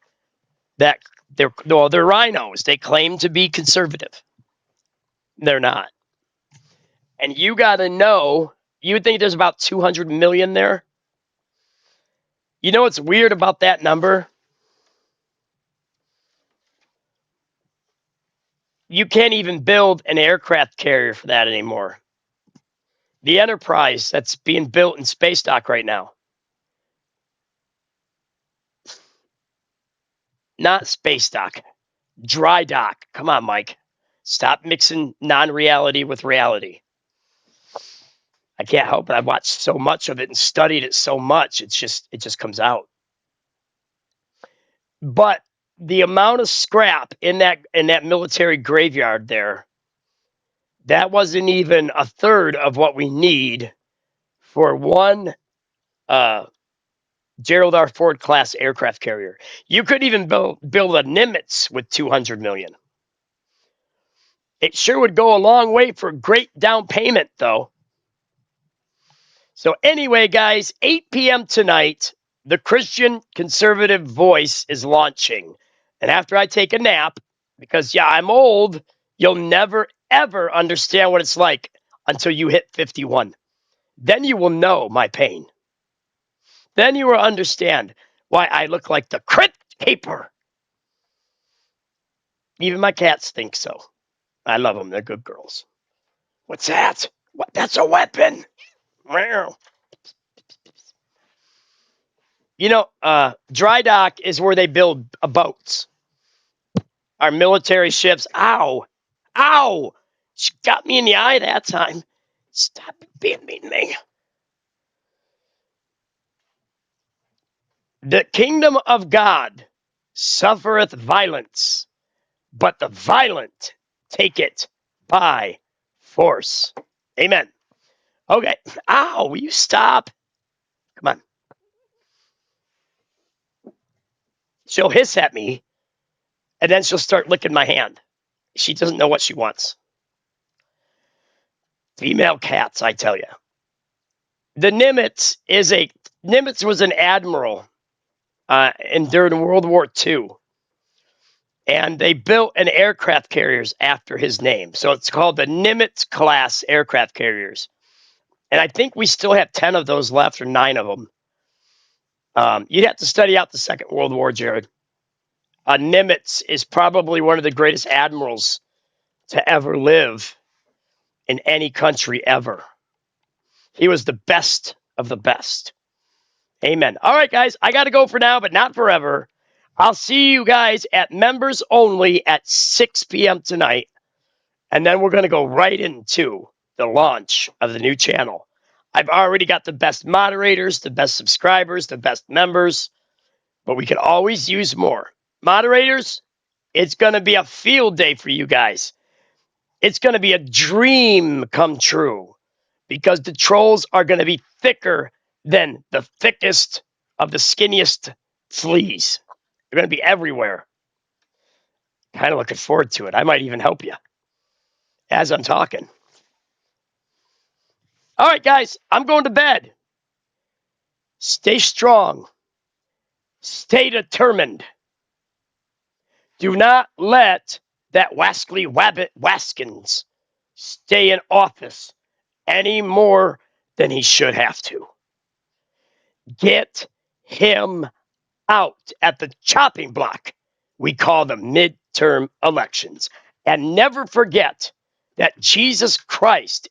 that they're rhinos. They claim to be conservative. They're not. And you got to know, you would think there's about 200 million there. You know what's weird about that number? You can't even build an aircraft carrier for that anymore. The Enterprise that's being built in space dock right now. Not space dock. Dry dock. Come on, Mike. Stop mixing non-reality with reality. I can't help it. I've watched so much of it and studied it so much. It just comes out. But the amount of scrap in that military graveyard there, that wasn't even a third of what we need for one Gerald R. Ford class aircraft carrier. You couldn't even build a Nimitz with 200 million. It sure would go a long way for great down payment, though. So anyway, guys, 8 p.m. tonight, the Christian Conservative Voice is launching. And after I take a nap, because, yeah, I'm old, you'll never, ever understand what it's like until you hit 51. Then you will know my pain. Then you will understand why I look like the Crypt Keeper. Even my cats think so. I love them. They're good girls. What's that? What? That's a weapon. You know, dry dock is where they build boats. Our military ships. Ow. Ow. She got me in the eye that time. Stop being mean to me. The kingdom of God suffereth violence, but the violent take it by force. Amen. Okay. Ow, will you stop? Come on. She'll hiss at me, and then she'll start licking my hand. She doesn't know what she wants. Female cats, I tell you. The Nimitz was an admiral and during World War II. And they built an aircraft carriers after his name. So it's called the Nimitz class aircraft carriers. And I think we still have 10 of those left, or 9 of them. You'd have to study out the Second World War, Jared. Nimitz is probably one of the greatest admirals to ever live in any country ever. He was the best of the best. Amen. All right, guys, I got to go for now, but not forever. I'll see you guys at members only at 6 p.m. tonight. And then we're going to go right into the launch of the new channel. I've already got the best moderators, the best subscribers, the best members, but we could always use more. Moderators, it's going to be a field day for you guys. It's going to be a dream come true because the trolls are going to be thicker than the thickest of the skinniest fleas. They're going to be everywhere. Kind of looking forward to it. I might even help you as I'm talking. All right, guys, I'm going to bed. Stay strong. Stay determined. Do not let that Wascally Wabbit Waskins stay in office any more than he should have to. Get him out at the chopping block we call the midterm elections. And never forget that Jesus Christ